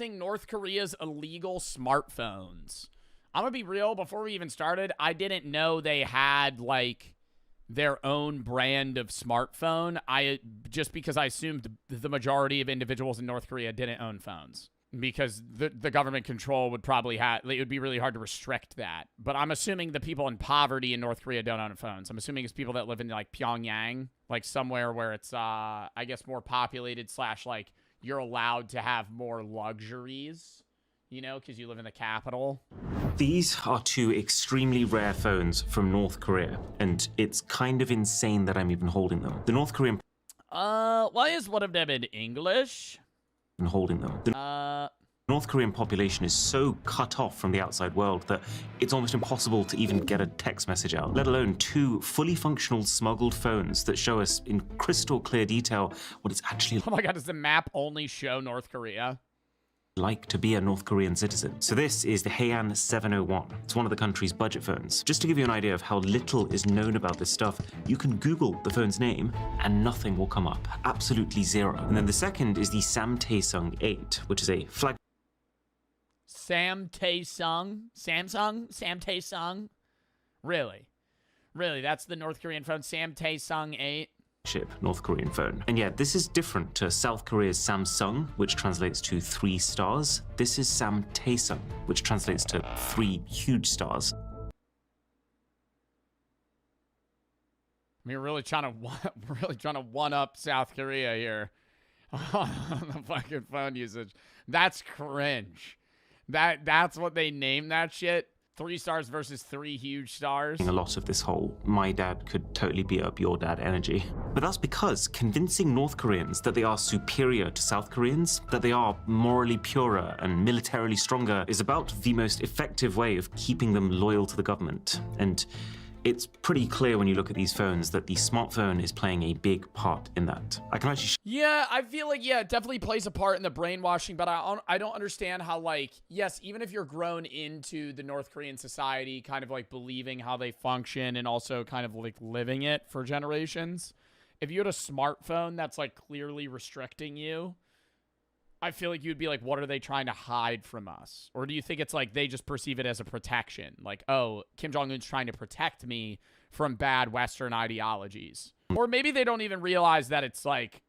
testing North Korea's illegal smartphones. I'm gonna be real, before we even started, I didn't know they had, like, their own brand of smartphone. Just because I assumed the majority of individuals in North Korea didn't own phones. Because the government control would probably it would be really hard to restrict that. But I'm assuming the people in poverty in North Korea don't own phones. I'm assuming it's people that live in, like, Pyongyang, like, somewhere where it's, I guess, more populated / like, you're allowed to have more luxuries, you know, because you live in the capital. These are two extremely rare phones from North Korea, and it's kind of insane that I'm even holding them. The North Korean... Why is one of them in English? Holding them. The North Korean population is so cut off from the outside world that it's almost impossible to even get a text message out, let alone two fully functional smuggled phones that show us in crystal clear detail what it's actually... Oh my god, does the map only show North Korea? ...like to be a North Korean citizen. So this is the Heian 701. It's one of the country's budget phones. Just to give you an idea of how little is known about this stuff, you can Google the phone's name and nothing will come up. Absolutely zero. And then the second is the Samtaesung 8, which is a flag... Samtaesung? Samtaesung? Really? Really, that's the North Korean phone, Samtaesung 8? North Korean phone. And yeah, this is different to South Korea's Samsung, which translates to 3 stars. This is Samtaesung, which translates to 3 huge stars. I mean, we're really trying to one up South Korea here on the fucking phone usage. That's cringe. That's what they named that shit. 3 stars versus 3 huge stars. A lot of this whole my dad could totally beat up your dad energy. But that's because convincing North Koreans that they are superior to South Koreans, that they are morally purer and militarily stronger, is about the most effective way of keeping them loyal to the government. And it's pretty clear when you look at these phones that the smartphone is playing a big part in that. I can actually... Yeah, I feel like, yeah, it definitely plays a part in the brainwashing, but I don't understand how, like, yes, even if you're grown into the North Korean society, kind of, like, believing how they function and also kind of, like, living it for generations, if you had a smartphone that's, like, clearly restricting you, I feel like you'd be like, what are they trying to hide from us? Or do you think it's like they just perceive it as a protection? Like, oh, Kim Jong-un's trying to protect me from bad Western ideologies. Or maybe they don't even realize that it's like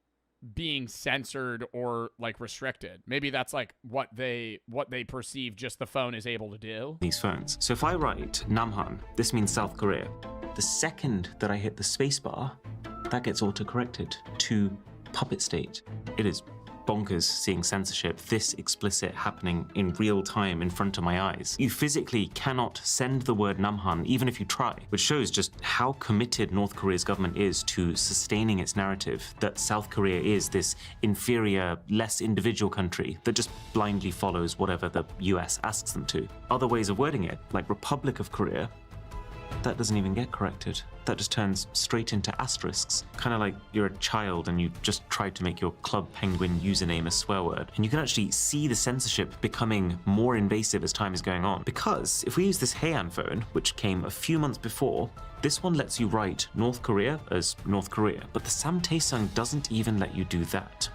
being censored or like restricted. Maybe that's like what they perceive just the phone is able to do. These phones. So if I write Namhan, this means South Korea. The second that I hit the spacebar, that gets auto-corrected to puppet state. It is bonkers seeing censorship this explicit happening in real time in front of my eyes. You physically cannot send the word Namhan even if you try, which shows just how committed North Korea's government is to sustaining its narrative that South Korea is this inferior, less individual country that just blindly follows whatever the US asks them to. Other ways of wording it, like Republic of Korea, that doesn't even get corrected. That just turns straight into asterisks. Kind of like you're a child and you just tried to make your Club Penguin username a swear word. And you can actually see the censorship becoming more invasive as time is going on. Because if we use this Heian phone, which came a few months before, this one lets you write North Korea as North Korea. But the Samtaesung doesn't even let you do that.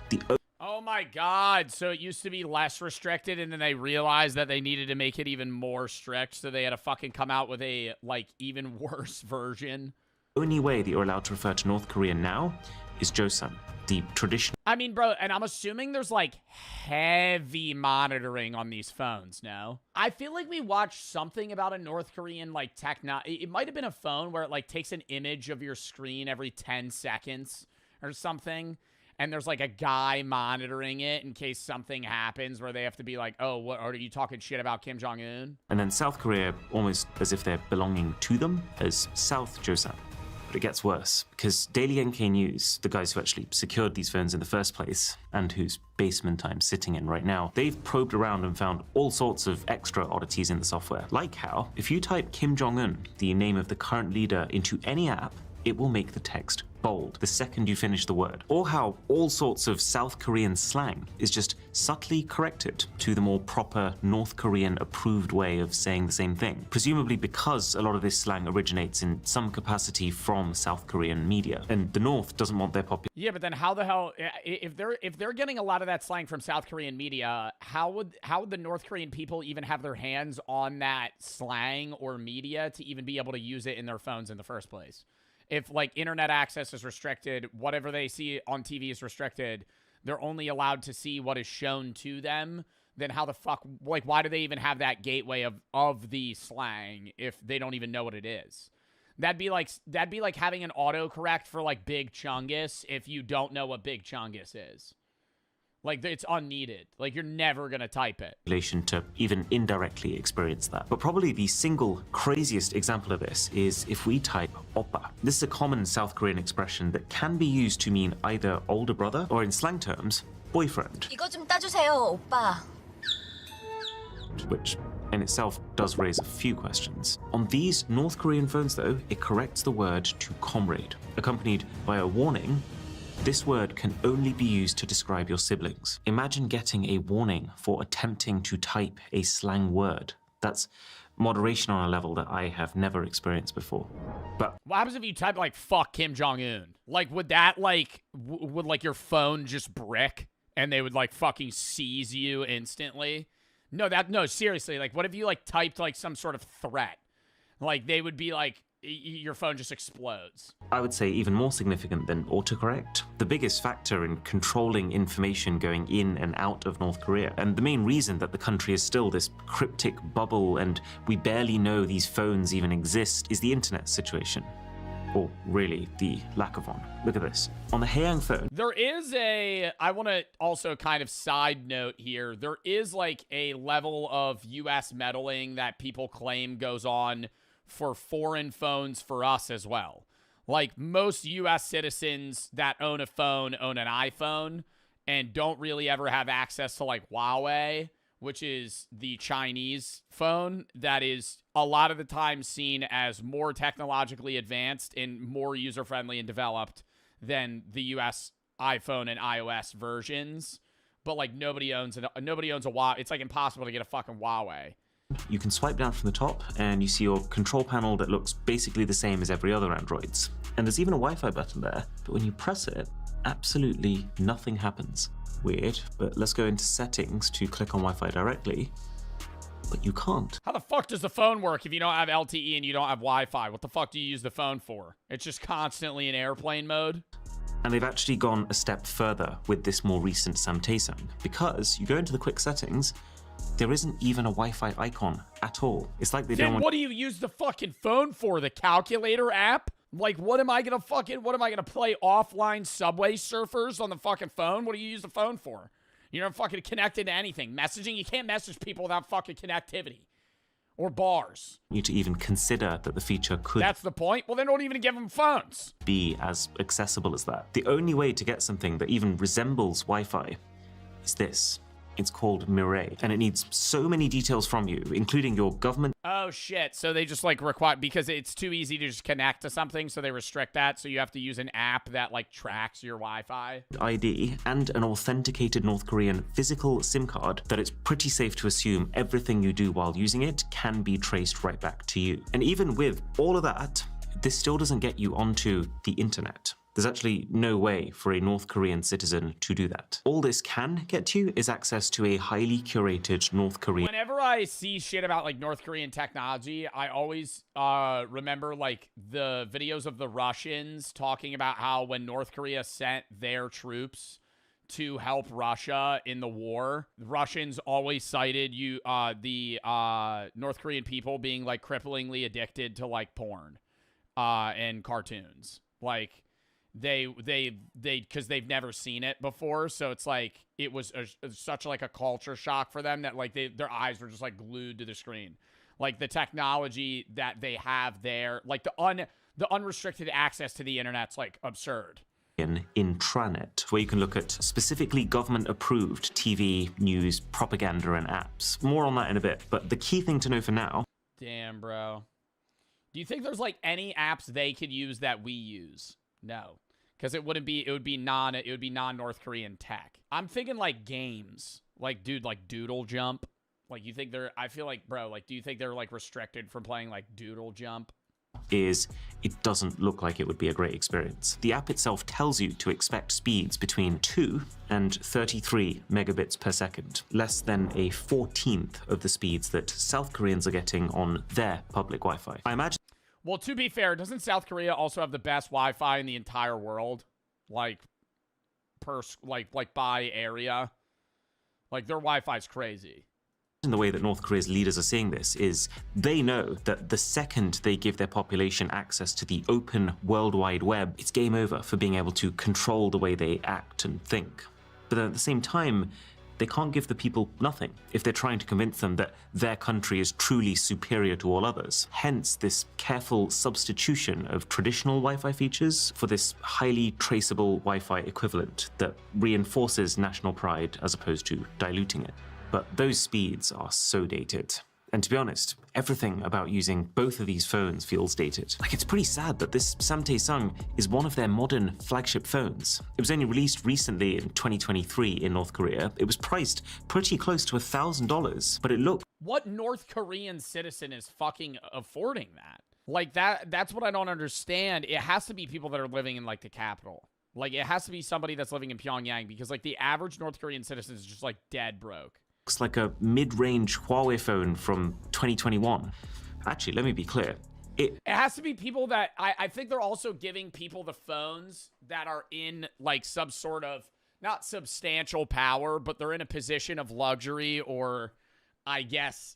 Oh my god, so it used to be less restricted and then they realized that they needed to make it even more strict, so they had to fucking come out with a, like, even worse version. The only way that you're allowed to refer to North Korea now is Joseon, the traditional... I mean, bro, and I'm assuming there's, like, heavy monitoring on these phones, no? I feel like we watched something about a North Korean, like, it might have been a phone where it, like, takes an image of your screen every 10 seconds or something. And there's, like, a guy monitoring it in case something happens where they have to be like, oh, what, are you talking shit about Kim Jong-un? And then South Korea, almost as if they're belonging to them, as South Joseon. But it gets worse, because Daily NK News, the guys who actually secured these phones in the first place, and whose basement I'm sitting in right now, they've probed around and found all sorts of extra oddities in the software. Like how, if you type Kim Jong-un, the name of the current leader, into any app, it will make the text bold the second you finish the word, or how all sorts of South Korean slang is just subtly corrected to the more proper North Korean approved way of saying the same thing, presumably because a lot of this slang originates in some capacity from South Korean media, and the North doesn't want their population. Yeah, but then how the hell, if they're getting a lot of that slang from South Korean media, how would the North Korean people even have their hands on that slang or media to even be able to use it in their phones in the first place? If, like, internet access is restricted, whatever they see on TV is restricted, they're only allowed to see what is shown to them, then how the fuck, like, why do they even have that gateway of the slang if they don't even know what it is? That'd be like having an autocorrect for, like, Big Chungus if you don't know what Big Chungus is. Like, it's unneeded. Like, you're never gonna type it. To even indirectly experience that. But probably the single craziest example of this is if we type oppa. This is a common South Korean expression that can be used to mean either older brother or, in slang terms, boyfriend. 이거 좀 따주세요, 오빠. Which in itself does raise a few questions. On these North Korean phones, though, it corrects the word to comrade, accompanied by a warning. This word can only be used to describe your siblings. Imagine getting a warning for attempting to type a slang word. That's moderation on a level that I have never experienced before. But what happens if you type, like, fuck Kim Jong-un? Like, would that, like, would, like, your phone just brick and they would, like, fucking seize you instantly? No, seriously, like, what if you, like, typed, like, some sort of threat? Like, they would be, like, your phone just explodes. I would say even more significant than autocorrect, the biggest factor in controlling information going in and out of North Korea, and the main reason that the country is still this cryptic bubble and we barely know these phones even exist, is the internet situation. Or really, the lack of one. Look at this. On the Haeyang phone, there is I want to also kind of side note here, there is, like, a level of U.S. meddling that people claim goes on for foreign phones for us as well. Like, most U.S. citizens that own a phone own an iPhone and don't really ever have access to, like, Huawei, which is the Chinese phone that is a lot of the time seen as more technologically advanced and more user-friendly and developed than the U.S. iPhone and iOS versions. But, like, nobody owns a Huawei. It's, like, impossible to get a fucking Huawei. you can swipe down from the top and you see your control panel that looks basically the same as every other Android's. And there's even a Wi-Fi button there, but when you press it, absolutely nothing happens. Weird, but let's go into settings to click on Wi-Fi directly, but you can't. How the fuck does the phone work if you don't have LTE and you don't have Wi-Fi? What the fuck do you use the phone for? It's just constantly in airplane mode? And they've actually gone a step further with this more recent Samtaesung, because you go into the quick settings, there isn't even a Wi-Fi icon at all. It's like they don't want— What do you use the fucking phone for? The calculator app? Like, what am I gonna play offline Subway Surfers on the fucking phone? What do you use the phone for? You're not fucking connected to anything. Messaging, you can't message people without fucking connectivity. Or bars. You to even consider that the feature could— That's the point? Well, then don't even give them phones. —be as accessible as that. The only way to get something that even resembles Wi-Fi is this. It's called Mirai, and it needs so many details from you, including your government— Oh, shit. So they just, like, require— because it's too easy to just connect to something, so they restrict that, so you have to use an app that, like, tracks your Wi-Fi. ID, and an authenticated North Korean physical SIM card that it's pretty safe to assume everything you do while using it can be traced right back to you. And even with all of that, this still doesn't get you onto the internet. There's actually no way for a North Korean citizen to do that. All this can get you is access to a highly curated North Korean— Whenever I see shit about, like, North Korean technology, I always remember, like, the videos of the Russians talking about how when North Korea sent their troops to help Russia in the war, the Russians always cited the North Korean people being, like, cripplingly addicted to, like, porn and cartoons. Like, because they've never seen it before, so it's like it was such like a culture shock for them that, like, their eyes were just, like, glued to the screen. Like, the technology that they have there, like the unrestricted access to the internet's, like, absurd. Intranet, where you can look at specifically government-approved TV, news, propaganda, and apps. More on that in a bit, but the key thing to know for now— Damn, bro. Do you think there's, like, any apps they could use that we use? No. Because it would be non-North Korean tech. I'm thinking like games. Like, dude, like Doodle Jump. Like, you think I feel like, bro, like, do you think they're like restricted from playing like Doodle Jump? Is it doesn't look like it would be a great experience. The app itself tells you to expect speeds between 2 and 33 megabits per second, less than a 14th of the speeds that South Koreans are getting on their public Wi-Fi. I imagine. Well, to be fair, doesn't South Korea also have the best Wi-Fi in the entire world? Like, by area? Like, their Wi-Fi's crazy. The way that North Korea's leaders are seeing this is they know that the second they give their population access to the open World Wide Web, it's game over for being able to control the way they act and think. But then at the same time, they can't give the people nothing if they're trying to convince them that their country is truly superior to all others. Hence, this careful substitution of traditional Wi-Fi features for this highly traceable Wi-Fi equivalent that reinforces national pride as opposed to diluting it. But those speeds are so dated. And to be honest, everything about using both of these phones feels dated. Like, it's pretty sad that this Samtae is one of their modern flagship phones. It was only released recently in 2023 in North Korea. It was priced pretty close to $1,000, but it looked... What North Korean citizen is fucking affording that? Like, that's what I don't understand. It has to be people that are living in, like, the capital. Like, it has to be somebody that's living in Pyongyang, because, like, the average North Korean citizen is just, like, dead broke. Looks like a mid-range Huawei phone from 2021. Actually, let me be clear. It has to be people that... I think they're also giving people the phones that are in, like, some sort of... Not substantial power, but they're in a position of luxury, or, I guess,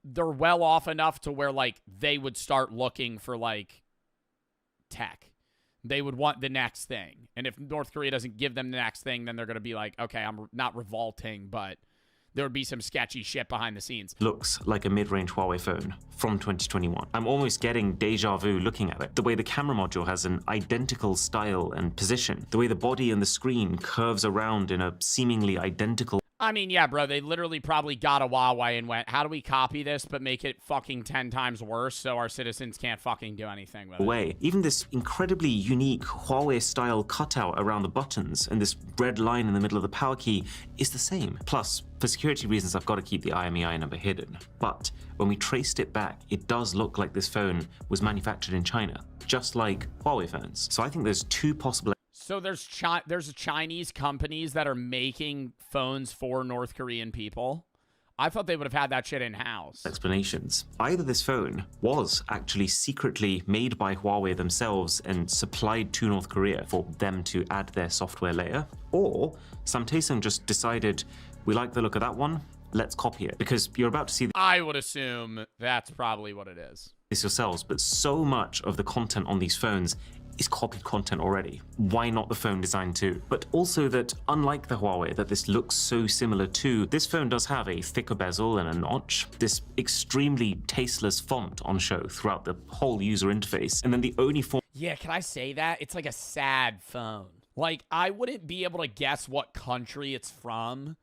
they're well off enough to where, like, they would start looking for, like, tech. They would want the next thing. And if North Korea doesn't give them the next thing, then they're going to be like, okay, I'm not revolting, but... there would be some sketchy shit behind the scenes. Looks like a mid-range Huawei phone from 2021. I'm almost getting deja vu looking at it. The way the camera module has an identical style and position. The way the body and the screen curves around in a seemingly identical... I mean, yeah, bro, they literally probably got a Huawei and went, how do we copy this but make it fucking 10 times worse so our citizens can't fucking do anything with it? Even this incredibly unique Huawei-style cutout around the buttons and this red line in the middle of the power key is the same. Plus, for security reasons, I've got to keep the IMEI number hidden. But when we traced it back, it does look like this phone was manufactured in China, just like Huawei phones. So I think there's two possible... So there's Chinese companies that are making phones for North Korean people? I thought they would have had that shit in-house. Explanations. Either this phone was actually secretly made by Huawei themselves and supplied to North Korea for them to add their software layer, or Samtae just decided, we like the look of that one, let's copy it. Because you're about to see... I would assume that's probably what it is. ...this yourselves, but so much of the content on these phones is copied content already. Why not the phone design too? But also that, unlike the Huawei that this looks so similar to, this phone does have a thicker bezel and a notch, this extremely tasteless font on show throughout the whole user interface, and then the only form... Yeah, can I say that? It's like a sad phone. Like, I wouldn't be able to guess what country it's from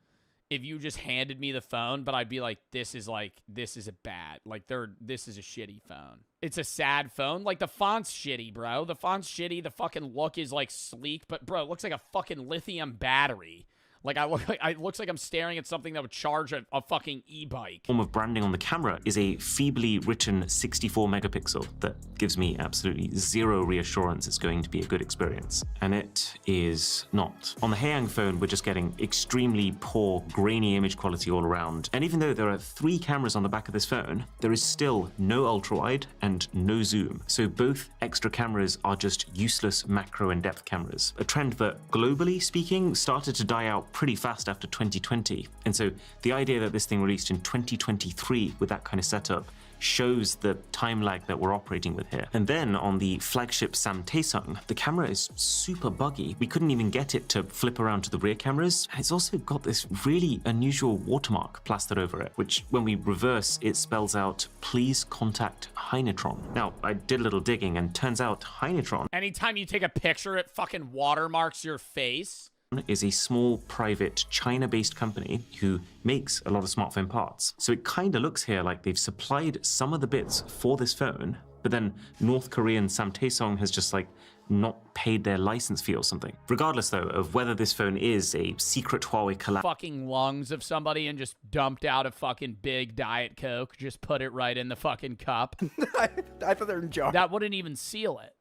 if you just handed me the phone, but I'd be like, this is a bad, like, this is a shitty phone. It's a sad phone. Like, the font's shitty, bro. The font's shitty. The fucking look is, like, sleek, but, bro, it looks like a fucking lithium battery. Like, it looks like I'm staring at something that would charge a fucking e-bike. Form of branding on the camera is a feebly written 64 megapixel that gives me absolutely zero reassurance it's going to be a good experience. And it is not. On the Haeyang phone, we're just getting extremely poor, grainy image quality all around. And even though there are 3 cameras on the back of this phone, there is still no ultra-wide and no zoom. So both extra cameras are just useless macro and depth cameras. A trend that, globally speaking, started to die out pretty fast after 2020. And so the idea that this thing released in 2023 with that kind of setup shows the time lag that we're operating with here. And then on the flagship Samtae, the camera is super buggy. We couldn't even get it to flip around to the rear cameras. And it's also got this really unusual watermark plastered over it, which when we reverse, it spells out, please contact Heinetron. Now, I did a little digging and turns out Heinetron... Anytime you take a picture, it fucking watermarks your face. ...is a small, private, China-based company who makes a lot of smartphone parts. So it kind of looks here like they've supplied some of the bits for this phone, but then North Korean Samtae has just, like, not paid their license fee or something. Regardless, though, of whether this phone is a secret Huawei collab fucking lungs of somebody and just dumped out a fucking big Diet Coke, just put it right in the fucking cup. I thought they were in jars. That wouldn't even seal it.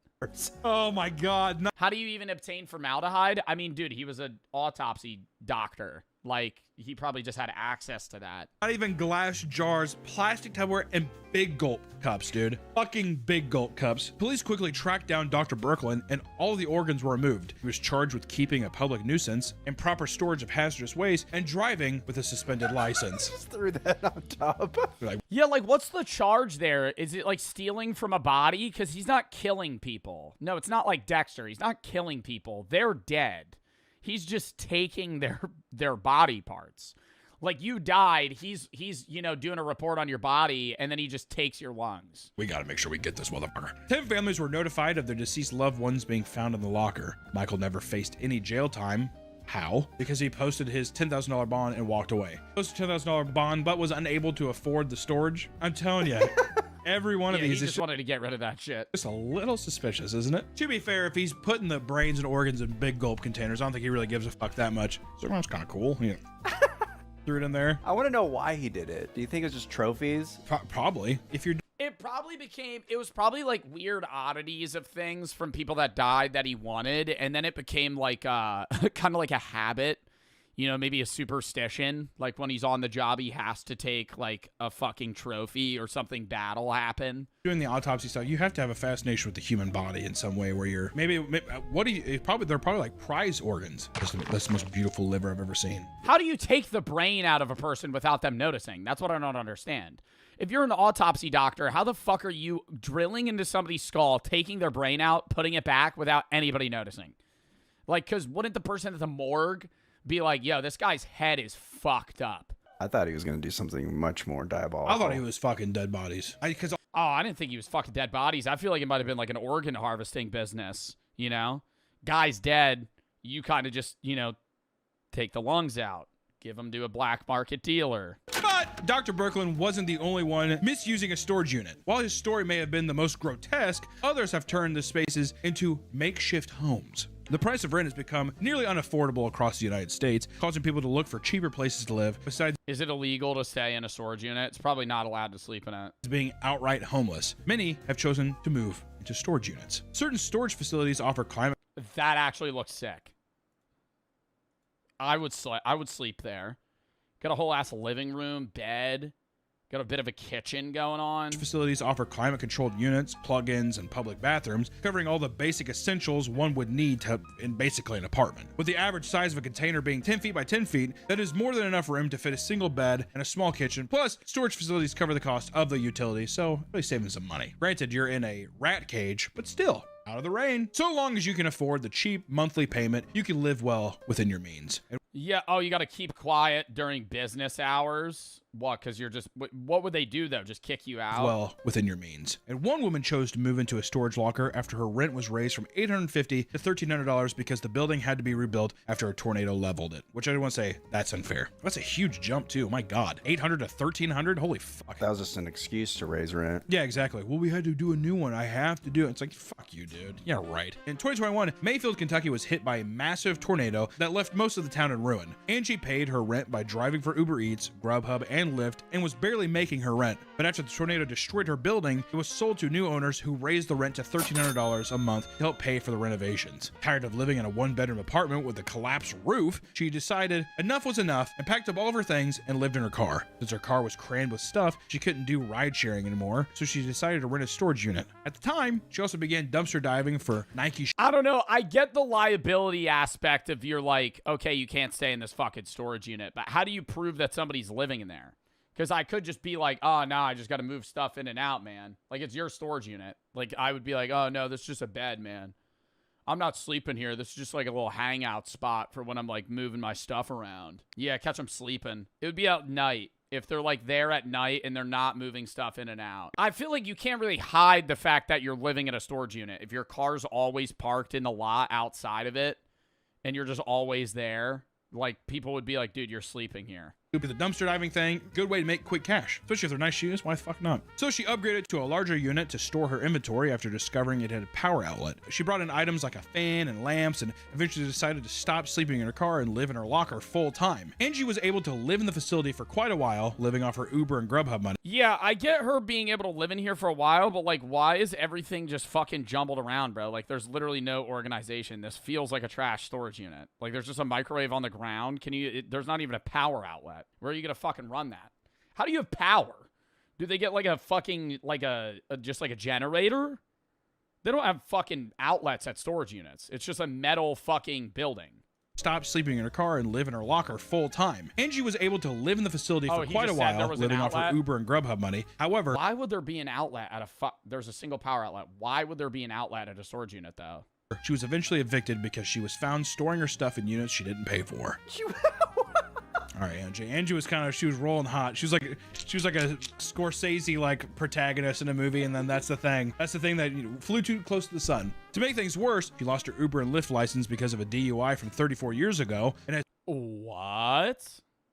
Oh my God. No. How do you even obtain formaldehyde? I mean, dude, he was an autopsy doctor. Like, he probably just had access to that. Not even glass jars, plastic Tupperware, and big gulp cups, dude. Fucking big gulp cups. Police quickly tracked down Dr. Birkeland, and all the organs were removed. He was charged with keeping a public nuisance, improper storage of hazardous waste, and driving with a suspended license. Just threw that on top. Yeah, like, what's the charge there? Is it, like, stealing from a body? Because he's not killing people. No, it's not like Dexter. He's not killing people. They're dead. He's just taking their body parts. Like, you died, he's you know, doing a report on your body, and then he just takes your lungs. We gotta make sure we get this motherfucker. 10 families were notified of their deceased loved ones being found in the locker. Michael never faced any jail time. How? Because he posted his $10,000 bond and walked away. Posted $10,000 bond, but was unable to afford the storage. I'm telling you. Every one of these he is just wanted to get rid of that shit. just a little suspicious, isn't it? To be fair, if he's putting the brains and organs in big gulp containers, I don't think he really gives a fuck that much. So that's kind of cool. Yeah. Threw it in there. I want to know why he did it. Do you think it was just trophies? Probably. If you're It was probably like weird oddities of things from people that died that he wanted, and then it became like kind of like a habit. You know, maybe a superstition. Like, when he's on the job, he has to take, like, a fucking trophy or something bad will happen. doing the autopsy stuff, you have to have a fascination with the human body in some way where you're maybe what do you probably they're probably like prize organs. That's the most beautiful liver I've ever seen. How do you take the brain out of a person without them noticing? That's what I don't understand. If you're an autopsy doctor, how the fuck are you drilling into somebody's skull, taking their brain out, putting it back without anybody noticing? Like, because wouldn't the person at the morgue be like, yo, this guy's head is fucked up? I thought he was going to do something much more diabolical. I thought he was fucking dead bodies. Because Oh, I didn't think he was fucking dead bodies. I feel like it might have been like an organ harvesting business, you know? Guy's dead. You kind of just, you know, take the lungs out. Give them to a black market dealer. But Dr. Birkeland wasn't the only one misusing a storage unit. While his story may have been the most grotesque, others have turned the spaces into makeshift homes. The price of rent has become nearly unaffordable across the United States, causing people to look for cheaper places to live, besides Is it illegal to stay in a storage unit? It's probably not allowed to sleep in it. being outright homeless. Many have chosen to move into storage units. Certain storage facilities offer climate That actually looks sick. I would sleep there. Got a whole ass living room, bed. Got a bit of a kitchen going on. facilities offer climate-controlled units, plug-ins, and public bathrooms, covering all the basic essentials one would need to in basically an apartment. With the average size of a container being 10 feet by 10 feet, that is more than enough room to fit a single bed and a small kitchen. Plus, storage facilities cover the cost of the utilities, so really saving some money. Granted, you're in a rat cage, but still, out of the rain. So long as you can afford the cheap monthly payment, you can live well within your means. And Yeah, oh, you got to keep quiet during business hours? What, because you're just... What would they do, though? Just kick you out? well within your means. And one woman chose to move into a storage locker after her rent was raised from $850 to $1,300 because the building had to be rebuilt after a tornado leveled it. Which I want to say, that's unfair. That's a huge jump too. My God, $800 to $1,300. Holy fuck. That was just an excuse to raise rent. Yeah, exactly. Well, we had to do a new one. I have to do it. It's like, fuck you, dude. Yeah, right. In 2021, Mayfield, Kentucky was hit by a massive tornado that left most of the town in ruin. Angie paid her rent by driving for Uber Eats, Grubhub, and Lyft, and was barely making her rent. But after the tornado destroyed her building, it was sold to new owners who raised the rent to $1,300 a month to help pay for the renovations. Tired of living in a one-bedroom apartment with a collapsed roof, she decided enough was enough and packed up all of her things and lived in her car. Since her car was crammed with stuff, she couldn't do ride sharing anymore, so she decided to rent a storage unit. At the time, she also began dumpster diving for Nike I don't know. I get the liability aspect of you're like, okay, you can't stay in this fucking storage unit, but how do you prove that somebody's living in there? Because I could just be like, oh, no, I just got to move stuff in and out, man. Like, it's your storage unit. Like, I would be like, oh, no, this is just a bed, man. I'm not sleeping here. This is just like a little hangout spot for when I'm, like, moving my stuff around. Yeah, catch them sleeping. It would be at night. If they're, like, there at night and they're not moving stuff in and out. I feel like you can't really hide the fact that you're living in a storage unit. If your car's always parked in the lot outside of it and you're just always there, like, people would be like, dude, you're sleeping here. Do the dumpster diving thing, good way to make quick cash, especially if they're nice shoes. Why the fuck not? So she upgraded to a larger unit to store her inventory after discovering it had a power outlet. She brought in items like a fan and lamps and eventually decided to stop sleeping in her car and live in her locker full time. Angie was able to live in the facility for quite a while, living off her Uber and Grubhub money. Yeah, I get her being able to live in here for a while, but like, why is everything just fucking jumbled around, bro? Like, there's literally no organization. This feels like a trash storage unit. Like, there's just a microwave on the ground. There's not even a power outlet. Where are you gonna fucking run that? How do you have power? Do they get like a fucking, like just like a generator? They don't have fucking outlets at storage units. It's just a metal fucking building. Stop sleeping in her car and live in her locker full time. Angie was able to live in the facility for quite a while, living off her Uber and Grubhub money. However, why would there be an outlet at there's a single power outlet. Why would there be an outlet at a storage unit though? She was eventually evicted because she was found storing her stuff in units she didn't pay for. All right, Angie. Angie was she was rolling hot. She was like a Scorsese like protagonist in a movie, and then that's the thing. That's the thing that flew too close to the sun. To make things worse, she lost her Uber and Lyft license because of a DUI from 34 years ago. And what?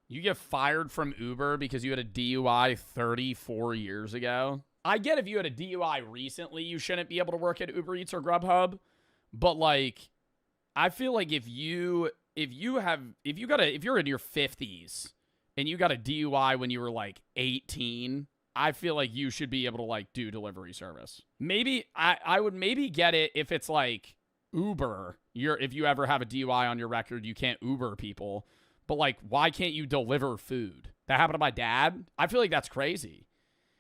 You get fired from Uber because you had a DUI 34 years ago? I get if you had a DUI recently, you shouldn't be able to work at Uber Eats or Grubhub, but like, I feel like if you're in your 50s and you got a DUI when you were like 18, I feel like you should be able to like do delivery service. Maybe I would maybe get it if it's like Uber. If you ever have a DUI on your record, you can't Uber people. But like, why can't you deliver food? That happened to my dad. I feel like that's crazy.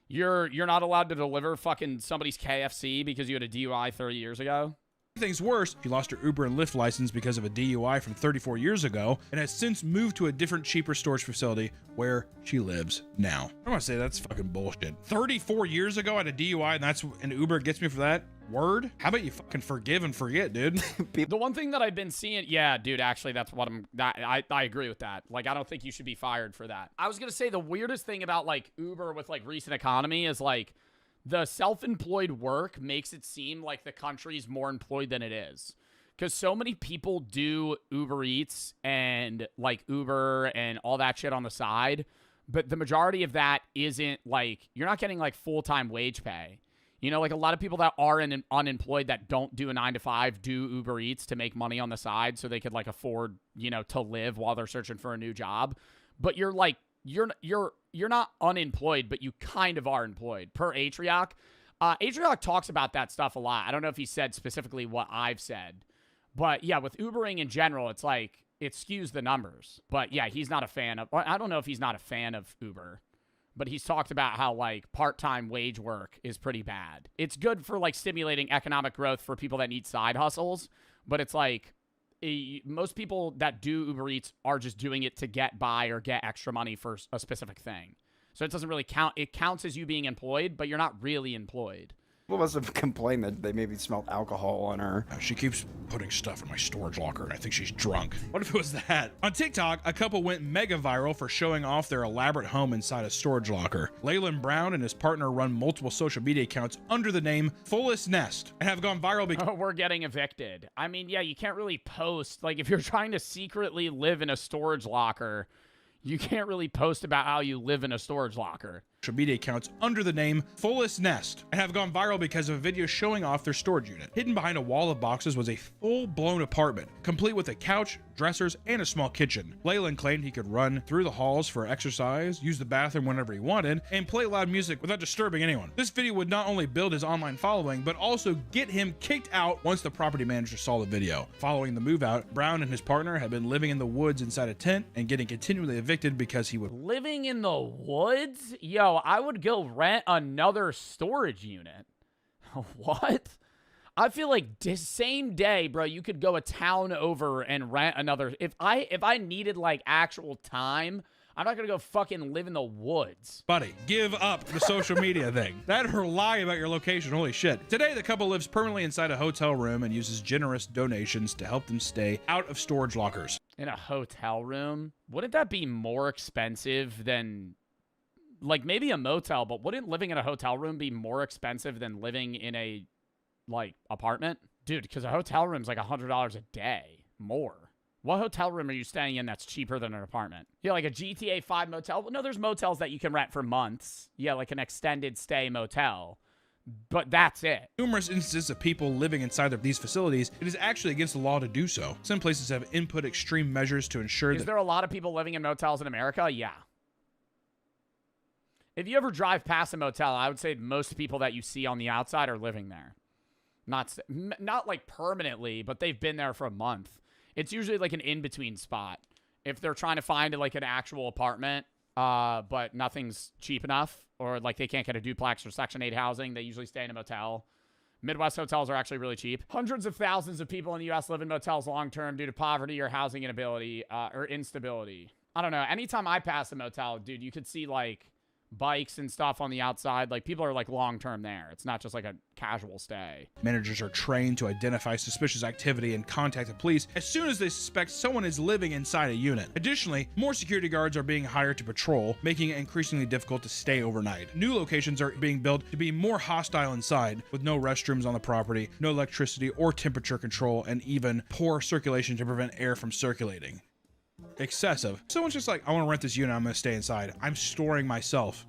You're not allowed to deliver fucking somebody's KFC because you had a DUI 30 years ago? Things worse, she lost her Uber and Lyft license because of a DUI from 34 years ago and has since moved to a different, cheaper storage facility where she lives now. I want to say that's fucking bullshit. 34 years ago I had a DUI and Uber gets me for that? Word? How about you fucking forgive and forget, dude? The one thing that I've been seeing, yeah, dude, actually, that's what I agree with that. Like, I don't think you should be fired for that. I was going to say the weirdest thing about like Uber with like recent economy is like, the self-employed work makes it seem like the country's more employed than it is. Because so many people do Uber Eats and like Uber and all that shit on the side. But the majority of that isn't like, you're not getting like full-time wage pay. You know, like a lot of people that are unemployed that don't do a 9-to-5 do Uber Eats to make money on the side so they could like afford, you know, to live while they're searching for a new job. But you're like, you're not unemployed, but you kind of are employed per Atrioc. Atrioc talks about that stuff a lot. I don't know if he said specifically what I've said, but yeah, with Ubering in general, it's like, it skews the numbers. But yeah, he's not a fan of, I don't know if he's not a fan of Uber, but he's talked about how like part-time wage work is pretty bad. It's good for like stimulating economic growth for people that need side hustles, but it's like, most people that do Uber Eats are just doing it to get by or get extra money for a specific thing. So it doesn't really count. It counts as you being employed, but you're not really employed. People must have complained that they maybe smelled alcohol on her. She keeps putting stuff in my storage locker, and I think she's drunk. What if it was that? On TikTok, a couple went mega viral for showing off their elaborate home inside a storage locker. Leyland Brown and his partner run multiple social media accounts under the name Fullest Nest and have gone viral because we're getting evicted. I mean, yeah, you can't really post. Like, if you're trying to secretly live in a storage locker, you can't really post about how you live in a storage locker. Social media accounts under the name Fullest Nest and have gone viral because of a video showing off their storage unit. Hidden behind a wall of boxes was a full-blown apartment, complete with a couch, dressers, and a small kitchen. Leyland claimed he could run through the halls for exercise, use the bathroom whenever he wanted, and play loud music without disturbing anyone. This video would not only build his online following, but also get him kicked out once the property manager saw the video. Following the move out, Brown and his partner had been living in the woods inside a tent and getting continually evicted because he would living in the woods? Yo, I would go rent another storage unit. What? I feel like same day, bro, you could go a town over and rent another. If I needed like actual time, I'm not gonna go fucking live in the woods. Buddy, give up the social media thing. That or lie about your location, holy shit. Today, the couple lives permanently inside a hotel room and uses generous donations to help them stay out of storage lockers. In a hotel room? Wouldn't that be more expensive than, like, maybe a motel, but wouldn't living in a hotel room be more expensive than living in a, like, apartment? Dude, because a hotel room's like $100 a day more. What hotel room are you staying in that's cheaper than an apartment? Yeah, like a GTA 5 motel? No, there's motels that you can rent for months. Yeah, like an extended stay motel. But that's it. Numerous instances of people living inside of these facilities, it is actually against the law to do so. Some places have input extreme measures to ensure Is there a lot of people living in motels in America? Yeah. If you ever drive past a motel, I would say most people that you see on the outside are living there. Not like permanently, but they've been there for a month. It's usually like an in-between spot. If they're trying to find like an actual apartment, but nothing's cheap enough, or like they can't get a duplex or Section 8 housing, they usually stay in a motel. Midwest hotels are actually really cheap. Hundreds of thousands of people in the U.S. live in motels long-term due to poverty or housing inability or instability. I don't know. Anytime I pass a motel, dude, you could see like bikes and stuff on the outside. Like people are like long-term there. It's not just like a casual stay. Managers are trained to identify suspicious activity and contact the police as soon as they suspect someone is living inside a unit. Additionally, more security guards are being hired to patrol, making it increasingly difficult to stay overnight. New locations are being built to be more hostile inside, with no restrooms on the property, no electricity or temperature control, and even poor circulation to prevent air from circulating. Excessive. Someone's just like, I want to rent this unit, I'm going to stay inside. I'm storing myself.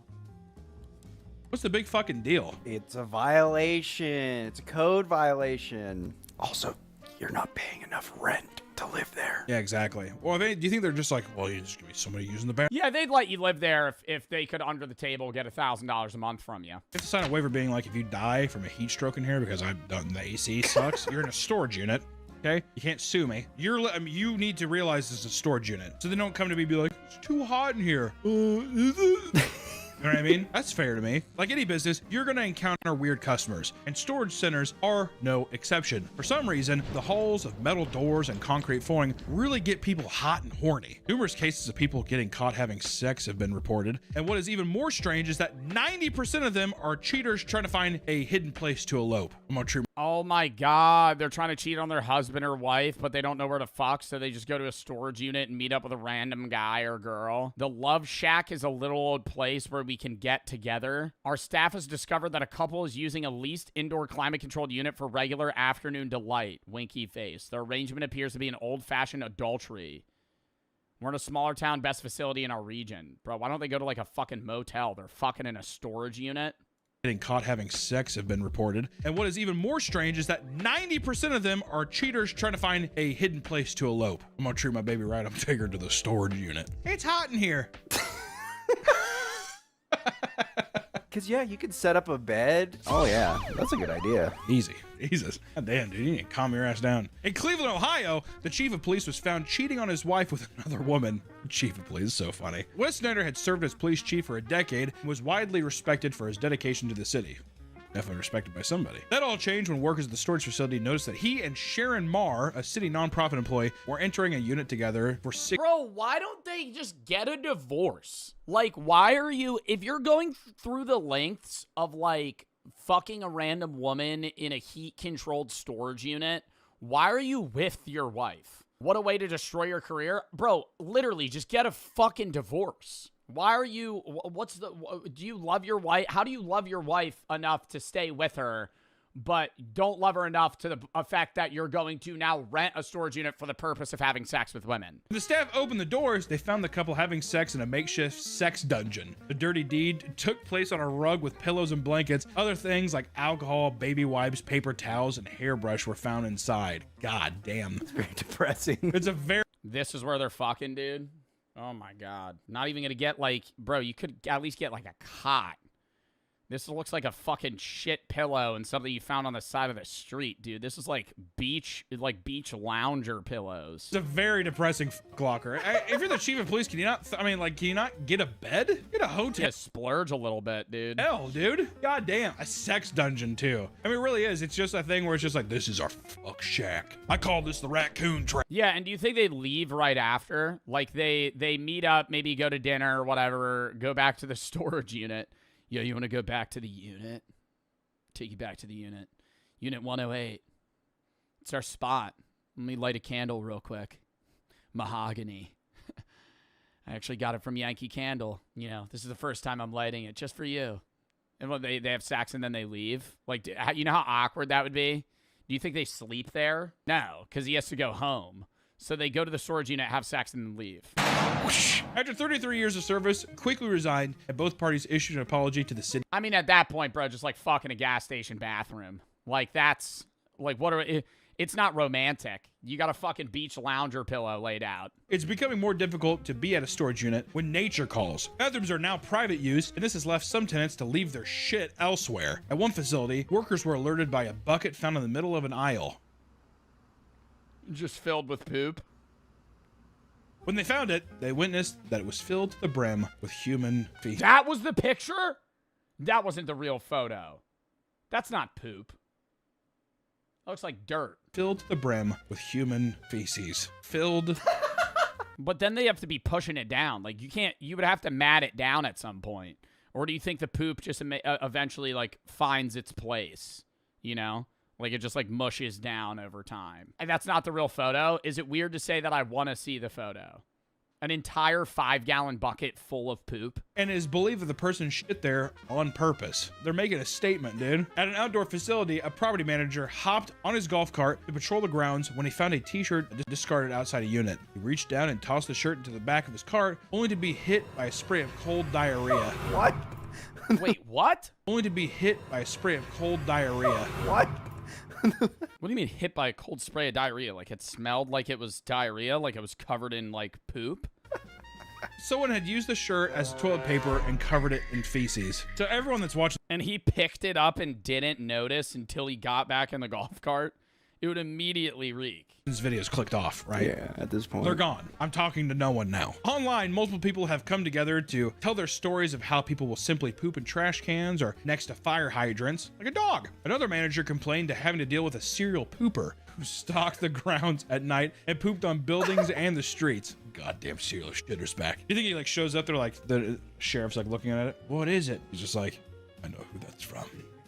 What's the big fucking deal? It's a violation. It's a code violation. Also, you're not paying enough rent to live there. Yeah, exactly. Well, do you think they're just like, well, you just give me somebody using the bathroom? Yeah, they'd let you live there if they could, under the table, get $1,000 a month from you. You have to sign a waiver being like, if you die from a heat stroke in here because I've done the AC sucks, you're in a storage unit. Okay, you can't sue me. You need to realize this is a storage unit, so they don't come to me and be like, it's too hot in here. Is it? You know what I mean? That's fair to me. Like any business, you're going to encounter weird customers, and storage centers are no exception. For some reason, the halls of metal doors and concrete flooring really get people hot and horny. Numerous cases of people getting caught having sex have been reported, and what is even more strange is that 90% of them are cheaters trying to find a hidden place to elope. I'm gonna treat Oh my God, they're trying to cheat on their husband or wife, but they don't know where to fuck, so they just go to a storage unit and meet up with a random guy or girl. The Love Shack is a little old place where we can get together. Our staff has discovered that a couple is using a leased indoor climate-controlled unit for regular afternoon delight. Winky face. Their arrangement appears to be an old-fashioned adultery. We're in a smaller town, best facility in our region. Bro, why don't they go to like a fucking motel? They're fucking in a storage unit. getting caught having sex have been reported. And what is even more strange is that 90% of them are cheaters trying to find a hidden place to elope. I'm gonna treat my baby right. I'm taking her to the storage unit. It's hot in here. Because, yeah, you could set up a bed. Oh, yeah. That's a good idea. Easy. Jesus. God damn, dude. You need to calm your ass down. In Cleveland, Ohio, the chief of police was found cheating on his wife with another woman. Chief of police is so funny. Wes Snyder had served as police chief for a decade and was widely respected for his dedication to the city. Definitely respected by somebody. That all changed when workers at the storage facility noticed that he and Sharon Marr, a city nonprofit employee, were entering a unit together for 6 Bro, why don't they just get a divorce? Like, why are you, if you're going through the lengths of, like, fucking a random woman in a heat-controlled storage unit, why are you with your wife? What a way to destroy your career. Bro, literally, just get a fucking divorce. Why are you, do you love your wife? How do you love your wife enough to stay with her, but don't love her enough to the effect that you're going to now rent a storage unit for the purpose of having sex with women? When the staff opened the doors, they found the couple having sex in a makeshift sex dungeon. The dirty deed took place on a rug with pillows and blankets. Other things like alcohol, baby wipes, paper towels, and hairbrush were found inside. God damn. It's very depressing. It's a very... This is where they're fucking, dude. Oh my God. Not even gonna get like, bro, you could at least get like a cot. This looks like a fucking shit pillow and something you found on the side of the street, dude. This is like beach lounger pillows. It's a very depressing locker. If you're the chief of police, can you not, can you not get a bed? Get a hotel. Yeah, splurge a little bit, dude. Hell, dude. God damn. A sex dungeon, too. I mean, it really is. It's just a thing where it's just like, this is our fuck shack. I call this the raccoon trap. Yeah, and do you think they leave right after? Like, they meet up, maybe go to dinner or whatever, go back to the storage unit. Yo, you want to go back to the unit? Take you back to the unit. Unit 108. It's our spot. Let me light a candle real quick. Mahogany. I actually got it from Yankee Candle. You know, this is the first time I'm lighting it just for you. And when they have sex and then they leave. Like, you know how awkward that would be? Do you think they sleep there? No, because he has to go home. So they go to the storage unit, have sex, and then leave. After 33 years of service, quickly resigned, and both parties issued an apology to the city. I mean, at that point, bro, just like fucking a gas station bathroom. Like, that's like, it's not romantic. You got a fucking beach lounger pillow laid out. It's becoming more difficult to be at a storage unit when nature calls. Bathrooms are now private use, and this has left some tenants to leave their shit elsewhere. At one facility, workers were alerted by a bucket found in the middle of an aisle. Just filled with poop. When they found it, they witnessed that it was filled to the brim with human feces. That was the picture? That wasn't the real photo. That's not poop. That looks like dirt. Filled to the brim with human feces. Filled. But then they have to be pushing it down. Like, you would have to mat it down at some point. Or do you think the poop just eventually, like, finds its place? You know? Like, it just, like, mushes down over time. And that's not the real photo. Is it weird to say that I want to see the photo? An entire 5-gallon bucket full of poop? And it is believed that the person shit there on purpose. They're making a statement, dude. At an outdoor facility, a property manager hopped on his golf cart to patrol the grounds when he found a t-shirt discarded outside a unit. He reached down and tossed the shirt into the back of his cart, only to be hit by a spray of cold diarrhea. What? Wait, what? Only to be hit by a spray of cold diarrhea. What? What do you mean hit by a cold spray of diarrhea? Like it smelled like it was diarrhea? Like it was covered in, like, poop? Someone had used the shirt as toilet paper and covered it in feces. So everyone that's watching And he picked it up and didn't notice until he got back in the golf cart? It would immediately reek. this video's clicked off, right? Yeah, at this point. They're gone. I'm talking to no one now. Online, multiple people have come together to tell their stories of how people will simply poop in trash cans or next to fire hydrants, like a dog. Another manager complained to having to deal with a serial pooper who stalked the grounds at night and pooped on buildings and the streets. Goddamn serial shitter's back. You think he like shows up there, like the sheriff's like looking at it? What is it? He's just like, I know who that's from.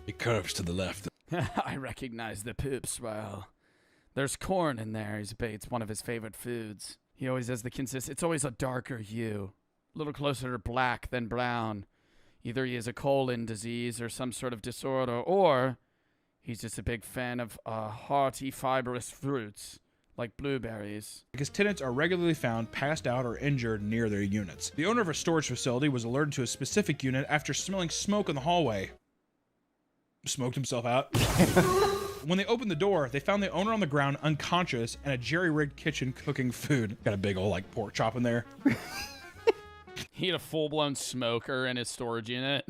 It curves to the left. I recognize the poops. Well, there's corn in there. It's one of his favorite foods. He always has the it's always a darker hue, a little closer to black than brown. Either he has a colon disease or some sort of disorder, or he's just a big fan of hearty, fibrous fruits like blueberries. Because tenants are regularly found passed out or injured near their units. The owner of a storage facility was alerted to a specific unit after smelling smoke in the hallway. Smoked himself out. When they opened the door, they found the owner on the ground unconscious and a jerry-rigged kitchen cooking food. Got a big old like pork chop in there. He had a full-blown smoker in his storage unit.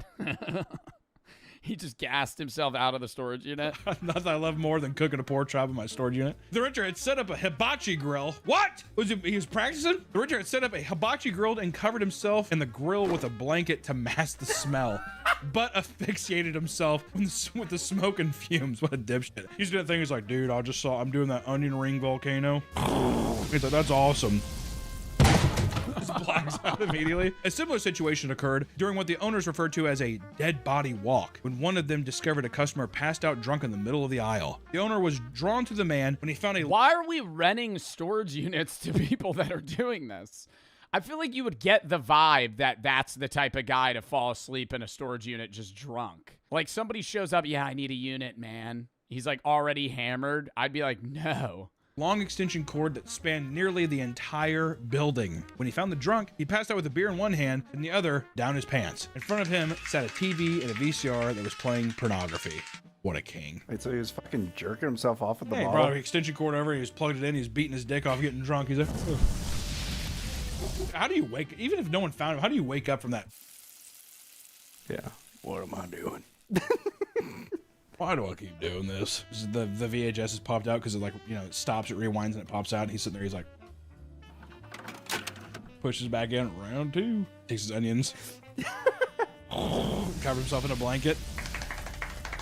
He just gassed himself out of the storage unit. Nothing I love more than cooking a pork chop in my storage unit. The renter had set up a hibachi grill. What? He was practicing? The renter had set up a hibachi grill and covered himself in the grill with a blanket to mask the smell, but asphyxiated himself with the smoke and fumes. What a dipshit. He's doing that thing. He's like, dude, I'm doing that onion ring volcano. He's like, that's awesome. Just blacks out immediately. A similar situation occurred during what the owners referred to as a dead body walk, when one of them discovered a customer passed out drunk in the middle of the aisle. The owner was drawn to the man when he found a— Why are we renting storage units to people that are doing this? I feel like you would get the vibe that that's the type of guy to fall asleep in a storage unit just drunk. Like somebody shows up, yeah, I need a unit, man. He's like already hammered. I'd be like, no. Long extension cord that spanned nearly the entire building. When he found the drunk, he passed out with a beer in one hand and the other down his pants. In front of him sat a TV and a VCR that was playing pornography. What a king. Wait, so he was fucking jerking himself off with the Hey, bottle? bro, extension cord over, he was plugged it in, he was beating his dick off, getting drunk. He's like, ugh. How do you wake, even if no one found him, how do you wake up from that? Yeah. What am I doing? Why do I keep doing this? The VHS has popped out because it, like, you know, it stops, it rewinds, and it pops out. And he's sitting there, he's like, pushes back in, round two. Takes his onions. Covers himself in a blanket.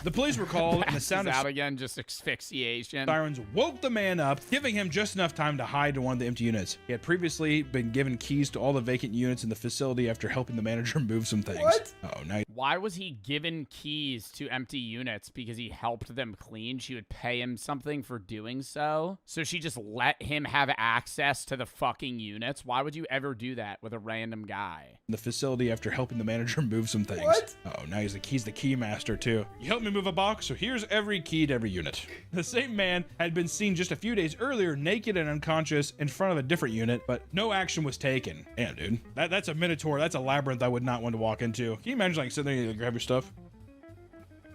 The police were called, and the sound of out again, just asphyxiation. sirens woke the man up, giving him just enough time to hide to one of the empty units. He had previously been given keys to all the vacant units in the facility after helping the manager move some things. What? Oh, nice. Why was he given keys to empty units? Because he helped them clean? She would pay him something for doing so? So she just let him have access to the fucking units? Why would you ever do that with a random guy? The facility after helping the manager move some things. What? Oh, now he's the key master too. You helped me me move a box, so here's every key to every unit. The same man had been seen just a few days earlier naked and unconscious in front of a different unit, but no action was taken. Damn, dude. That's a minotaur. That's a labyrinth I would not want to walk into. Can you imagine like sitting there and grab your stuff?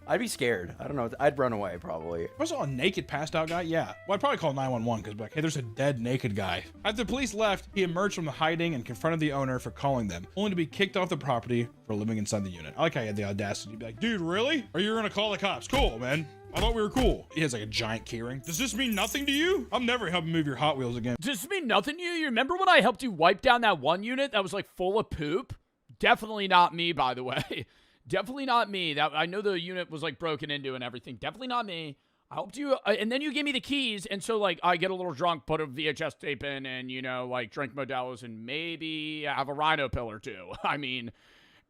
I'd be scared. I don't know. I'd run away probably. If I saw a naked passed out guy, yeah. Well, I'd probably call 911 because like, hey, there's a dead naked guy. After the police left, he emerged from the hiding and confronted the owner for calling them, only to be kicked off the property for living inside the unit. I like how he had the audacity to be like, dude, really? Or you're gonna call the cops? Cool, man. I thought we were cool. He has like a giant keyring. Does this mean nothing to you? I'm never helping move your Hot Wheels again. Does this mean nothing to you? You remember when I helped you wipe down that one unit that was like full of poop? Definitely not me, by the way. Definitely not me. That I know the unit was like broken into and everything. Definitely not me. I helped you, and then you gave me the keys, and so like I get a little drunk, put a VHS tape in, and you know like drink Modelo's and maybe have a rhino pill or two. I mean,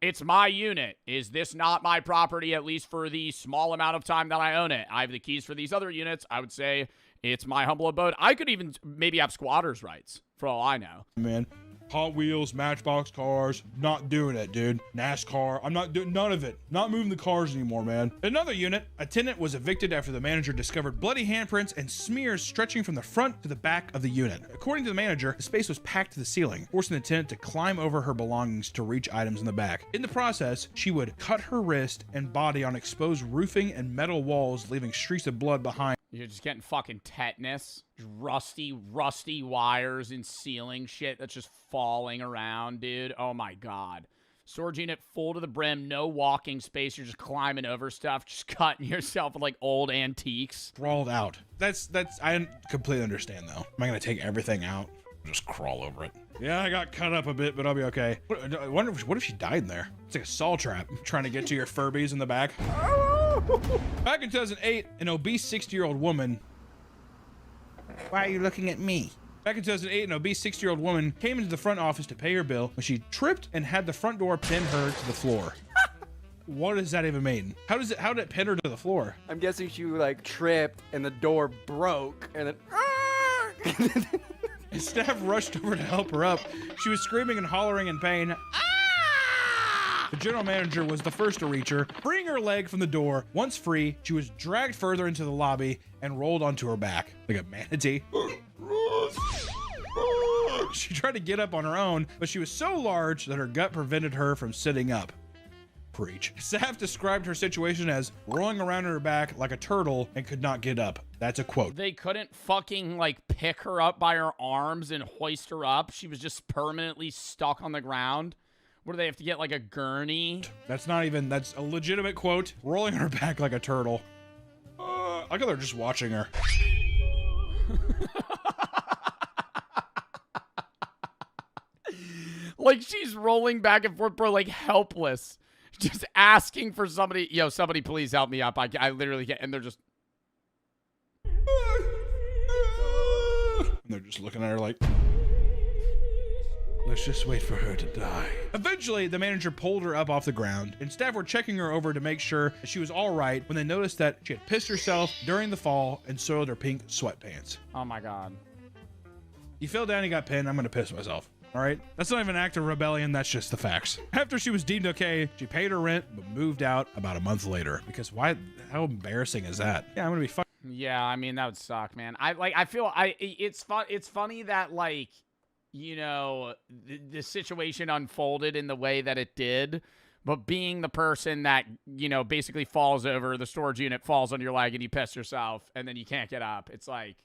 it's my unit. Is this not my property? At least for the small amount of time that I own it. I have the keys for these other units. I would say it's my humble abode. I could even maybe have squatters' rights for all I know. Man. Hot Wheels, Matchbox cars, not doing it, dude. NASCAR, I'm not doing none of it. Not moving the cars anymore, man. Another unit, a tenant was evicted after the manager discovered bloody handprints and smears stretching from the front to the back of the unit. According to the manager, the space was packed to the ceiling, forcing the tenant to climb over her belongings to reach items in the back. In the process, she would cut her wrist and body on exposed roofing and metal walls, leaving streaks of blood behind. You're just getting fucking tetanus. Rusty wires and ceiling shit that's just falling around, dude. Oh my god. Storage unit full to the brim, no walking space. You're just climbing over stuff, just cutting yourself with like old antiques. Sprawled out. That's I completely understand though. Am I gonna take everything out? Just crawl over it. Yeah, I got cut up a bit, but I'll be okay. I wonder what if she died in there? It's like a saw trap trying to get to your Furbies in the back. Back in 2008, an obese 60-year-old woman. Why are you looking at me? Back in 2008, an obese 60-year-old woman came into the front office to pay her bill when she tripped and had the front door pin her to the floor. What does that even mean? How did it pin her to the floor? I'm guessing she like tripped and the door broke and then. Staff rushed over to help her up. She was screaming and hollering in pain. Ah! The general manager was the first to reach her, freeing her leg from the door. Once free, she was dragged further into the lobby and rolled onto her back like a manatee. She tried to get up on her own, but she was so large that her gut prevented her from sitting up. Preach. Staff described her situation as rolling around on her back like a turtle and could not get up. That's a quote. They couldn't fucking like pick her up by her arms and hoist her up. She was just permanently stuck on the ground. What do they have to get, like a gurney? That's a legitimate quote. Rolling on her back like a turtle. I thought they're just watching her. Like she's rolling back and forth, bro, like helpless. Just asking for somebody, yo, somebody please help me up. I literally can't, and they're just. And they're just looking at her like, let's just wait for her to die. Eventually, the manager pulled her up off the ground, and staff were checking her over to make sure that she was all right when they noticed that she had pissed herself during the fall and soiled her pink sweatpants. Oh my god. You fell down, you got pinned, I'm gonna piss myself. All right? That's not even an act of rebellion, that's just the facts. After she was deemed okay, she paid her rent, but moved out about a month later. Because why, how embarrassing is that? Yeah, I'm gonna be fucking. Yeah, I mean, that would suck, man. It's funny that, like, you know, the situation unfolded in the way that it did, but being the person that, you know, basically falls over, the storage unit falls on your leg and you piss yourself and then you can't get up. It's like,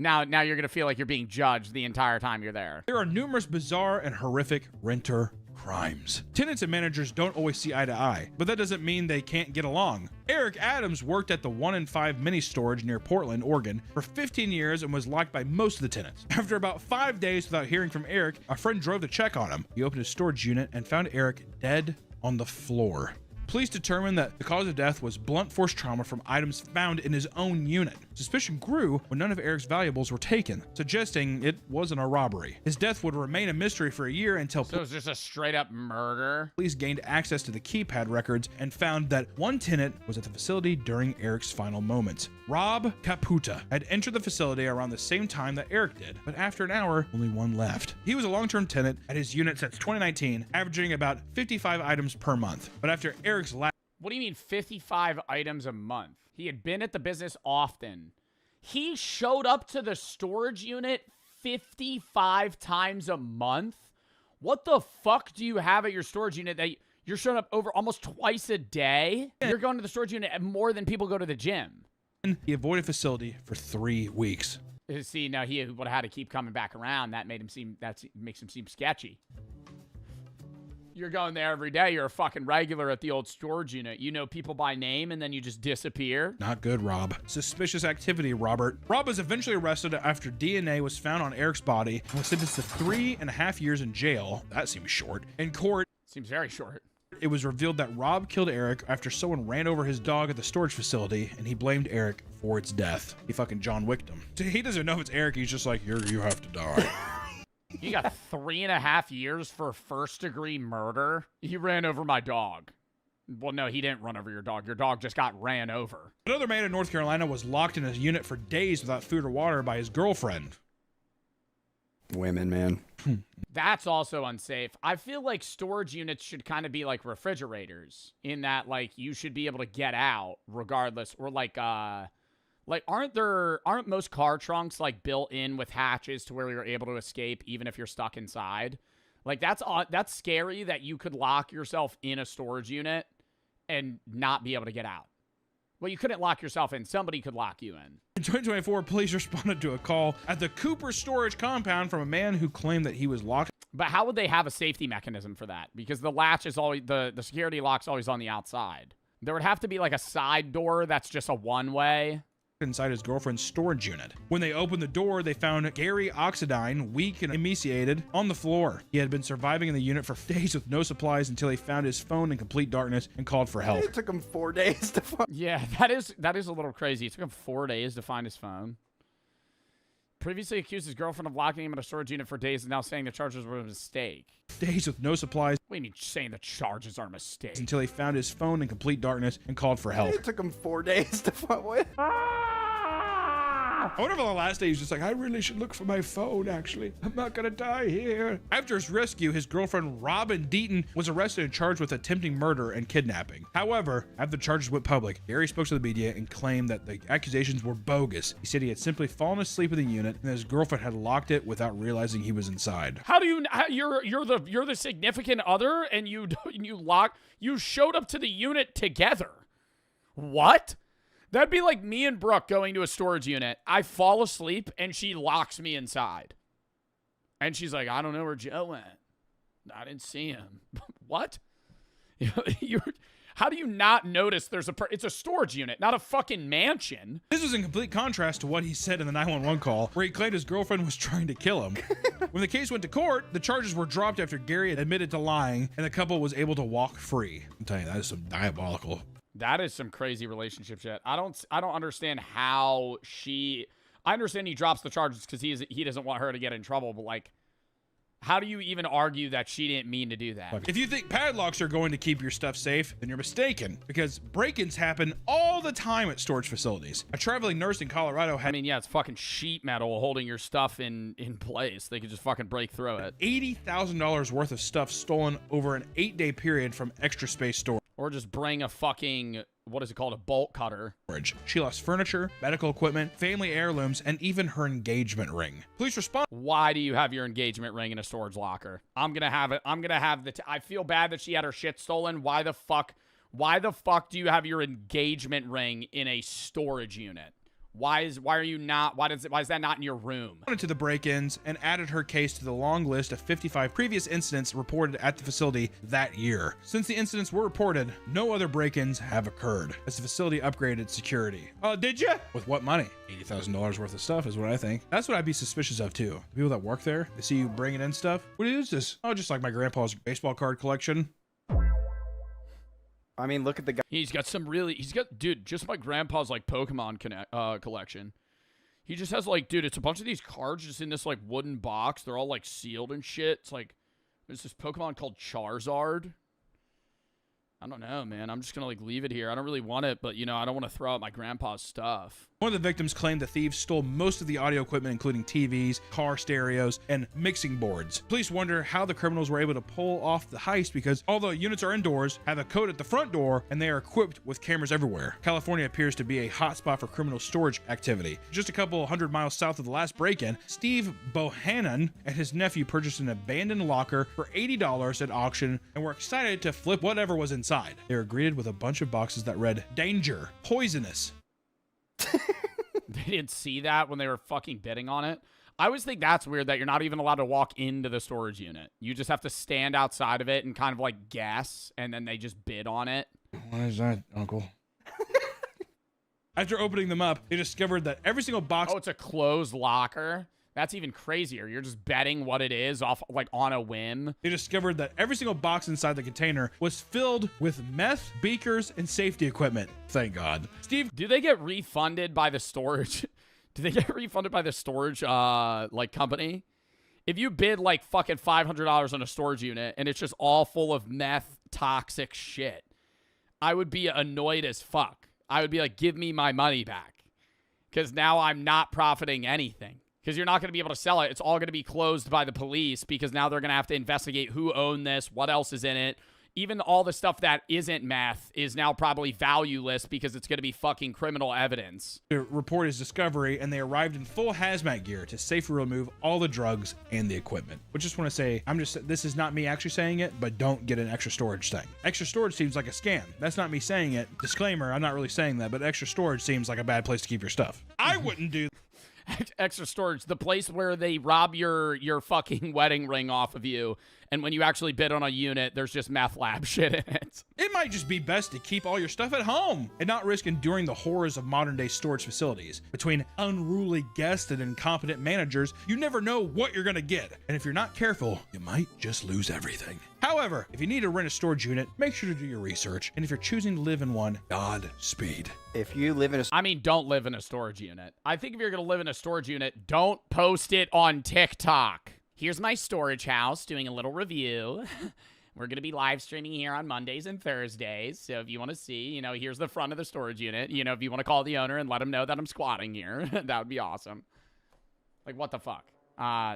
now you're going to feel like you're being judged the entire time you're there. There are numerous bizarre and horrific renter crimes. Tenants and managers don't always see eye to eye, but that doesn't mean they can't get along. Eric Adams worked at the 1 in 5 mini storage near Portland, Oregon for 15 years and was liked by most of the tenants. After about 5 days without hearing from Eric, a friend drove to check on him. He opened his storage unit and found Eric dead on the floor. Police determined that the cause of death was blunt force trauma from items found in his own unit. Suspicion grew when none of Eric's valuables were taken, suggesting it wasn't a robbery. His death would remain a mystery for a year until So it was just a straight up murder? Police gained access to the keypad records and found that one tenant was at the facility during Eric's final moments. Rob Caputa had entered the facility around the same time that Eric did, but after an hour, only one left. He was a long-term tenant at his unit since 2019, averaging about 55 items per month. But after Eric's last What do you mean 55 items a month? He had been at the business often. He showed up to the storage unit 55 times a month? What the fuck do you have at your storage unit that you're showing up over almost twice a day? You're going to the storage unit more than people go to the gym. He avoided facility for 3 weeks. See, now he would have had to keep coming back around. That makes him seem sketchy. You're going there every day. You're a fucking regular at the old storage unit. You know people by name, and then you just disappear. Not good, Rob. Suspicious activity, Robert. Rob was eventually arrested after DNA was found on Eric's body and was sentenced to 3.5 years in jail. That seems short. In court, seems very short. It was revealed that Rob killed Eric after someone ran over his dog at the storage facility, and he blamed Eric for its death. He fucking John Wicked him. He doesn't know if it's Eric. He's just like, you have to die. You got 3.5 years for first-degree murder? He ran over my dog. Well, no, he didn't run over your dog. Your dog just got ran over. Another man in North Carolina was locked in a unit for days without food or water by his girlfriend. Women, man. That's also unsafe. I feel like storage units should kind of be like refrigerators in that, like, you should be able to get out regardless. Or like aren't most car trunks like built in with hatches to where you're able to escape even if you're stuck inside? Like that's scary that you could lock yourself in a storage unit and not be able to get out. Well, you couldn't lock yourself in. Somebody could lock you in. In 2024, police responded to a call at the Cooper storage compound from a man who claimed that he was locked. But how would they have a safety mechanism for that? Because the latch is always, the security lock's always on the outside. There would have to be like a side door that's just a one-way. Inside his girlfriend's storage unit. When they opened the door, they found Gary Oxidine, weak and emaciated, on the floor. He had been surviving in the unit for days with no supplies until he found his phone in complete darkness and called for help. It took him 4 days to find. Yeah, that is a little crazy. It took him 4 days to find his phone. Previously accused his girlfriend of locking him in a storage unit for days and now saying the charges were a mistake. Days with no supplies. What do you mean saying the charges are a mistake? Until he found his phone in complete darkness and called for help. It took him 4 days to find. What? I wonder if on the last day he's just like, I really should look for my phone, actually. I'm not gonna die here. After his rescue, his girlfriend, Robin Deaton, was arrested and charged with attempting murder and kidnapping. However, after the charges went public, Gary spoke to the media and claimed that the accusations were bogus. He said he had simply fallen asleep in the unit and that his girlfriend had locked it without realizing he was inside. How do you, you're the significant other and you showed up to the unit together. What? That'd be like me and Brooke going to a storage unit. I fall asleep, and she locks me inside. And she's like, I don't know where Joe went. I didn't see him. What? How do you not notice it's a storage unit, not a fucking mansion? This was in complete contrast to what he said in the 911 call, where he claimed his girlfriend was trying to kill him. When the case went to court, the charges were dropped after Gary admitted to lying, and the couple was able to walk free. I'm telling you, that is some diabolical. That is some crazy relationship shit. I don't understand how I understand he drops the charges because he doesn't want her to get in trouble, but like, how do you even argue that she didn't mean to do that? If you think padlocks are going to keep your stuff safe, then you're mistaken, because break-ins happen all the time at storage facilities. A traveling nurse in Colorado had, it's fucking sheet metal holding your stuff in place. They could just fucking break through it. $80,000 worth of stuff stolen over an 8-day period from Extra Space Storage. Or just bring a fucking, what is it called, a bolt cutter. She lost furniture, medical equipment, family heirlooms, and even her engagement ring. Police respond. Why do you have your engagement ring in a storage locker? I'm gonna have it. I feel bad that she had her shit stolen. Why the fuck do you have your engagement ring in a storage unit? Why is that not in your room? To the break-ins and added her case to the long list of 55 previous incidents reported at the facility that year. Since the incidents were reported, no other break-ins have occurred as the facility upgraded security. Oh, did you? With what money? $80,000 worth of stuff is what I think. That's what I'd be suspicious of too. The people that work there, they see you bringing in stuff. What is this? Oh, just like my grandpa's baseball card collection. I mean, look at the guy. Dude, just my grandpa's like Pokemon collection. He just has like, dude, it's a bunch of these cards just in this like wooden box. They're all like sealed and shit. It's like, there's this Pokemon called Charizard. I don't know, man. I'm just gonna like leave it here. I don't really want it, but I don't want to throw out my grandpa's stuff. One of the victims claimed the thieves stole most of the audio equipment, including TVs, car stereos, and mixing boards. Police wonder how the criminals were able to pull off the heist because all the units are indoors, have a code at the front door, and they are equipped with cameras everywhere. California appears to be a hotspot for criminal storage activity. Just a couple hundred miles south of the last break-in, Steve Bohannon and his nephew purchased an abandoned locker for $80 at auction and were excited to flip whatever was inside. They were greeted with a bunch of boxes that read, "Danger, poisonous." They didn't see that when they were fucking bidding on it. I always think that's weird that you're not even allowed to walk into the storage unit. You just have to stand outside of it and kind of like guess, and then they just bid on it. What is that, Uncle? After opening them up, they discovered that every single box... Oh, it's a closed locker? That's even crazier. You're just betting what it is off like on a whim. They discovered that every single box inside the container was filled with meth, beakers, and safety equipment. Thank God. Steve... Do they get refunded by the storage? Do they get refunded by the storage like company? If you bid like fucking $500 on a storage unit and it's just all full of meth, toxic shit, I would be annoyed as fuck. I would be like, give me my money back. Because now I'm not profiting anything. Because you're not going to be able to sell it. It's all going to be closed by the police because now they're going to have to investigate who owned this, what else is in it. Even all the stuff that isn't meth is now probably valueless because it's going to be fucking criminal evidence. The report is discovery, and they arrived in full hazmat gear to safely remove all the drugs and the equipment. But just want to say, this is not me actually saying it, but don't get an extra storage thing. Extra storage seems like a scam. That's not me saying it. Disclaimer, I'm not really saying that, but extra storage seems like a bad place to keep your stuff. I wouldn't do extra storage, the place where they rob your fucking wedding ring off of you, and when you actually bid on a unit, there's just meth lab shit in it. It might just be best to keep all your stuff at home and not risk enduring the horrors of modern-day storage facilities. Between unruly guests and incompetent managers, you never know what you're gonna get, and if you're not careful, you might just lose everything. However, if you need to rent a storage unit, make sure to do your research, and if you're choosing to live in one, Godspeed. If you live in a... I mean, don't live in a storage unit. I think if you're gonna live in a storage unit, don't post it on TikTok. Here's my storage house, doing a little review. We're going to be live streaming here on Mondays and Thursdays. So if you want to see, here's the front of the storage unit. If you want to call the owner and let him know that I'm squatting here, that would be awesome. Like, what the fuck?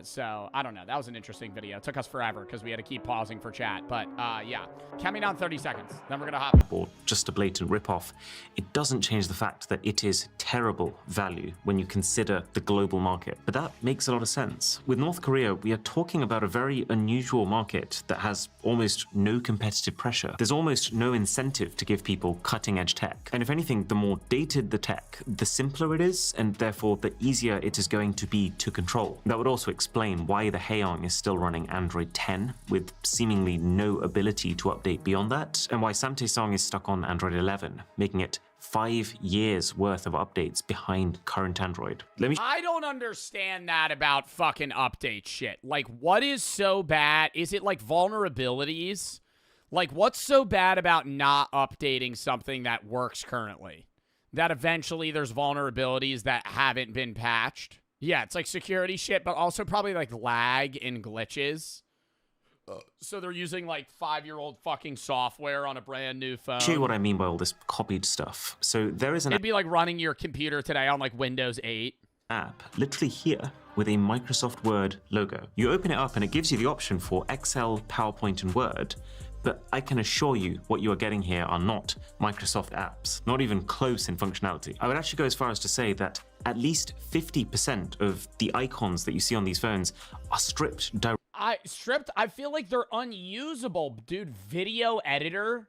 So, I don't know. That was an interesting video. It took us forever because we had to keep pausing for chat. But, yeah. Count me down 30 seconds. Then we're going to hop. Or just a blatant ripoff, it doesn't change the fact that it is terrible value when you consider the global market. But that makes a lot of sense. With North Korea, we are talking about a very unusual market that has almost no competitive pressure. There's almost no incentive to give people cutting-edge tech. And if anything, the more dated the tech, the simpler it is, and therefore the easier it is going to be to control. That would also explain why the Haeyong is still running Android 10 with seemingly no ability to update beyond that, and why Samtaesong is stuck on Android 11, making it 5 years worth of updates behind current Android. I don't understand that about fucking update shit. Like, what is so bad? Is it like vulnerabilities? Like, what's so bad about not updating something that works currently? That eventually there's vulnerabilities that haven't been patched? Yeah, it's like security shit, but also probably like lag and glitches. So they're using like 5-year-old fucking software on a brand new phone. Show you what I mean by all this copied stuff. So there is an It'd be like running your computer today on like Windows 8. App literally here with a Microsoft Word logo. You open it up and it gives you the option for Excel, PowerPoint, and Word. But I can assure you what you are getting here are not Microsoft apps, not even close in functionality. I would actually go as far as to say that at least 50% of the icons that you see on these phones are stripped directly. I feel like they're unusable, dude. Video editor.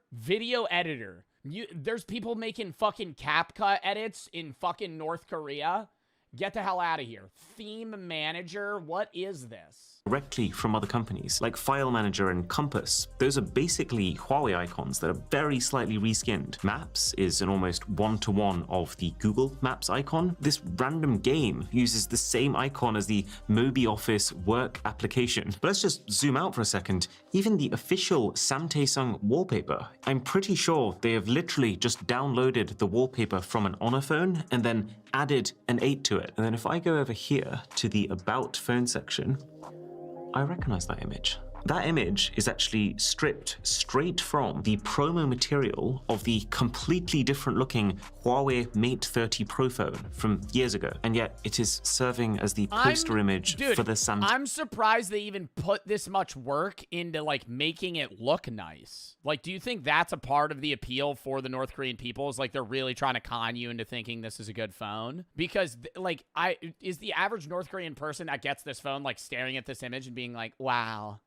There's people making fucking CapCut edits in fucking North Korea. Get the hell out of here. Theme manager, what is this? Directly from other companies, like File Manager and Compass. Those are basically Huawei icons that are very slightly reskinned. Maps is an almost one-to-one of the Google Maps icon. This random game uses the same icon as the Mobi Office work application. But let's just zoom out for a second. Even the official Samtaesong wallpaper, I'm pretty sure they have literally just downloaded the wallpaper from an Honor phone and then added an 8 to it. And then if I go over here to the About phone section, I recognize that image. That image is actually stripped straight from the promo material of the completely different looking Huawei Mate 30 Pro phone from years ago. And yet it is serving as the poster image for the Samsung. I'm surprised they even put this much work into like making it look nice. Like, do you think that's a part of the appeal for the North Korean people? Is like they're really trying to con you into thinking this is a good phone? Because like is the average North Korean person that gets this phone like staring at this image and being like, wow,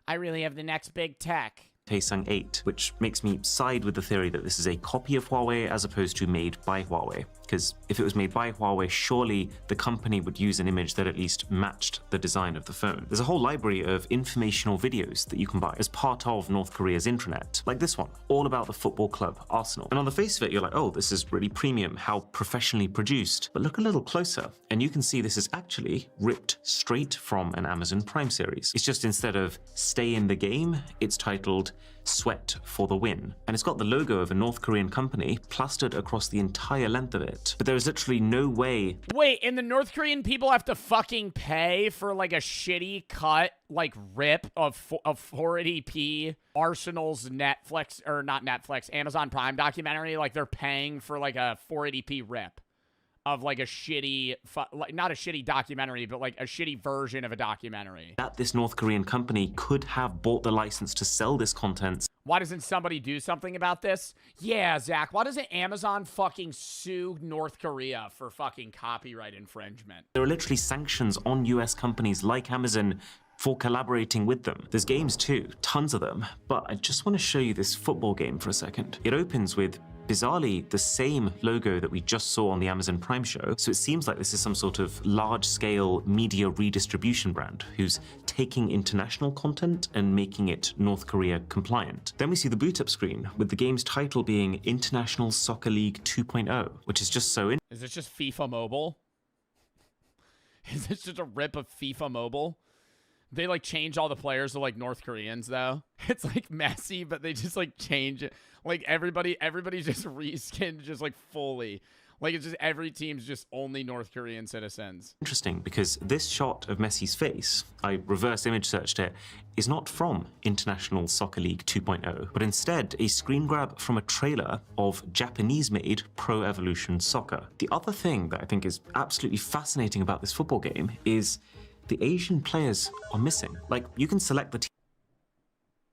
I really have the next big tech. Samsung 8, which makes me side with the theory that this is a copy of Huawei as opposed to made by Huawei. Because if it was made by Huawei, surely the company would use an image that at least matched the design of the phone. There's a whole library of informational videos that you can buy as part of North Korea's intranet, like this one, all about the football club Arsenal. And on the face of it, you're like, oh, this is really premium, how professionally produced. But look a little closer, and you can see this is actually ripped straight from an Amazon Prime series. It's just instead of Stay in the Game, it's titled Sweat for the Win. And it's got the logo of a North Korean company plastered across the entire length of it. But there is literally no way. Wait, and the North Korean people have to fucking pay for like a shitty cut, like rip of 480p Arsenal's Netflix, or not Netflix, Amazon Prime documentary. Like they're paying for like a 480p rip of like a shitty, like not a shitty documentary, but like a shitty version of a documentary. That this North Korean company could have bought the license to sell this content. Why doesn't somebody do something about this? Yeah, Zach, why doesn't Amazon fucking sue North Korea for fucking copyright infringement? There are literally sanctions on US companies like Amazon for collaborating with them. There's games too, tons of them, but I just want to show you this football game for a second. It opens with bizarrely the same logo that we just saw on the Amazon Prime show, so it seems like this is some sort of large-scale media redistribution brand who's taking international content and making it North Korea compliant. Then we see the boot-up screen with the game's title being International Soccer League 2.0, which is just so Is this just FIFA Mobile? Is this just a rip of FIFA Mobile? They like change all the players to like North Koreans though. It's like messy, but they just like change it. Like everybody's just reskinned just like fully. Like it's just every team's just only North Korean citizens. interesting because this shot of Messi's face, I reverse image searched it, is not from International Soccer League 2.0, but instead a screen grab from a trailer of Japanese-made Pro Evolution Soccer. The other thing that I think is absolutely fascinating about this football game is the Asian players are missing. Like, you can select the team.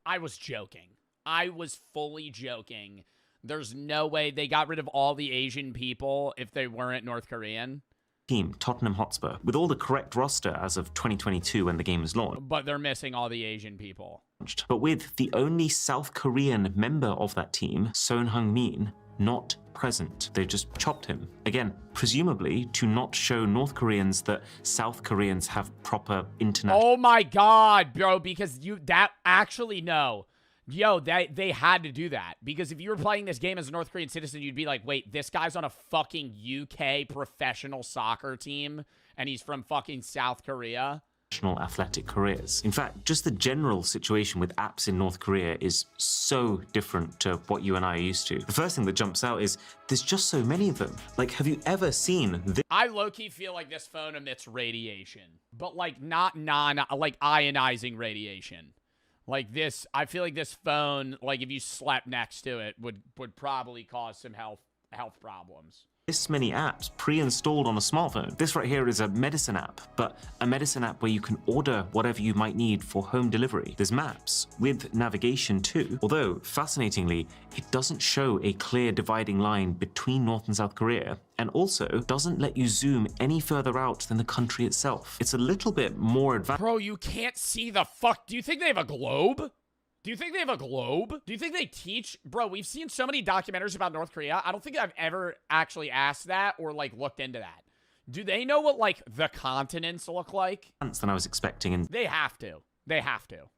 I was joking. I was fully joking. There's no way they got rid of all the Asian people if they weren't North Korean. Team, Tottenham Hotspur, with all the correct roster as of 2022 when the game was launched. But they're missing all the Asian people. But with the only South Korean member of that team, Son Heung-min, not present. They just chopped him. Again, presumably to not show North Koreans that South Koreans have proper international... Oh my god, bro, because no. Yo, they had to do that. Because if you were playing this game as a North Korean citizen, you'd be like, wait, this guy's on a fucking UK professional soccer team, and he's from fucking South Korea? athletic careers. In fact, just the general situation with apps in North Korea is so different to what you and I are used to. The first thing that jumps out is there's just so many of them. Like, have you ever seen this? I low-key feel like this phone emits radiation, but like not like ionizing radiation. Like this, I feel like this phone, like if you slept next to it, would probably cause some health problems. This many apps pre-installed on a smartphone. This right here is a medicine app, but a medicine app where you can order whatever you might need for home delivery. There's maps with navigation too, although fascinatingly, it doesn't show a clear dividing line between North and South Korea, and also doesn't let you zoom any further out than the country itself. It's a little bit more advanced. Bro, you can't see the fuck. Do you think they have a globe? Do you think they have a globe? Do you think they teach? Bro, we've seen so many documentaries about North Korea. I don't think I've ever actually asked that or, like, looked into that. Do they know what, like, the continents look like? Than I was expecting, and they have to. They have to.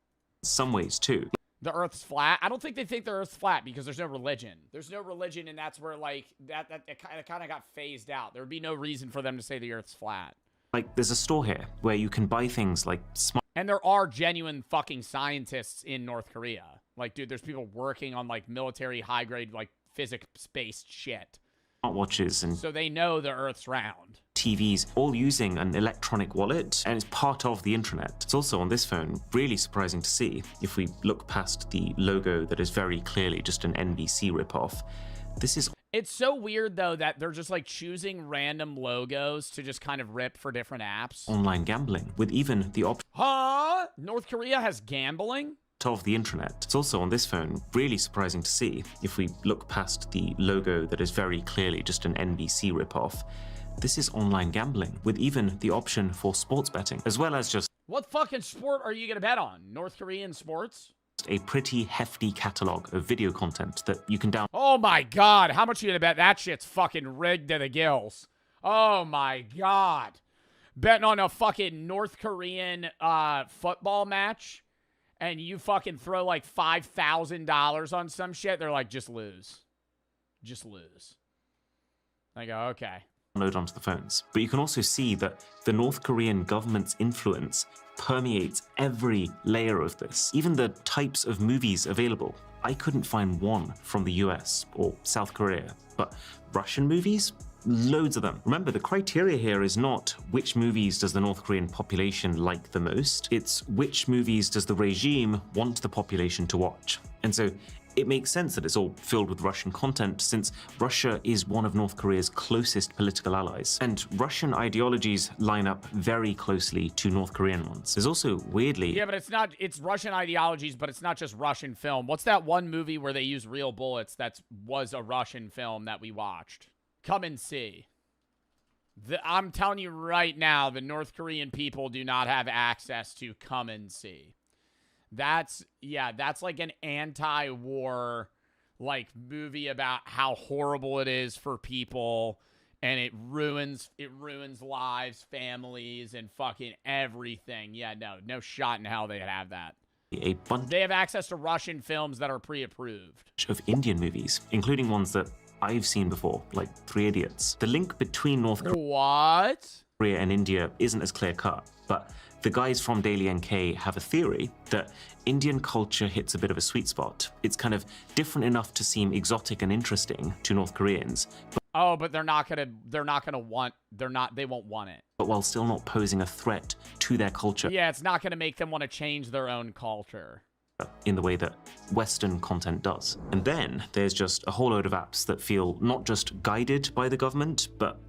Some ways, too. The Earth's flat? I don't think they think the Earth's flat because there's no religion. There's no religion, and that's where, like, it kind of got phased out. There would be no reason for them to say the Earth's flat. Like, there's a store here where you can buy things like smart... And there are genuine fucking scientists in North Korea. Like, dude, there's people working on, like, military high-grade, like, physics-based shit. Smartwatches and... So they know the Earth's round. TVs, all using an electronic wallet, and it's part of the intranet. It's also on this phone, really surprising to see. If we look past the logo that is very clearly just an NBC ripoff, this is... It's so weird, though, that they're just, like, choosing random logos to just kind of rip for different apps. online gambling, with even the option Huh? North Korea has gambling? of the intranet. It's also on this phone, really surprising to see. If we look past the logo that is very clearly just an NBC ripoff, this is online gambling, with even the option for sports betting, as well as just What fucking sport are you gonna bet on? North Korean sports? a pretty hefty catalog of video content that you can download Oh my god, how much are you gonna bet that shit's fucking rigged to the gills? Oh my god. Betting on a fucking North Korean football match and you fucking throw like $5,000 on some shit, they're like, just lose. Just lose. I go, okay. onto the phones. But you can also see that the North Korean government's influence permeates every layer of this, even the types of movies available. I couldn't find one from the US or South Korea, but Russian movies? Loads of them. Remember, the criteria here is not which movies does the North Korean population like the most, it's which movies does the regime want the population to watch. And so it makes sense that it's all filled with Russian content, since Russia is one of North Korea's closest political allies. And Russian ideologies line up very closely to North Korean ones. There's also, weirdly... Yeah, but it's Russian ideologies, but it's not just Russian film. What's that one movie where they use real bullets that was a Russian film that we watched? Come and see. I'm telling you right now, the North Korean people do not have access to come and see. That's like an anti-war like movie about how horrible it is for people, and it ruins lives, families, and fucking everything. Yeah, no shot in hell they'd have that. A bunch They have access to Russian films that are pre-approved. of Indian movies, including ones that I've seen before, like Three Idiots. The link between North What? Korea and India isn't as clear-cut, but the guys from Daily NK have a theory that Indian culture hits a bit of a sweet spot. It's kind of different enough to seem exotic and interesting to North Koreans, But they won't want it. but while still not posing a threat to their culture Yeah, it's not going to make them want to change their own culture. in the way that Western content does. And then there's just a whole load of apps that feel not just guided by the government, but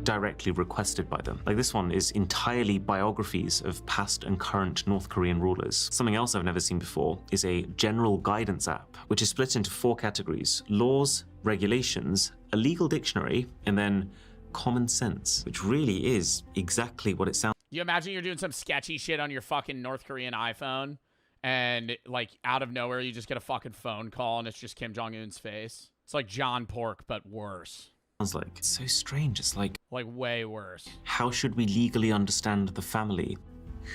directly requested by them. Like this one is entirely biographies of past and current North Korean rulers. Something else I've never seen before is a general guidance app, which is split into 4 categories: laws, regulations, a legal dictionary, and then common sense, which really is exactly what it sounds You imagine you're doing some sketchy shit on your fucking North Korean iPhone, and like out of nowhere you just get a fucking phone call and it's just Kim Jong-un's face. It's like John Pork, but worse. like. It's so strange. It's like, Like way worse. how should we legally understand the family?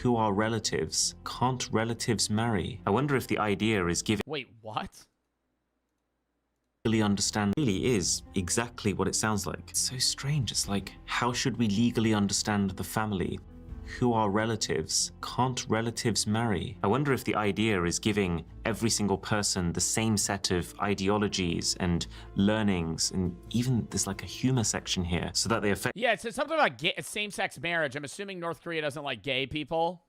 Who are relatives? Can't relatives marry? I wonder if the idea is giving Wait, what? legally understand really is exactly what it sounds like. It's so strange. It's like, how should we legally understand the family? Who are relatives? Can't relatives marry? I wonder if the idea is giving every single person the same set of ideologies and learnings, and even there's like a humor section here, so that they affect Yeah, it says something about same-sex marriage. I'm assuming North Korea doesn't like gay people.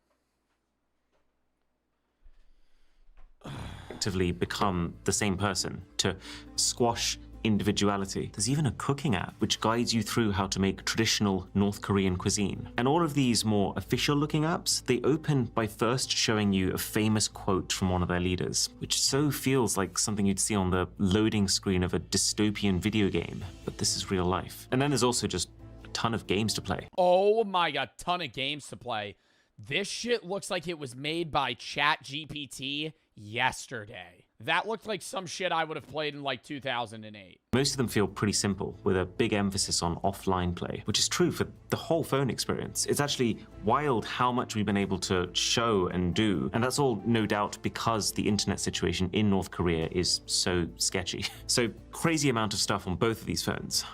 effectively become the same person, to squash individuality. There's even a cooking app which guides you through how to make traditional North Korean cuisine. And all of these more official looking apps, they open by first showing you a famous quote from one of their leaders, which so feels like something you'd see on the loading screen of a dystopian video game, but this is real life. And then there's also just a ton of games to play. Oh my god, ton of games to play. This shit looks like it was made by ChatGPT yesterday. That looked like some shit I would have played in like 2008. Most of them feel pretty simple, with a big emphasis on offline play, which is true for the whole phone experience. It's actually wild how much we've been able to show and do, and that's all no doubt because the internet situation in North Korea is so sketchy. So crazy amount of stuff on both of these phones.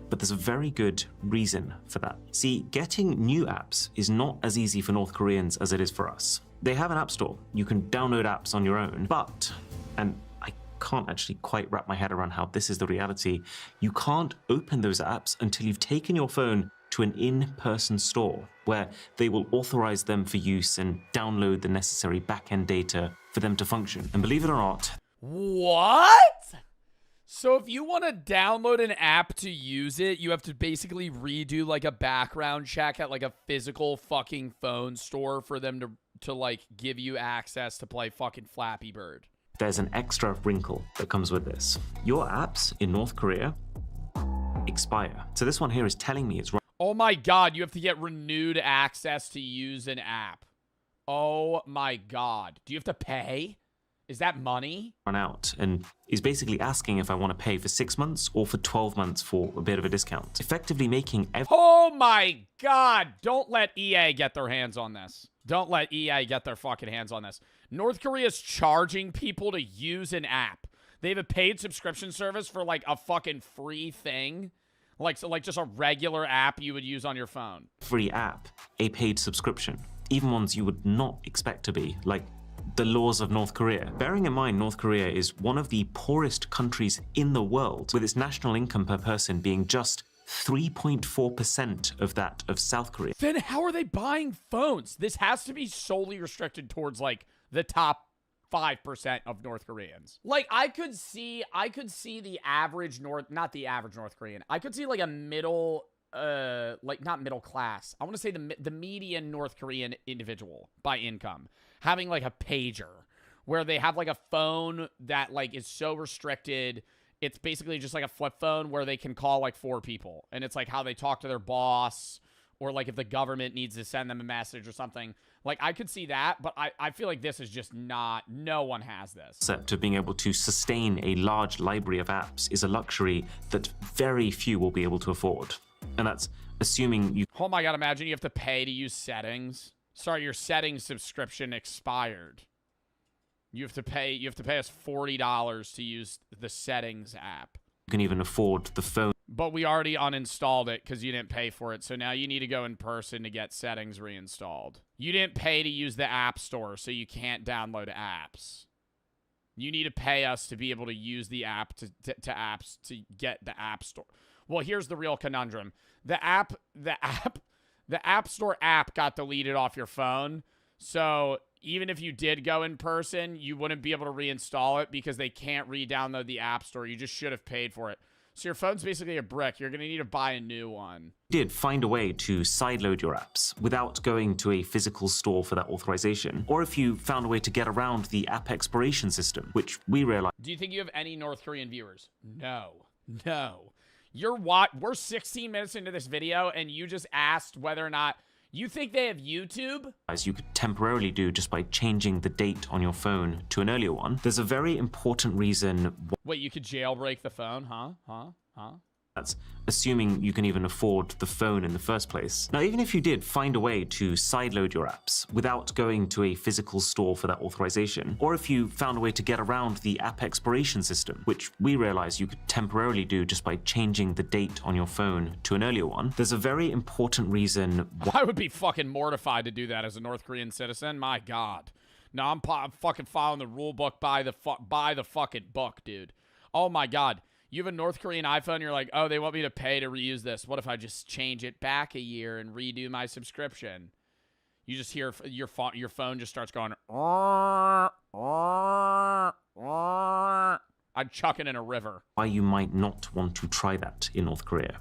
But there's a very good reason for that. See, getting new apps is not as easy for North Koreans as it is for us. They have an app store. You can download apps on your own, but, and I can't actually quite wrap my head around how this is the reality, you can't open those apps until you've taken your phone to an in-person store where they will authorize them for use and download the necessary back-end data for them to function. And believe it or not, What? So if you want to download an app to use it, you have to basically redo like a background check at like a physical fucking phone store for them to like give you access to play fucking Flappy Bird. there's an extra wrinkle that comes with this. Your apps in North Korea expire. So this one here is telling me it's Oh my God, you have to get renewed access to use an app. Oh my God. Do you have to pay? Is that money? run out, and is basically asking if I want to pay for 6 months or for 12 months for a bit of a discount, effectively making Oh my God. Don't let EA get their hands on this. Don't let EA get their fucking hands on this. North Korea's charging people to use an app. They have a paid subscription service for like a fucking free thing. Like just a regular app you would use on your phone. free app a paid subscription, even ones you would not expect to be, like the laws of North Korea. Bearing in mind, North Korea is one of the poorest countries in the world, with its national income per person being just 3.4% of that of South Korea. Then how are they buying phones? This has to be solely restricted towards like the top 5% of North Koreans. Like I could see the average not the average North Korean. I could see like a middle like not middle class. I want to say the median North Korean individual by income having like a pager where they have like a phone that like is so restricted. It's basically just like a flip phone where they can call like 4 people, and it's like how they talk to their boss, or like if the government needs to send them a message or something. Like I could see that, but I feel like this is just not, no one has this. Concept of being able to sustain a large library of apps is a luxury that very few will be able to afford. And that's assuming you Oh my God, imagine you have to pay to use settings. Sorry, your settings subscription expired. You have to pay us $40 to use the settings app. can even afford the phone. But we already uninstalled it because you didn't pay for it. So now you need to go in person to get settings reinstalled. You didn't pay to use the App Store, so you can't download apps. You need to pay us to be able to use the app to apps to get the App Store. Well, here's the real conundrum. The App Store app got deleted off your phone. So even if you did go in person, you wouldn't be able to reinstall it because they can't re-download the App Store. You just should have paid for it. So your phone's basically a brick. You're going to need to buy a new one. Did find a way to sideload your apps without going to a physical store for that authorization, or if you found a way to get around the app expiration system, which we realized. Do you think you have any North Korean viewers? No. We're 16 minutes into this video, and you just asked whether or not you think they have YouTube? As you could temporarily do just by changing the date on your phone to an earlier one. There's a very important reason. Wait, you could jailbreak the phone, huh? That's assuming you can even afford the phone in the first place. Now, even if you did find a way to sideload your apps without going to a physical store for that authorization, or if you found a way to get around the app expiration system, which we realize you could temporarily do just by changing the date on your phone to an earlier one, there's a very important reason why. I would be fucking mortified to do that as a North Korean citizen. My God. No, I'm fucking following the rule book by the fucking book, dude. Oh my God. You have a North Korean iPhone, you're like, oh, they want me to pay to reuse this. What if I just change it back a year and redo my subscription? You just hear your phone just starts going, I'd chuck it in a river. Why you might not want to try that in North Korea.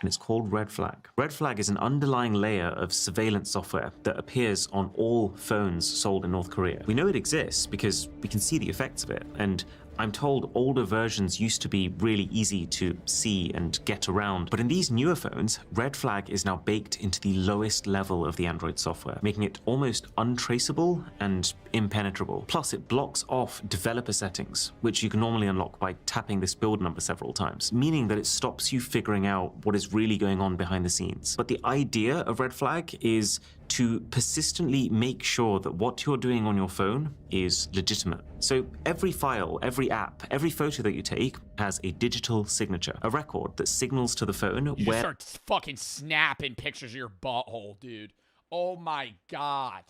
And it's called Red Flag. Red Flag is an underlying layer of surveillance software that appears on all phones sold in North Korea. We know it exists because we can see the effects of it, and I'm told older versions used to be really easy to see and get around, but in these newer phones, Red Flag is now baked into the lowest level of the Android software, making it almost untraceable and impenetrable. Plus, it blocks off developer settings, which you can normally unlock by tapping this build number several times, meaning that it stops you figuring out what is really going on behind the scenes. But the idea of Red Flag is to persistently make sure that what you're doing on your phone is legitimate. So every file, every app, every photo that you take has a digital signature, a record that signals to the phone You where... start fucking snapping pictures of your butthole, dude. Oh my God,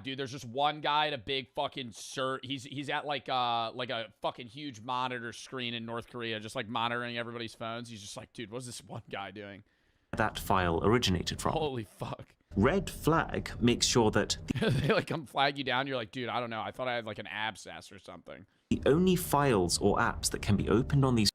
dude. There's just one guy at a big fucking he's at like a fucking huge monitor screen in North Korea, just like monitoring everybody's phones. He's just like, dude, what's this one guy doing? that file originated from. Holy fuck. Red flag makes sure that They like come flag you down. You're like, dude, I don't know. I thought I had like an abscess or something. the only files or apps that can be opened on these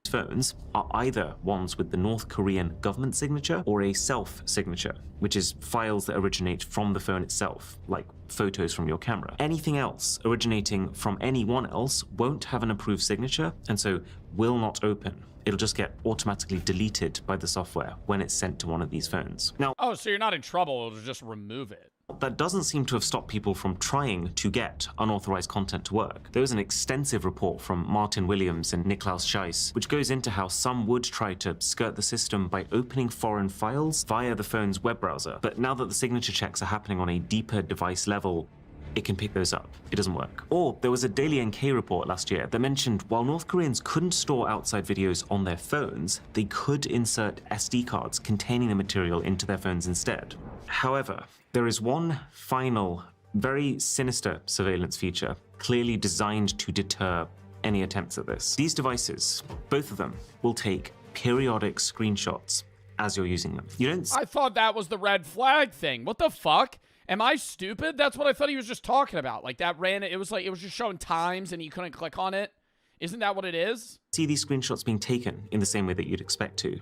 phones are either ones with the North Korean government signature or a self-signature, which is files that originate from the phone itself, like photos from your camera. Anything else originating from anyone else won't have an approved signature, and so will not open. It'll just get automatically deleted by the software when it's sent to one of these phones. Now, Oh, so you're not in trouble. It'll just remove it. that doesn't seem to have stopped people from trying to get unauthorized content to work. There was an extensive report from Martin Williams and Niklaus Scheiss, which goes into how some would try to skirt the system by opening foreign files via the phone's web browser. But now that the signature checks are happening on a deeper device level, it can pick those up. It doesn't work. Or there was a Daily NK report last year that mentioned while North Koreans couldn't store outside videos on their phones, they could insert SD cards containing the material into their phones instead. However, there is one final, very sinister surveillance feature, clearly designed to deter any attempts at this. These devices, both of them, will take periodic screenshots as you're using them. You don't I thought that was the red flag thing. What the fuck? Am I stupid? That's what I thought he was just talking about. Like that it was just showing times and you couldn't click on it. Isn't that what it is? see these screenshots being taken in the same way that you'd expect to.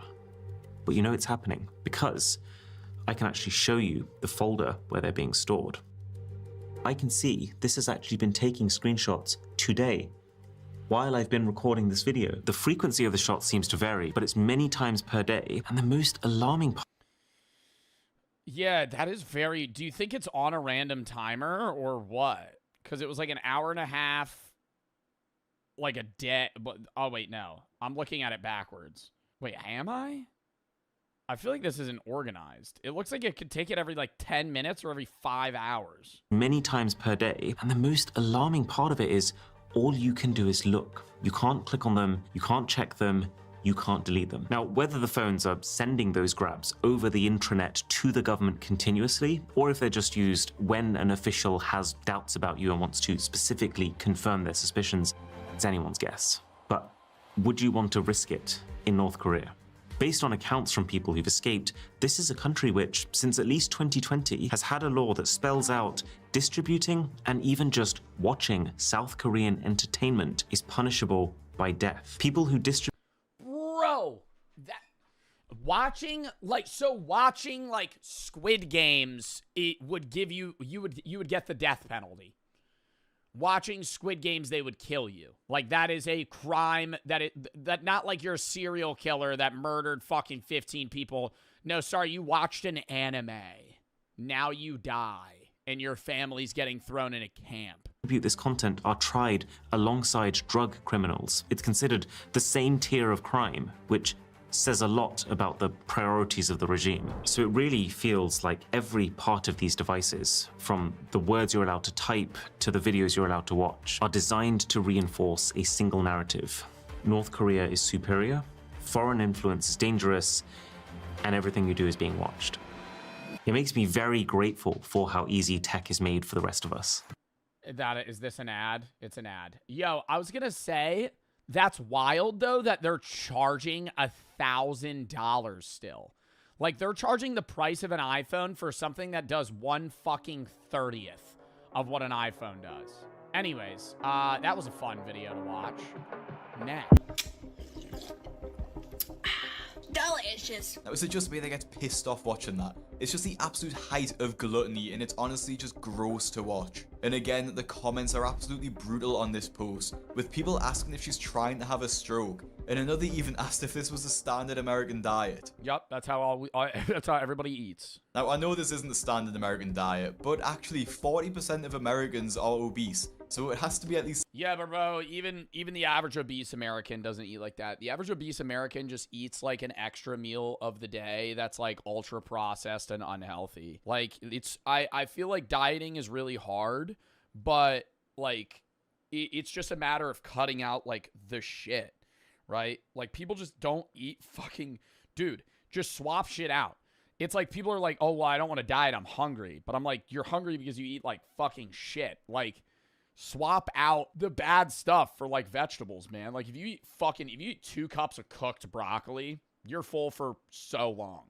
But you know it's happening because I can actually show you the folder where they're being stored. I can see this has actually been taking screenshots today while I've been recording this video. The frequency of the shots seems to vary, but it's many times per day. And the most alarming part Yeah, that is very... Do you think it's on a random timer or what? Because it was like an hour and a half, like a day. But oh, wait, no. I'm looking at it backwards. Wait, am I? I feel like this isn't organized. It looks like it could take it every like 10 minutes or every 5 hours. many times per day. And the most alarming part of it is all you can do is look. You can't click on them, you can't check them, you can't delete them. Now, whether the phones are sending those grabs over the intranet to the government continuously, or if they're just used when an official has doubts about you and wants to specifically confirm their suspicions, it's anyone's guess. But would you want to risk it in North Korea? Based on accounts from people who've escaped, this is a country which, since at least 2020, has had a law that spells out distributing and even just watching South Korean entertainment is punishable by death. People who distribute Bro, that watching like Squid Games, it would give you would get the death penalty. Watching Squid Games, they would kill you. Like that is a crime that not like you're a serial killer that murdered fucking 15 people. No, sorry, you watched an anime. Now you die and your family's getting thrown in a camp. this content are tried alongside drug criminals. It's considered the same tier of crime, which says a lot about the priorities of the regime. So it really feels like every part of these devices, from the words you're allowed to type to the videos you're allowed to watch, are designed to reinforce a single narrative. North Korea is superior, foreign influence is dangerous, and everything you do is being watched. It makes me very grateful for how easy tech is made for the rest of us. Is this an ad? It's an ad. Yo, I was gonna say, that's wild though that they're charging $1,000 still. Like they're charging the price of an iPhone for something that does 1/30th of what an iPhone does. Anyways, that was a fun video to watch. Next. Delicious. Now, is it just me that gets pissed off watching that? It's just the absolute height of gluttony, and it's honestly just gross to watch. And again, the comments are absolutely brutal on this post, with people asking if she's trying to have a stroke, and another even asked if this was a standard American diet. Yup, that's how that's how everybody eats. Now, I know this isn't the standard American diet, but actually 40% of Americans are obese, so it has to be at least... Yeah, but bro, even the average obese American doesn't eat like that. The average obese American just eats like an extra meal of the day that's like ultra processed and unhealthy. Like I feel like dieting is really hard, but like it's just a matter of cutting out like the shit, right? Like people just don't eat fucking... Dude, just swap shit out. It's like people are like, oh, well, I don't want to diet, I'm hungry. But I'm like, you're hungry because you eat like fucking shit. Like, swap out the bad stuff for like vegetables, man. Like if you eat 2 cups of cooked broccoli, you're full for so long,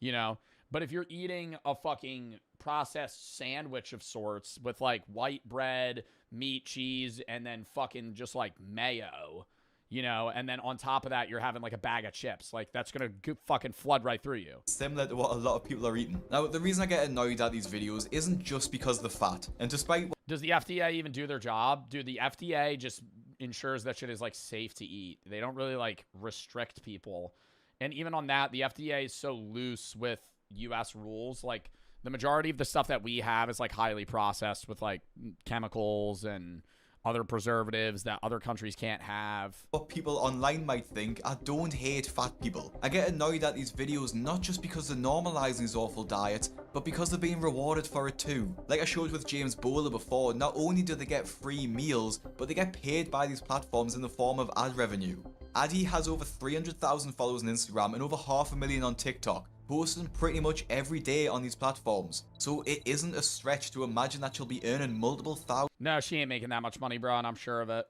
you know? But if you're eating a fucking processed sandwich of sorts with like white bread, meat, cheese, and then fucking just like mayo, you know, and then on top of that, you're having like a bag of chips. Like, that's gonna fucking flood right through you. Similar to what a lot of people are eating. Now, the reason I get annoyed at these videos isn't just because of the fat. And despite... Does the FDA even do their job? Dude, the FDA just ensures that shit is like safe to eat. They don't really like restrict people. And even on that, the FDA is so loose with US rules. Like, the majority of the stuff that we have is like highly processed with like chemicals and other preservatives that other countries can't have. What people online might think, I don't hate fat people. I get annoyed at these videos not just because they're normalizing these awful diets, but because they're being rewarded for it too. Like I showed with James Bowler before, not only do they get free meals, but they get paid by these platforms in the form of ad revenue. Addy has over 300,000 followers on Instagram and over 500,000 on TikTok, posting pretty much every day on these platforms. So it isn't a stretch to imagine that she'll be earning multiple thousands. No, she ain't making that much money, bro, and I'm sure of it.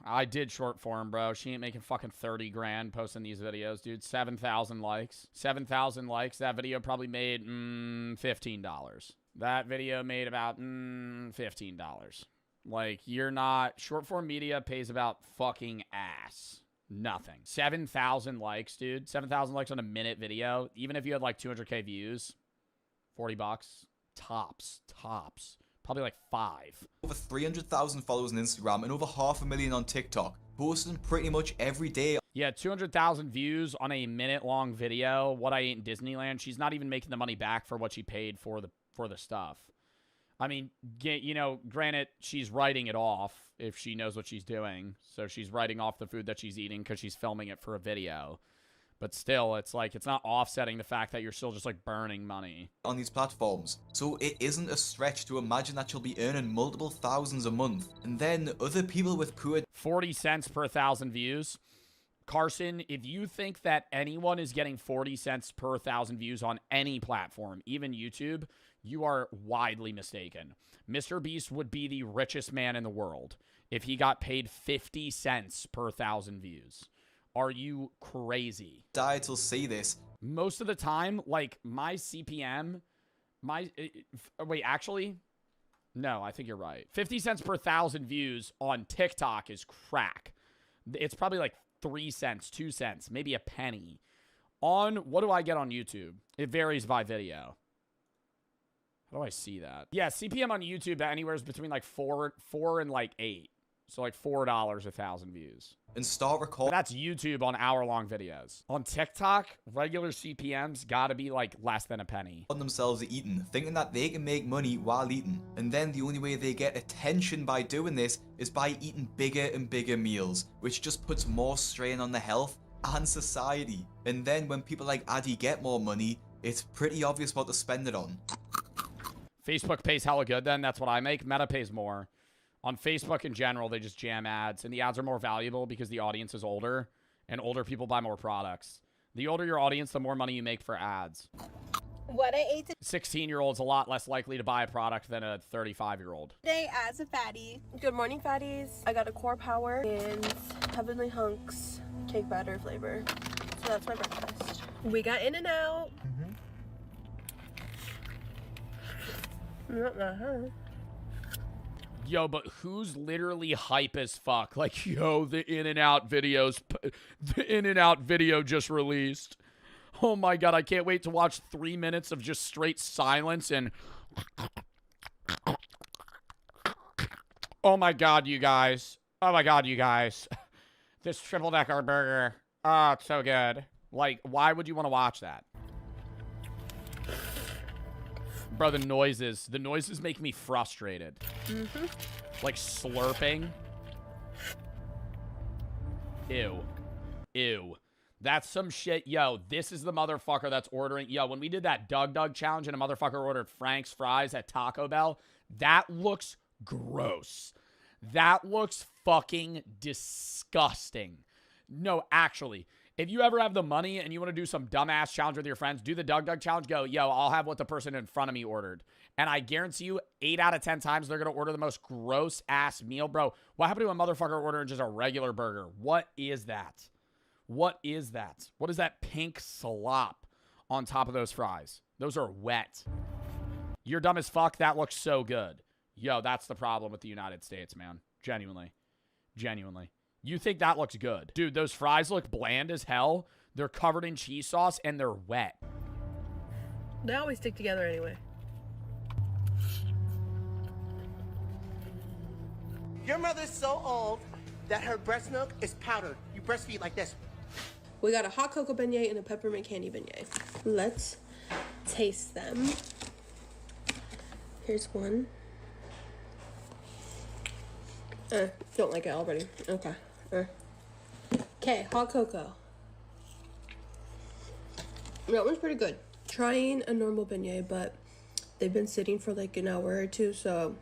I did short form, bro. She ain't making fucking 30 grand posting these videos, dude. 7,000 likes. 7,000 likes. That video probably made $15. That video made about $15. Like, you're not... Short form media pays about fucking ass. Nothing. 7,000 likes, dude. 7,000 likes on a minute video. Even if you had like 200K views, $40. Tops. Probably like 5. Over 300,000 followers on Instagram and over 500,000 on TikTok, posting pretty much every day. Yeah, 200,000 views on a minute-long video. What I ate in Disneyland. She's not even making the money back for what she paid for the stuff. I mean, you know, granted, she's writing it off if she knows what she's doing. So she's writing off the food that she's eating because she's filming it for a video. But still, it's like, it's not offsetting the fact that you're still just like burning money on these platforms. So it isn't a stretch to imagine that she'll be earning multiple thousands a month. And then other people with poor... 40 cents per 1,000 views. Carson, if you think that anyone is getting 40 cents per 1,000 views on any platform, even YouTube, you are widely mistaken. Mr. Beast would be the richest man in the world if he got paid 50 cents per 1,000 views. Are you crazy? Diets will see this. Most of the time, like, my CPM, wait, actually, no, I think you're right. 50 cents per 1,000 views on TikTok is crack. It's probably like 3 cents, 2 cents, maybe a penny. On, what do I get on YouTube? It varies by video. How do I see that? Yeah, CPM on YouTube anywhere is between like 4 and like 8. So like $4 1,000 views. And start recording. That's YouTube on hour-long videos. On TikTok, regular CPMs gotta be like less than a penny. On themselves eating, thinking that they can make money while eating. And then the only way they get attention by doing this is by eating bigger and bigger meals, which just puts more strain on the health and society. And then when people like Addy get more money, it's pretty obvious what to spend it on. Facebook pays hella good then. That's what I make. Meta pays more. On Facebook in general, they just jam ads, and the ads are more valuable because the audience is older, and older people buy more products. The older your audience, the more money you make for ads. What I ate 16-year-old's a lot less likely to buy a product than a 35-year-old. today as a fatty. Good morning, fatties. I got a core power and Heavenly Hunks cake batter flavor. So that's my breakfast. We got In and Out. Yo, but who's literally hype as fuck? Like, yo, the In-N-Out videos, the In-N-Out video just released. Oh my god, I can't wait to watch 3 minutes of just straight silence and... Oh my god, you guys. Oh my god, you guys. This triple-decker burger. Oh, it's so good. Like, why would you want to watch that? Bro, the noises make me frustrated. Like slurping. Ew. That's some shit. Yo, this is the motherfucker that's ordering. Yo, when we did that Doug challenge and a motherfucker ordered Frank's fries at Taco Bell, that looks gross. That looks fucking disgusting. No, actually, if you ever have the money and you want to do some dumbass challenge with your friends, do the Doug challenge. Go, yo, I'll have what the person in front of me ordered. And I guarantee you 8 out of 10 times they're going to order the most gross ass meal. Bro, what happened to a motherfucker ordering just a regular burger? What is that? What is that? What is that pink slop on top of those fries? Those are wet. You're dumb as fuck. That looks so good. Yo, that's the problem with the United States, man. Genuinely. Genuinely. You think that looks good. Dude, those fries look bland as hell. They're covered in cheese sauce and they're wet. They always stick together anyway. Your mother's so old that her breast milk is powdered. You breastfeed like this. We got a hot cocoa beignet and a peppermint candy beignet. Let's taste them. Here's one. Don't like it already. Okay. Okay, hot cocoa. That one's pretty good. Trying a normal beignet, but they've been sitting for like an hour or two, so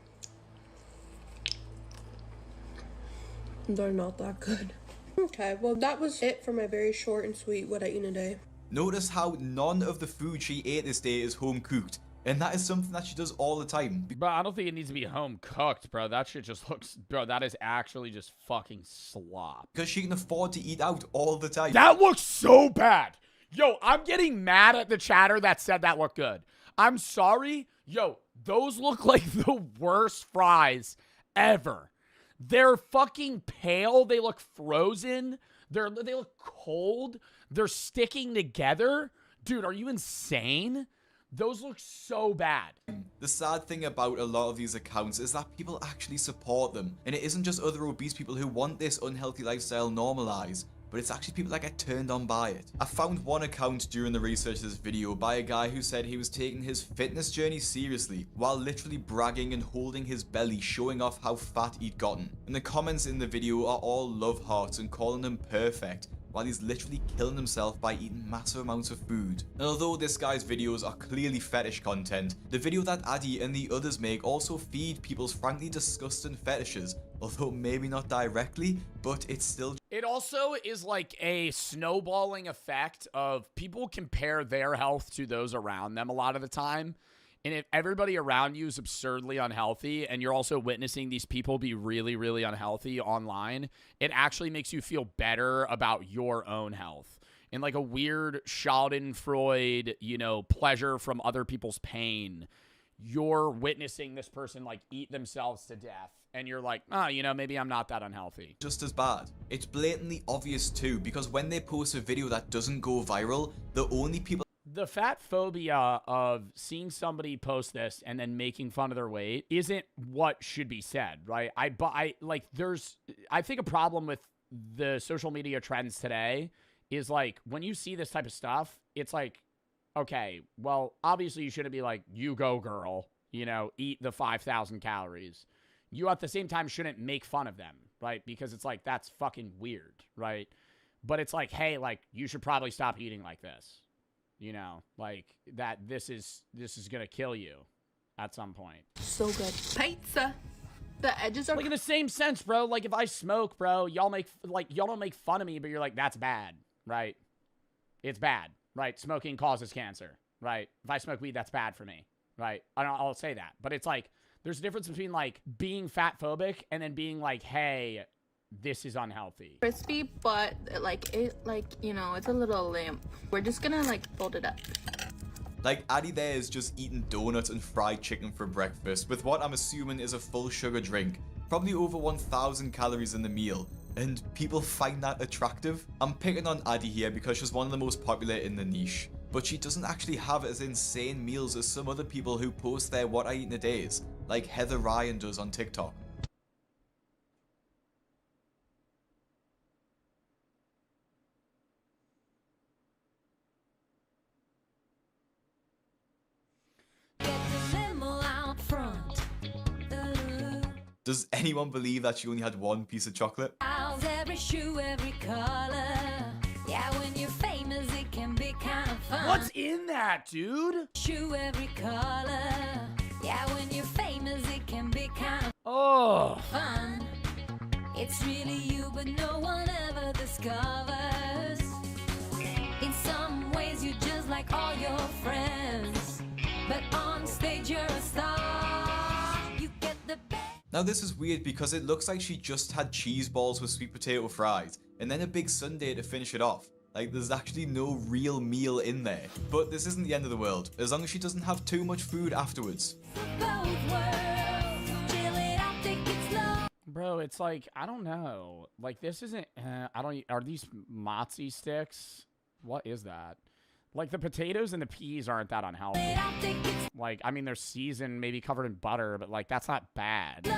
they're not that good. Okay, well that was it for my very short and sweet what I eat in a day. Notice how none of the food she ate this day is home cooked. And that is something that she does all the time. Bro, I don't think it needs to be home cooked, bro. That shit just looks... Bro, that is actually just fucking slop. Because she can afford to eat out all the time. That looks so bad. Yo, I'm getting mad at the chatter that said that looked good. I'm sorry. Yo, those look like the worst fries ever. They're fucking pale. They look frozen. They look cold. They're sticking together. Dude, are you insane? Those look so bad. The sad thing about a lot of these accounts is that people actually support them. And it isn't just other obese people who want this unhealthy lifestyle normalized, but it's actually people that get turned on by it. I found one account during the research of this video by a guy who said he was taking his fitness journey seriously while literally bragging and holding his belly, showing off how fat he'd gotten. And the comments in the video are all love hearts and calling him perfect, while he's literally killing himself by eating massive amounts of food. And although this guy's videos are clearly fetish content, the video that Addy and the others make also feed people's frankly disgusting fetishes, although maybe not directly, but it's still... It also is like a snowballing effect of people compare their health to those around them a lot of the time. And if everybody around you is absurdly unhealthy and you're also witnessing these people be really, really unhealthy online, it actually makes you feel better about your own health. In like a weird Schadenfreude, you know, pleasure from other people's pain. You're witnessing this person like eat themselves to death. And you're like, oh, you know, maybe I'm not that unhealthy. Just as bad. It's blatantly obvious too, because when they post a video that doesn't go viral, the only people... The fat phobia of seeing somebody post this and then making fun of their weight isn't what should be said, right? I think a problem with the social media trends today is like when you see this type of stuff, it's like, okay, well, obviously you shouldn't be like, you go girl, you know, eat the 5,000 calories. You at the same time shouldn't make fun of them, right? Because it's like, that's fucking weird, right? But it's like, hey, like you should probably stop eating like this. You know, like that this is gonna kill you at some point. So good. Pizza. The edges are like in the same sense, bro. Like if I smoke, bro, y'all don't make fun of me, but you're like, that's bad, right? It's bad, right? Smoking causes cancer, right? If I smoke weed, that's bad for me, right? I'll say that. But it's like there's a difference between like being fat phobic and then being like, hey, this is unhealthy. Crispy, but you know, it's a little limp. We're just gonna like fold it up. Like Addy there is just eating donuts and fried chicken for breakfast with what I'm assuming is a full sugar drink. Probably over 1,000 calories in the meal. And people find that attractive? I'm picking on Addy here because she's one of the most popular in the niche. But she doesn't actually have as insane meals as some other people who post their what I eat in a days, like Heather Ryan does on TikTok. Does anyone believe that she only had one piece of chocolate? Every shoe, every color. Yeah, when you're famous, it can be kind of fun. What's in that, dude? Shoe, every color. Yeah, when you're famous, it can be kind of fun. It's really you, but no one ever discovers. In some ways, you're just like all your friends. But on stage, you're a star. You get the best. Now this is weird because it looks like she just had cheese balls with sweet potato fries, and then a big sundae to finish it off. Like, there's actually no real meal in there. But this isn't the end of the world, as long as she doesn't have too much food afterwards. Bro, it's like, I don't know. Like, this isn't, are these mozzie sticks? What is that? Like, the potatoes and the peas aren't that unhealthy. Like, I mean, they're seasoned, maybe covered in butter, but, like, that's not bad.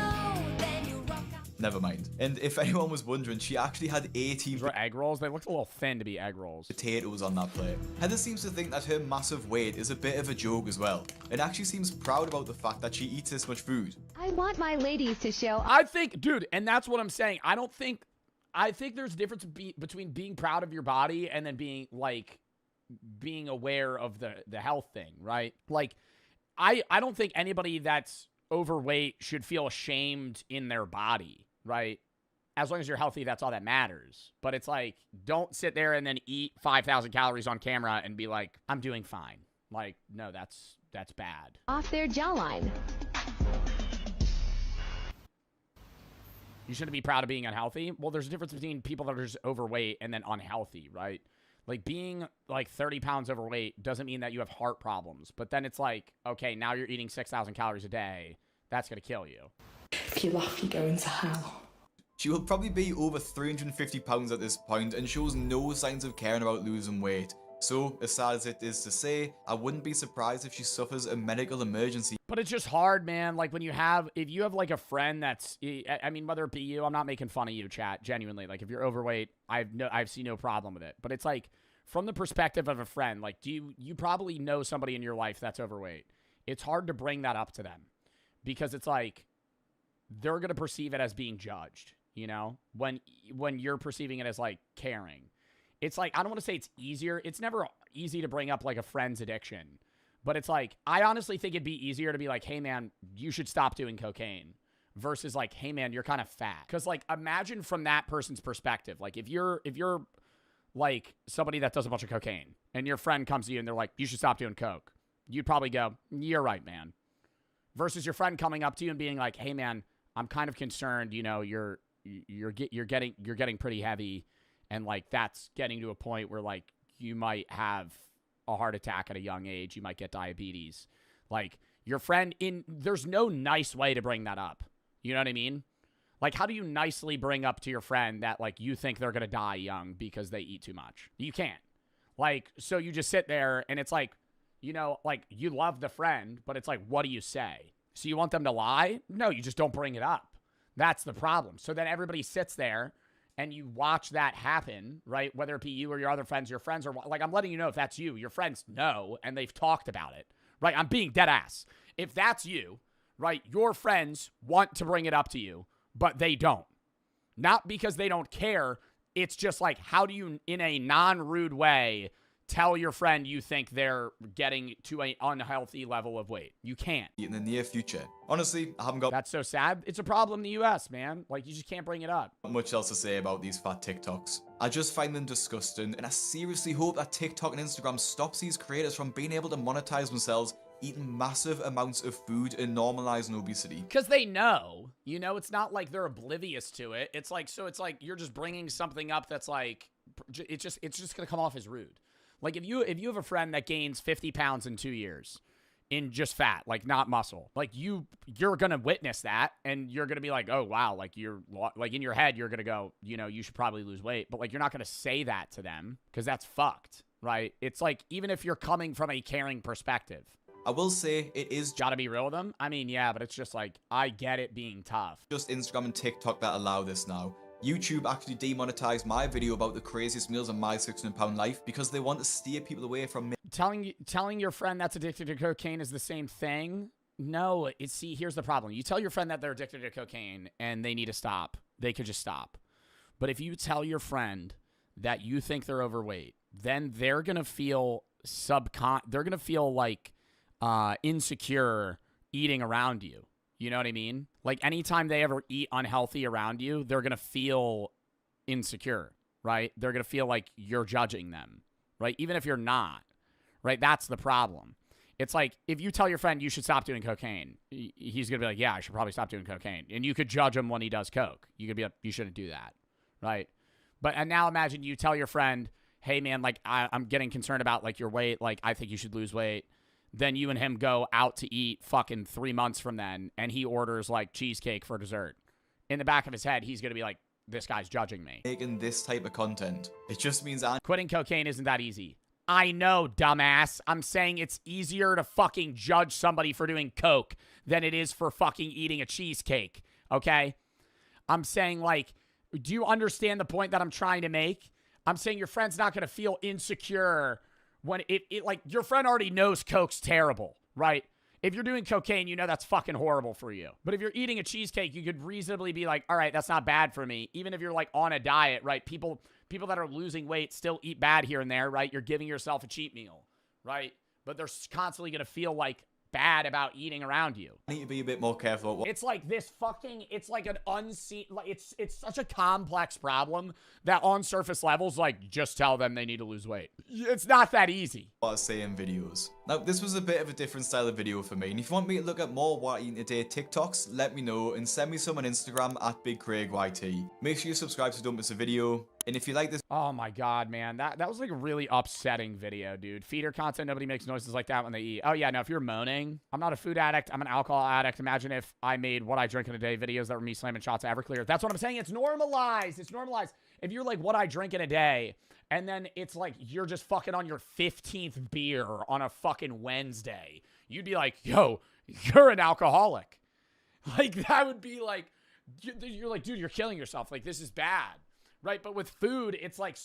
Never mind. And if anyone was wondering, she actually had 18 These were egg rolls. They looked a little thin to be egg rolls. potatoes on that plate. Heather seems to think that her massive weight is a bit of a joke as well, and actually seems proud about the fact that she eats this much food. I want my ladies to show. I think, dude, and that's what I'm saying. I think there's a difference between being proud of your body and then being, like, being aware of the health thing, right? Like, I don't think anybody that's overweight should feel ashamed in their body, right? As long as you're healthy, that's all that matters. But it's like, don't sit there and then eat 5,000 calories on camera and be like, I'm doing fine. Like, no, that's bad. Off their jawline. You shouldn't be proud of being unhealthy. Well, there's a difference between people that are just overweight and then unhealthy, right? Like, being like 30 pounds overweight doesn't mean that you have heart problems. But then it's like, okay, now you're eating 6,000 calories a day. That's going to kill you. If you laugh, you go into hell. She will probably be over 350 pounds at this point and shows no signs of caring about losing weight. So, as sad as it is to say, I wouldn't be surprised if she suffers a medical emergency. But it's just hard, man. Like, if you have like a friend that's, I mean, whether it be you, I'm not making fun of you, chat, genuinely. Like, if you're overweight, I've seen no problem with it. But it's like, from the perspective of a friend, like, you probably know somebody in your life that's overweight. It's hard to bring that up to them because it's like, they're going to perceive it as being judged, you know, when you're perceiving it as like caring. It's like, I don't want to say it's easier. It's never easy to bring up like a friend's addiction, but it's like, I honestly think it'd be easier to be like, hey man, you should stop doing cocaine versus like, hey man, you're kind of fat. Cause like, imagine from that person's perspective, like if you're like somebody that does a bunch of cocaine and your friend comes to you and they're like, you should stop doing coke. You'd probably go, you're right, man. Versus your friend coming up to you and being like, hey man, I'm kind of concerned, you know, you're getting pretty heavy, and like that's getting to a point where like you might have a heart attack at a young age, you might get diabetes. Like your friend there's no nice way to bring that up. You know what I mean? Like, how do you nicely bring up to your friend that like you think they're gonna die young because they eat too much? You can't. Like, so you just sit there and it's like, you know, like you love the friend, but it's like, what do you say? So you want them to lie? No, you just don't bring it up. That's the problem. So then everybody sits there and you watch that happen, right? Whether it be you or your other friends, your friends are like, I'm letting you know if that's you, your friends know, and they've talked about it, right? I'm being dead ass. If that's you, right? Your friends want to bring it up to you, but they don't. Not because they don't care. It's just like, how do you, in a non-rude way, tell your friend you think they're getting to an unhealthy level of weight? You can't. In the near future. Honestly, I haven't got That's so sad. It's a problem in the US, man. Like, you just can't bring it up. much else to say about these fat TikToks. I just find them disgusting, and I seriously hope that TikTok and Instagram stops these creators from being able to monetize themselves eating massive amounts of food and normalizing obesity. Because they know, you know, it's not like they're oblivious to it. It's like, so it's like you're just bringing something up that's like, it's just going to come off as rude. Like if you have a friend that gains 50 pounds in 2 years in just fat, like not muscle, like you're going to witness that and you're going to be like, oh, wow. Like you're like in your head, you're going to go, you know, you should probably lose weight, but like, you're not going to say that to them because that's fucked, right? It's like, even if you're coming from a caring perspective, I will say it is gotta be real with them. I mean, yeah, but it's just like, I get it being tough. just Instagram and TikTok that allow this now. YouTube actually demonetized my video about the craziest meals in my 600-pound life because they want to steer people away from Telling your friend that's addicted to cocaine is the same thing. No, see, here's the problem. You tell your friend that they're addicted to cocaine and they need to stop. They could just stop. But if you tell your friend that you think they're overweight, then they're gonna feel they're gonna feel like insecure eating around you. You know what I mean? Like anytime they ever eat unhealthy around you, they're going to feel insecure, right? They're going to feel like you're judging them, right? Even if you're not, right? That's the problem. It's like if you tell your friend you should stop doing cocaine, he's going to be like, yeah, I should probably stop doing cocaine. And you could judge him when he does coke. You could be like, you shouldn't do that, right? But and now imagine you tell your friend, hey, man, like, I'm getting concerned about, like, your weight. Like, I think you should lose weight. Then you and him go out to eat fucking 3 months from then, and he orders, like, cheesecake for dessert. In the back of his head, he's going to be like, this guy's judging me. Making this type of content. It just means quitting cocaine isn't that easy. I know, dumbass. I'm saying it's easier to fucking judge somebody for doing coke than it is for fucking eating a cheesecake, okay? I'm saying, like, do you understand the point that I'm trying to make? I'm saying your friend's not going to feel insecure when it like, your friend already knows coke's terrible, right? If you're doing cocaine, you know that's fucking horrible for you. But if you're eating a cheesecake, you could reasonably be like, all right, that's not bad for me. Even if you're, like, on a diet, right? People that are losing weight still eat bad here and there, right? You're giving yourself a cheat meal, right? But they're constantly going to feel, like, bad about eating around you. I need to be a bit more careful. It's like this fucking, it's like an unseen, like, it's such a complex problem that on surface levels, like, just tell them they need to lose weight. It's not that easy. What I say in videos. Now, this was a bit of a different style of video for me, and if you want me to look at more What I Eat in a Day TikToks, let me know, and send me some on Instagram at BigCraigYT. Make sure you subscribe so you don't miss a video, and if you like this— oh my god, man, that was like a really upsetting video, dude. Feeder content, nobody makes noises like that when they eat. Oh yeah, no, if you're moaning, I'm not a food addict, I'm an alcohol addict. Imagine if I made What I Drink in a Day videos that were me slamming shots at Everclear. That's what I'm saying, it's normalized, it's normalized. If you're like, what I drink in a day, and then it's like you're just fucking on your 15th beer on a fucking Wednesday, you'd be like, yo, you're an alcoholic. Like, that would be like, you're like, dude, you're killing yourself. Like, this is bad, right? But with food, it's like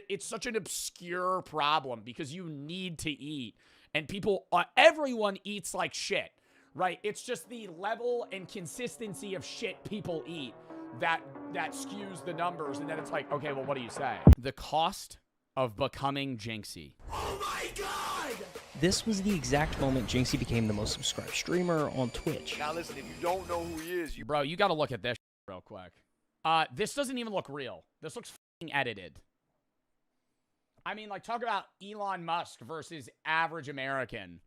it's such an obscure problem because you need to eat. And people, everyone eats like shit, right? It's just the level and consistency of shit people eat that skews the numbers. And then it's like, okay, well, what do you say? The cost of becoming Jinxie. Oh my god! This was the exact moment Jinxie became the most subscribed streamer on Twitch. Now listen, if you don't know who he is, Bro, you gotta look at this real quick. This doesn't even look real. This looks f***ing edited. I mean, like, talk about Elon Musk versus average American.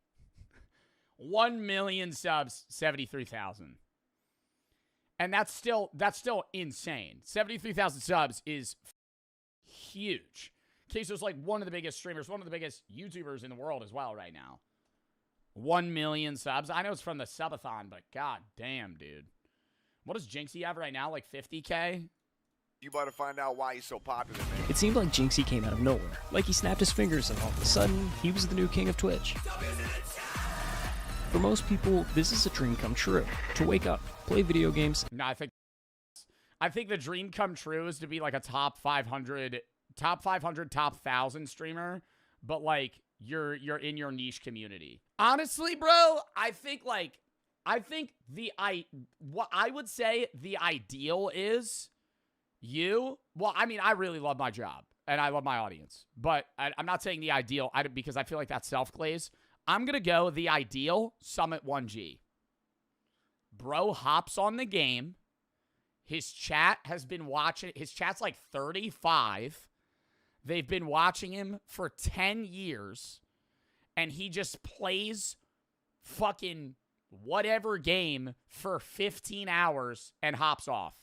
1 million subs, 73,000. And that's still insane. 73,000 subs is huge. Queso's like one of the biggest streamers, one of the biggest YouTubers in the world as well right now. 1 million subs. I know it's from the subathon, but god damn, dude. What does Jinxie have right now? Like 50K? You better find out why he's so popular, man. It seemed like Jinxie came out of nowhere. Like he snapped his fingers and all of a sudden, he was the new king of Twitch. For most people, this is a dream come true. To wake up, play video games. No, I think the dream come true is to be like a top 500, top 1,000 streamer, but like you're in your niche community. Honestly, bro, I think what I would say the ideal is you. Well, I mean, I really love my job and I love my audience, but I'm not saying the ideal because I feel like that's self-glaze. I'm going to go the ideal Summit 1G. Bro hops on the game. His chat has been watching. His chat's like 35. They've been watching him for 10 years. And he just plays fucking whatever game for 15 hours and hops off.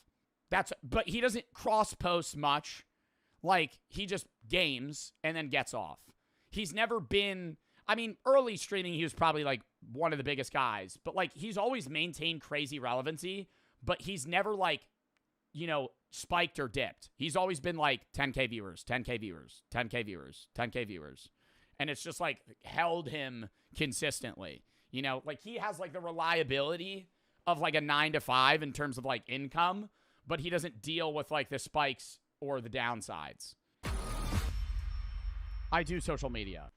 But he doesn't cross-post much. Like, he just games and then gets off. He's never been... I mean, early streaming, he was probably, like, one of the biggest guys. But, like, he's always maintained crazy relevancy. But he's never, like, you know, spiked or dipped. He's always been, like, 10K viewers, 10K viewers, 10K viewers, 10K viewers. And it's just, like, held him consistently. You know, like, he has, like, the reliability of, like, a 9 to 5 in terms of, like, income. But he doesn't deal with, like, the spikes or the downsides. I do social media.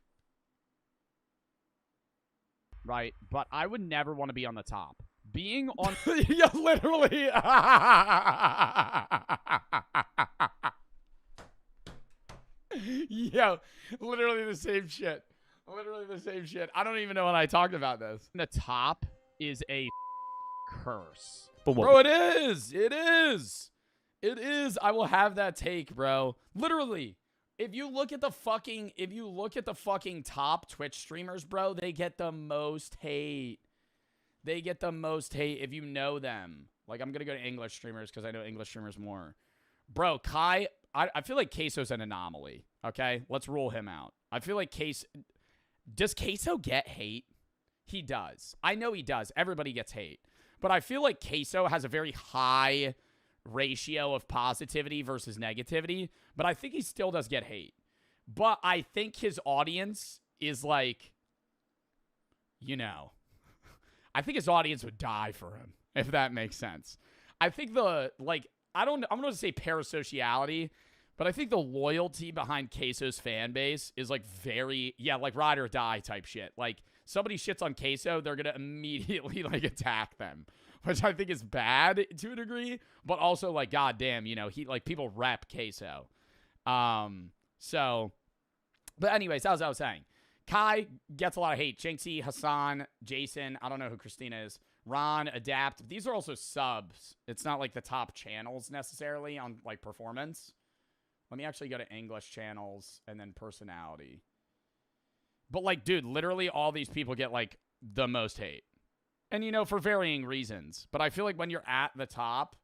Right, but I would never want to be on the top. Being on... yeah, literally. Yo, literally the same shit. Literally the same shit. I don't even know when I talked about this. The top is a curse. Bro, it is. It is. It is. I will have that take, bro. Literally. If you look at the fucking top Twitch streamers, bro, they get the most hate. They get the most hate if you know them. Like, I'm going to go to English streamers because I know English streamers more. Bro, Kai I feel like Queso's an anomaly. Okay, let's rule him out. I feel like does Queso get hate? He does. I know he does. Everybody gets hate. But I feel like Queso has a very high ratio of positivity versus negativity. But I think he still does get hate. But I think his audience is like, you know, I think his audience would die for him, if that makes sense. I think I'm going to say parasociality, but I think the loyalty behind Queso's fan base is like very, like ride or die type shit. Like, somebody shits on Queso, they're going to immediately like attack them, which I think is bad to a degree, but also like, goddamn, you know, people rep Queso. But anyways, as I was saying, Kai gets a lot of hate. Jinxie, Hassan, Jason, I don't know who Christina is, Ron, Adapt. These are also subs. It's not like the top channels necessarily on like performance. Let me actually go to English channels and then personality. But like, dude, literally all these people get like the most hate. And, you know, for varying reasons. But I feel like when you're at the top,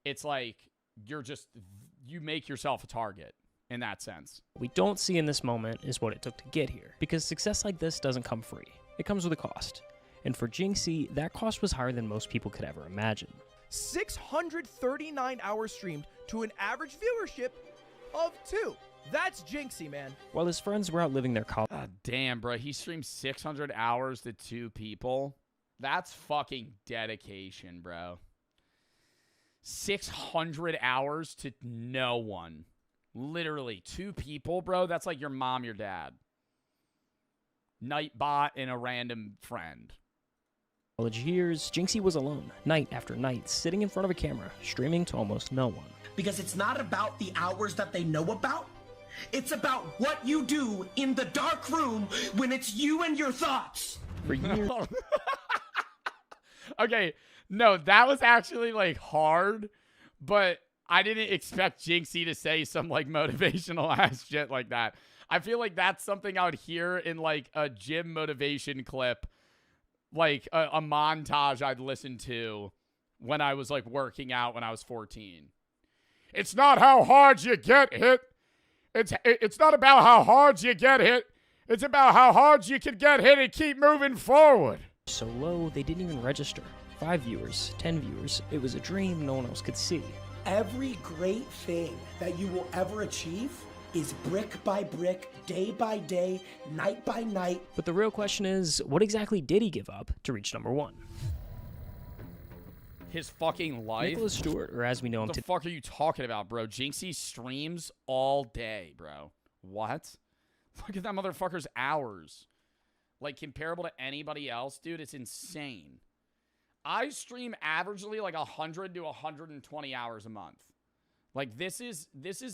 it's like you make yourself a target in that sense. What we don't see in this moment is what it took to get here, because success like this doesn't come free. It comes with a cost. And for Jinxie, that cost was higher than most people could ever imagine. 639 hours streamed to an average viewership of 2. That's Jinxie, man. While his friends were out living their college. God damn, bro. He streamed 600 hours to 2 people. That's fucking dedication, bro. 600 hours to no one. Literally 2 people, bro. That's like your mom, your dad. Nightbot and a random friend. College years, Jinxie was alone, night after night, sitting in front of a camera, streaming to almost no one. Because it's not about the hours that they know about. It's about what you do in the dark room when it's you and your thoughts. For years. Okay, no, that was actually like hard, but I didn't expect Jinxie to say some like motivational ass shit like that. I feel like that's something I would hear in like a gym motivation clip, like a montage I'd listen to when I was like working out when I was 14. It's not how hard you get hit. It's not about how hard you get hit. It's about how hard you can get hit and keep moving forward. So low, they didn't even register. 5 viewers, 10 viewers. It was a dream no one else could see. Every great thing that you will ever achieve is brick by brick, day by day, night by night. But the real question is, what exactly did he give up to reach number 1? His fucking life? Nicholas Stewart, or as we know him today. What the fuck are you talking about, bro? Jinxie streams all day, bro. What? Look at that motherfucker's hours. Like, comparable to anybody else, dude, it's insane. I stream averagely like 100 to 120 hours a month. Like, this is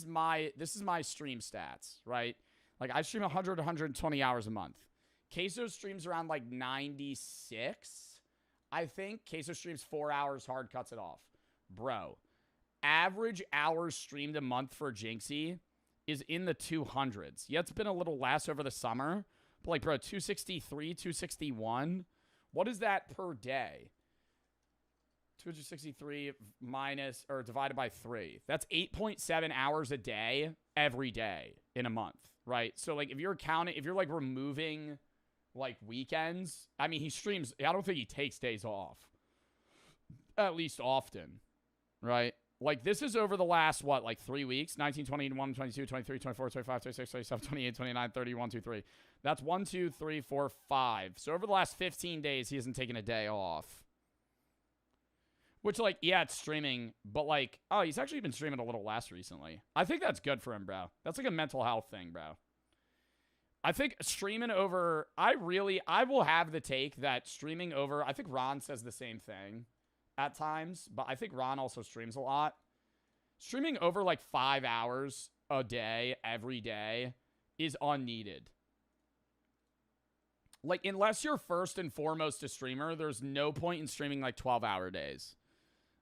my stream stats, right? Like, I stream 100 to 120 hours a month. Queso streams around like 96. I think Queso streams 4 hours, hard cuts it off. Bro, average hours streamed a month for Jinxie is in the 200s. Yeah, it's been a little less over the summer. But like, bro, 263, 261. What is that per day? 263 minus or divided by 3. That's 8.7 hours a day every day in a month, right? So like if you're like removing like weekends, I mean, he streams, I don't think he takes days off. At least often, right? Like this is over the last, what, like 3 weeks? 19, 21, 22, 23, 24, 25, 26, 27, 28, 29, 30, 1, 2, 3. That's 1, 2, 3, 4, 5. So over the last 15 days, he hasn't taken a day off. Which, like, yeah, it's streaming, but, like, oh, he's actually been streaming a little less recently. I think that's good for him, bro. That's, like, a mental health thing, bro. I think streaming over, I will have the take that streaming over, I think Ron says the same thing at times, but I think Ron also streams a lot. Streaming over, like, 5 hours a day, every day, is unneeded. Like, unless you're first and foremost a streamer, there's no point in streaming, like, 12-hour days.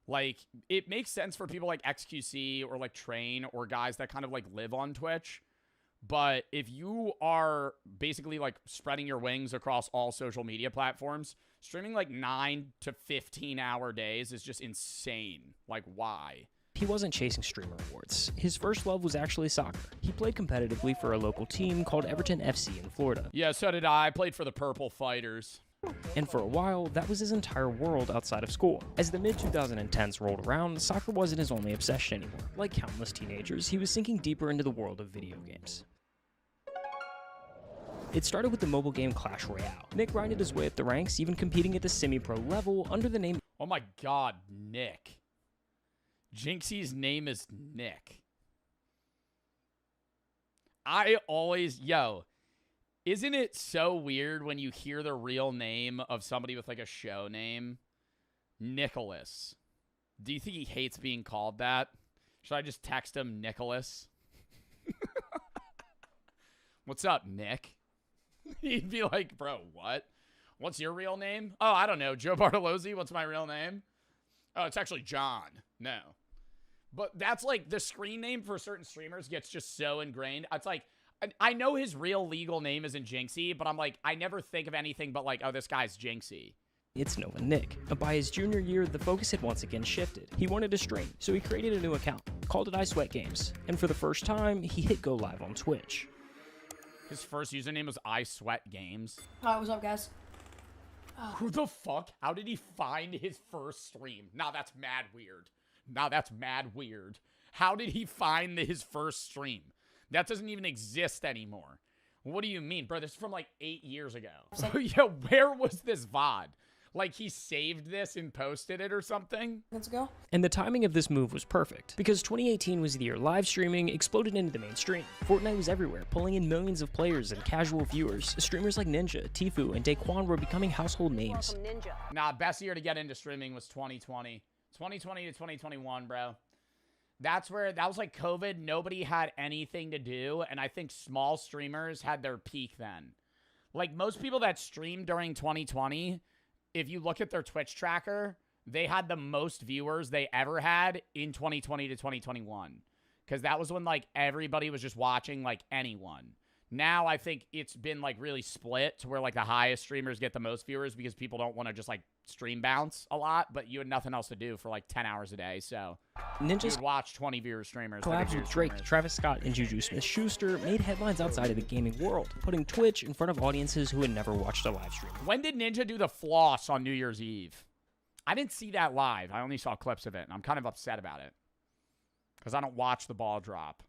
Like, it makes sense for people like XQC or like Train or guys that kind of like live on Twitch. But if you are basically like spreading your wings across all social media platforms, streaming like 9 to 15 hour days is just insane. Like, why? he wasn't chasing streamer awards. His first love was actually soccer. He played competitively for a local team called Everton FC in Florida. Yeah, so did I. I played for the Purple Fighters. And for a while, that was his entire world outside of school. As the mid-2010s rolled around, soccer wasn't his only obsession anymore. Like countless teenagers, he was sinking deeper into the world of video games. It started with the mobile game Clash Royale. Nick grinded his way up the ranks, even competing at the semi-pro level under the name... Oh my god, Nick. Jinxie's name is Nick. I always... Yo, isn't it so weird when you hear the real name of somebody with like a show name? Nicholas. Do you think he hates being called that? Should I just text him Nicholas? What's up, Nick? He'd be like, bro, what? What's your real name? Oh, I don't know. Joe Bartolozzi. What's my real name? Oh, it's actually John. No. But that's like the screen name for certain streamers gets just so ingrained. It's like, I know his real legal name isn't Jinxie, but I'm like, I never think of anything but like, oh, this guy's Jinxie. It's Nova Nick. By his junior year, the focus had once again shifted. He wanted to stream, so he created a new account, called it I Sweat Games. And for the first time, he hit go live on Twitch. His first username was I Sweat Games. Alright, what's up, guys? Who the fuck? How did he find his first stream? Now that's mad weird. Now that's mad weird. How did he find his first stream? That doesn't even exist anymore. What do you mean? Bro, this is from like 8 years ago. Yeah, where was this VOD? Like he saved this and posted it or something? Let's go. And the timing of this move was perfect, because 2018 was the year live streaming exploded into the mainstream. Fortnite was everywhere, pulling in millions of players and casual viewers. Streamers like Ninja, Tfue, and Daquan were becoming household names. Nah, best year to get into streaming was 2020. 2020 to 2021, bro. That was like COVID. Nobody had anything to do, and I think small streamers had their peak then. Like most people that streamed during 2020, if you look at their Twitch tracker, they had the most viewers they ever had in 2020 to 2021. Because that was when, like, everybody was just watching, like, anyone. Now, I think it's been, like, really split to where, like, the highest streamers get the most viewers because people don't want to just, like, stream bounce a lot. But you had nothing else to do for, like, 10 hours a day. So, Ninja's you'd watch 20-viewer streamers. collabs with Drake, Travis Scott, and Juju Smith-Schuster made headlines outside of the gaming world, putting Twitch in front of audiences who had never watched a live stream. When did Ninja do the floss on New Year's Eve? I didn't see that live. I only saw clips of it, and I'm kind of upset about it. Because I don't watch the ball drop.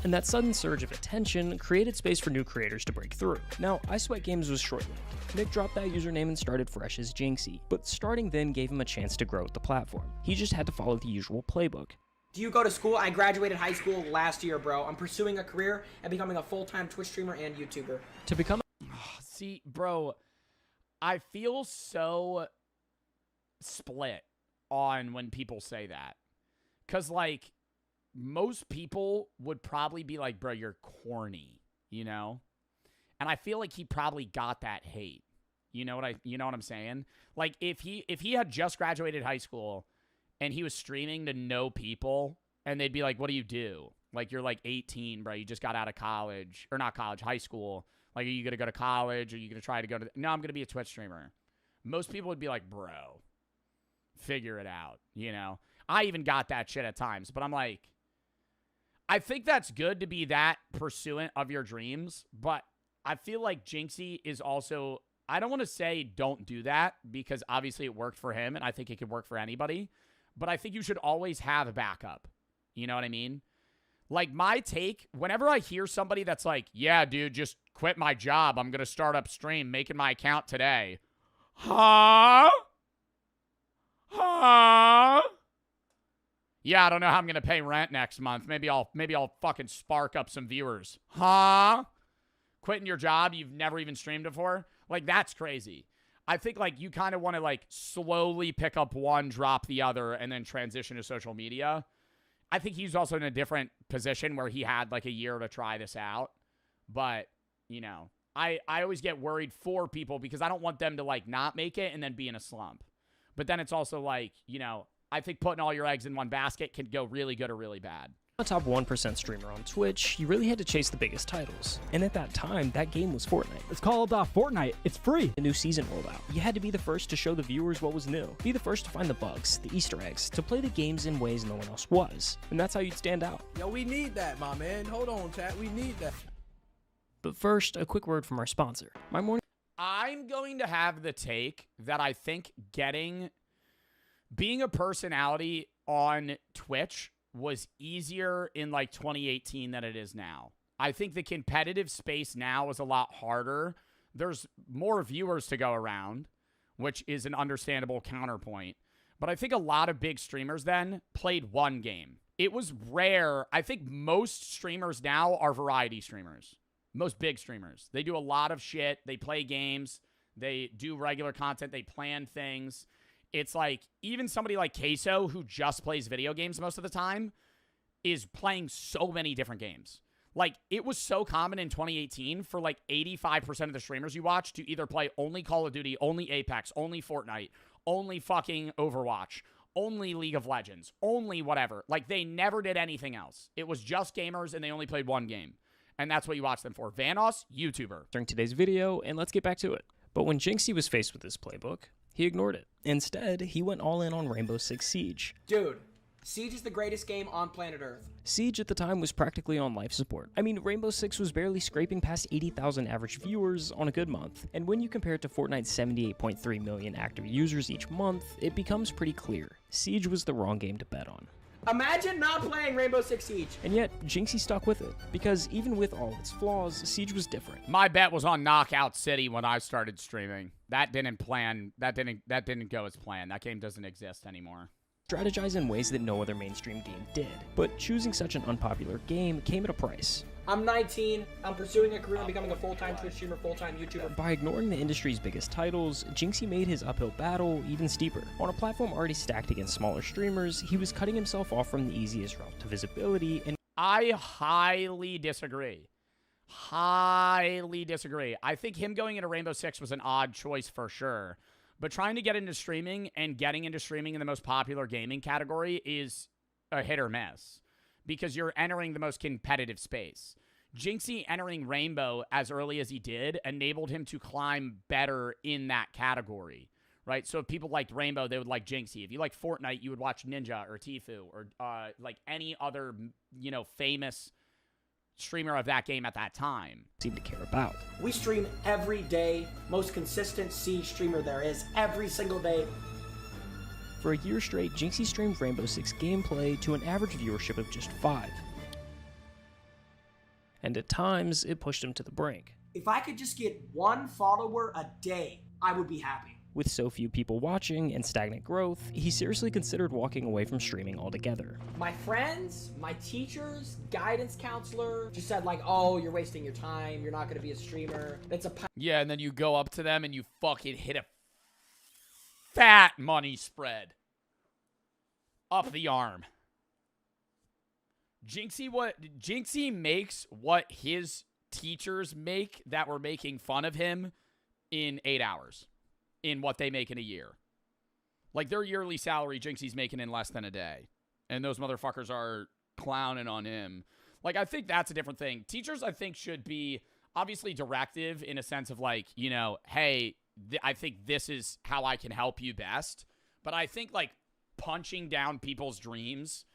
And that sudden surge of attention created space for new creators to break through. Now, I Sweat Games was short-lived. Nick dropped that username and started fresh as Jinxie, but starting then gave him a chance to grow with the platform. He just had to follow the usual playbook. Do you go to school? I graduated high school last year, bro. I'm pursuing a career and becoming a full-time Twitch streamer and YouTuber. To become See, bro, I feel so split on when people say that. Because, like, most people would probably be like, bro, you're corny, you know? And I feel like he probably got that hate. You know what I'm saying? Like if he had just graduated high school and he was streaming to no people and they'd be like, what do you do? Like you're like 18, bro. You just got out of college or not college, high school. Like, are you going to go to college? Are you going to try to go to, no, I'm going to be a Twitch streamer. Most people would be like, bro, figure it out. You know, I even got that shit at times, but I'm like, I think that's good to be that pursuant of your dreams, but I feel like Jinxie is also, I don't want to say don't do that because obviously it worked for him and I think it could work for anybody, but I think you should always have a backup. You know what I mean? Like my take, whenever I hear somebody that's like, yeah, dude, just quit my job. I'm going to start up stream, making my account today. Huh? Huh? Yeah, I don't know how I'm going to pay rent next month. Maybe I'll fucking spark up some viewers. Huh? Quitting your job you've never even streamed before? Like, that's crazy. I think, like, you kind of want to, like, slowly pick up one, drop the other, and then transition to social media. I think he's also in a different position where he had, like, a year to try this out. But, you know, I always get worried for people because I don't want them to, like, not make it and then be in a slump. But then it's also, like, you know, I think putting all your eggs in one basket can go really good or really bad. A top 1% streamer on Twitch, you really had to chase the biggest titles. And at that time, that game was Fortnite. It's called Fortnite. It's free. A new season rolled out. You had to be the first to show the viewers what was new. Be the first to find the bugs, the Easter eggs, to play the games in ways no one else was. And that's how you'd stand out. Yo, we need that, my man. Hold on, chat. We need that. But first, a quick word from our sponsor. I'm going to have the take that I think being a personality on Twitch was easier in like 2018 than it is now. I think the competitive space now is a lot harder. There's more viewers to go around, which is an understandable counterpoint. But I think a lot of big streamers then played one game. It was rare. I think most streamers now are variety streamers. Most big streamers. They do a lot of shit. They play games. They do regular content. They plan things. It's like even somebody like Queso, who just plays video games most of the time, is playing so many different games. Like, it was so common in 2018 for like 85% of the streamers you watch to either play only Call of Duty, only Apex, only Fortnite, only fucking Overwatch, only League of Legends, only whatever. Like, they never did anything else. It was just gamers, and they only played one game. And that's what you watch them for. Vanoss, YouTuber. During today's video, and let's get back to it. But when Jinxie was faced with this playbook, he ignored it. Instead, he went all in on Rainbow Six Siege. Dude, Siege is the greatest game on planet Earth. Siege at the time was practically on life support. I mean, Rainbow Six was barely scraping past 80,000 average viewers on a good month. And when you compare it to Fortnite's 78.3 million active users each month, it becomes pretty clear. Siege was the wrong game to bet on. Imagine not playing Rainbow Six Siege. And yet, Jinxie stuck with it, because even with all its flaws, Siege was different. My bet was on Knockout City when I started streaming. That didn't go as planned. That game doesn't exist anymore. Strategize in ways that no other mainstream game did. But choosing such an unpopular game came at a price. I'm 19, I'm pursuing a career in becoming a full-time Twitch streamer, full-time YouTuber. By ignoring the industry's biggest titles, Jinxie made his uphill battle even steeper. On a platform already stacked against smaller streamers, he was cutting himself off from the easiest route to visibility, and I highly disagree. Highly disagree. I think him going into Rainbow Six was an odd choice for sure. But trying to get into streaming and getting into streaming in the most popular gaming category is a hit or miss, because you're entering the most competitive space. Jinxie entering Rainbow as early as he did enabled him to climb better in that category, right? So if people liked Rainbow, they would like Jinxie. If you like Fortnite, you would watch Ninja or Tfue or like any other, you know, famous streamer of that game at that time. Seem to care about. We stream every day. Most consistent Siege streamer there is every single day. For a year straight, Jinxie streamed Rainbow Six gameplay to an average viewership of just 5. And at times, it pushed him to the brink. If I could just get one follower a day, I would be happy. With so few people watching and stagnant growth, he seriously considered walking away from streaming altogether. My friends, my teachers, guidance counselor just said like, oh, you're wasting your time. You're not going to be a streamer. That's a... Yeah, and then you go up to them and you fucking hit a fat money spread up the arm. Jinxie makes what his teachers make that were making fun of him in 8 hours. In what they make in a year. Like, their yearly salary, Jinxie's making in less than a day. And those motherfuckers are clowning on him. Like, I think that's a different thing. Teachers, I think, should be obviously directive in a sense of, like, you know, hey, I think this is how I can help you best. But I think, like, punching down people's dreams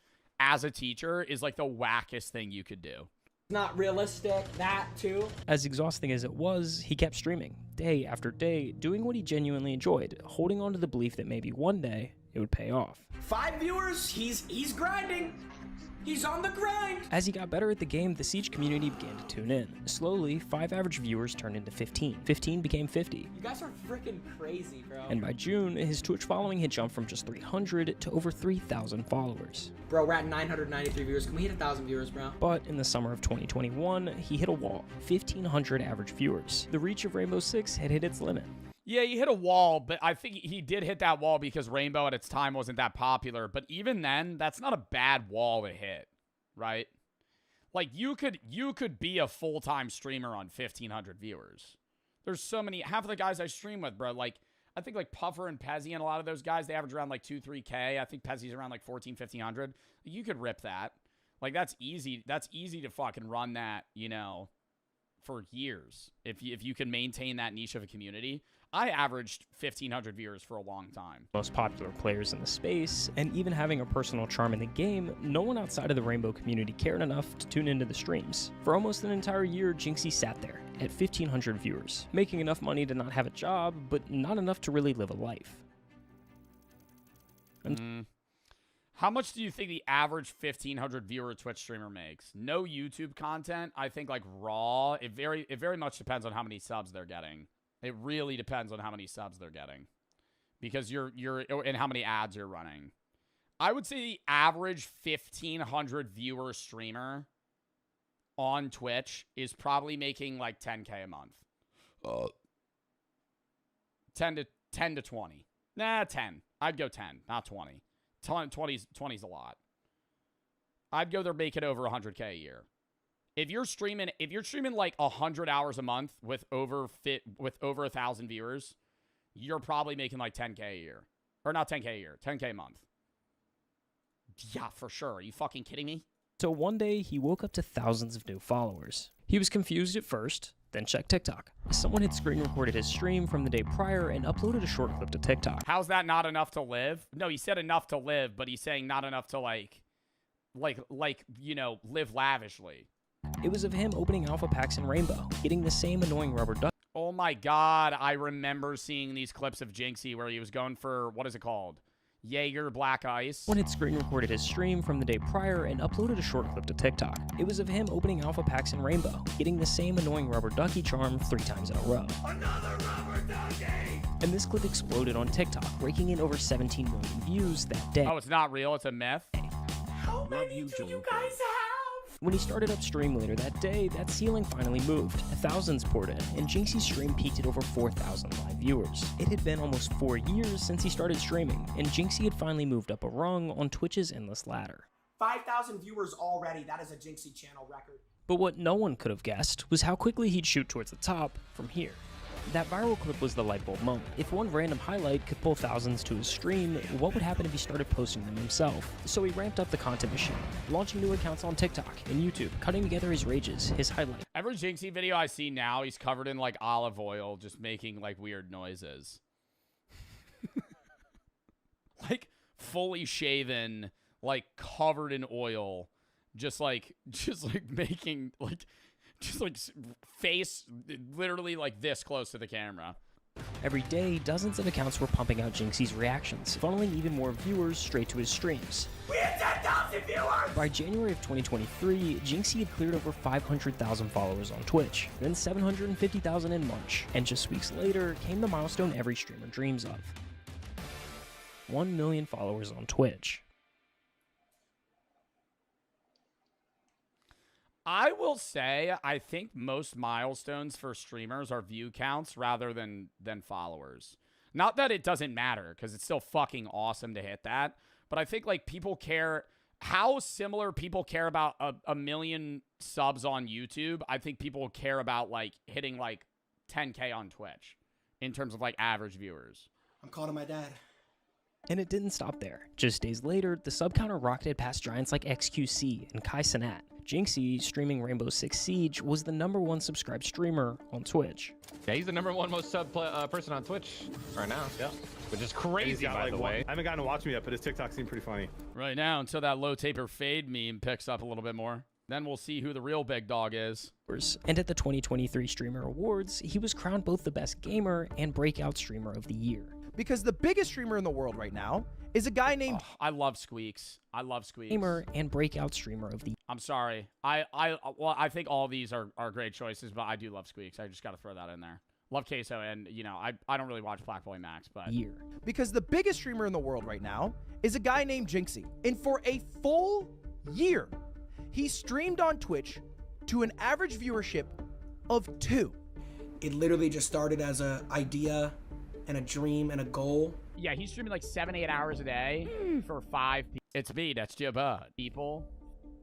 as a teacher is, like, the wackest thing you could do. Not realistic, that too. As exhausting as it was, he kept streaming, day after day, doing what he genuinely enjoyed, holding on to the belief that maybe one day it would pay off. 5 viewers, he's grinding. He's on the grind! As he got better at the game, the Siege community began to tune in. Slowly, 5 average viewers turned into 15. 15 became 50. You guys are freaking crazy, bro. And by June, his Twitch following had jumped from just 300 to over 3,000 followers. Bro, we're at 993 viewers. Can we hit 1,000 viewers, bro? But in the summer of 2021, he hit a wall. 1,500 average viewers. The reach of Rainbow Six had hit its limit. Yeah, you hit a wall, but I think he did hit that wall because Rainbow at its time wasn't that popular. But even then, that's not a bad wall to hit, right? Like, you could be a full-time streamer on 1,500 viewers. There's so many, half of the guys I stream with, bro, like, I think, like, Puffer and Pezzy and a lot of those guys, they average around, like, 2-3K. I think Pezzy's around, like, 1,400, 1,500. You could rip that. Like, that's easy. That's easy to fucking run that, you know, for years. If you can maintain that niche of a community. I averaged 1,500 viewers for a long time. Most popular players in the space, and even having a personal charm in the game, no one outside of the Rainbow community cared enough to tune into the streams. For almost an entire year, Jinxie sat there at 1,500 viewers, making enough money to not have a job, but not enough to really live a life. How much do you think the average 1,500 viewer Twitch streamer makes? No YouTube content. I think like raw. It very much depends on how many subs they're getting. It really depends on how many subs they're getting, because you're and how many ads you're running. I would say the average 1,500 viewer streamer on Twitch is probably making like 10K a month. 10 to 20. Nah, 10. I'd go 10, not 20. 20's a lot. I'd go there making over 100K a year. If you're streaming like 100 hours a month with over 1,000 viewers, you're probably making like 10K a year. Or not 10K a year, 10K a month. Yeah, for sure. Are you fucking kidding me? So one day, he woke up to thousands of new followers. He was confused at first, then checked TikTok. Someone had screen recorded his stream from the day prior and uploaded a short clip to TikTok. How's that not enough to live? No, he said enough to live, but he's saying not enough to like, you know, live lavishly. It was of him opening alpha packs in Rainbow, getting the same annoying rubber duck. Oh my god, I remember seeing these clips of Jinxie where he was going for, what is it called? Jaeger Black Ice. Someone had screen recorded his stream from the day prior and uploaded a short clip to TikTok. It was of him opening alpha packs in Rainbow, getting the same annoying rubber ducky charm 3 times in a row. Another rubber ducky! And this clip exploded on TikTok, raking in over 17 million views that day. Oh, it's not real, it's a myth? How many do you guys have? When he started up stream later that day, that ceiling finally moved. Thousands poured in, and Jinxie's stream peaked at over 4,000 live viewers. It had been almost 4 years since he started streaming, and Jinxie had finally moved up a rung on Twitch's endless ladder. 5,000 viewers already. That is a Jinxie channel record. But what no one could have guessed was how quickly he'd shoot towards the top from here. That viral clip was the light bulb moment. If one random highlight could pull thousands to his stream, what would happen if he started posting them himself? So he ramped up the content machine, launching new accounts on TikTok and YouTube, cutting together his rages, his highlights. Every Jinxie video I see now, he's covered in like olive oil, just making like weird noises. Like fully shaven, like covered in oil, just like making like... Just like face literally like this close to the camera. Every day, dozens of accounts were pumping out Jinxie's reactions, funneling even more viewers straight to his streams. We had 10,000 viewers! By January of 2023, Jinxie had cleared over 500,000 followers on Twitch, then 750,000 in March, and just weeks later came the milestone every streamer dreams of. 1 million followers on Twitch. I will say, I think most milestones for streamers are view counts rather than followers. Not that it doesn't matter, because it's still fucking awesome to hit that. But I think, like, people care... How similar people care about a million subs on YouTube, I think people care about, like, hitting, like, 10K on Twitch. In terms of, like, average viewers. I'm calling my dad. And it didn't stop there. Just days later, the sub counter rocketed past giants like XQC and Kai Cenat. Jinxie, streaming Rainbow Six Siege, was the #1 subscribed streamer on Twitch. Yeah, he's the #1 most sub person on Twitch right now. Yeah, which is crazy, by the way. I haven't gotten to watch him yet, but his TikTok seemed pretty funny. Right now, until that low taper fade meme picks up a little bit more. Then we'll see who the real big dog is. And at the 2023 Streamer Awards, he was crowned both the best gamer and breakout streamer of the year. Because the biggest streamer in the world right now is a guy named... Oh, I love Squeaks. I love Squeaks. Gamer and breakout streamer of the... I'm sorry. Well, I think all these are great choices, but I do love Squeaks. I just got to throw that in there. Love Queso, and, you know, I don't really watch Black Boy Max, but... Because the biggest streamer in the world right now is a guy named Jinxie. And for a full year, he streamed on Twitch to an average viewership of 2. It literally just started as an idea and a dream and a goal. Yeah, he's streaming like 7-8 hours a day for 5 people. It's me, that's Joe Bud. People,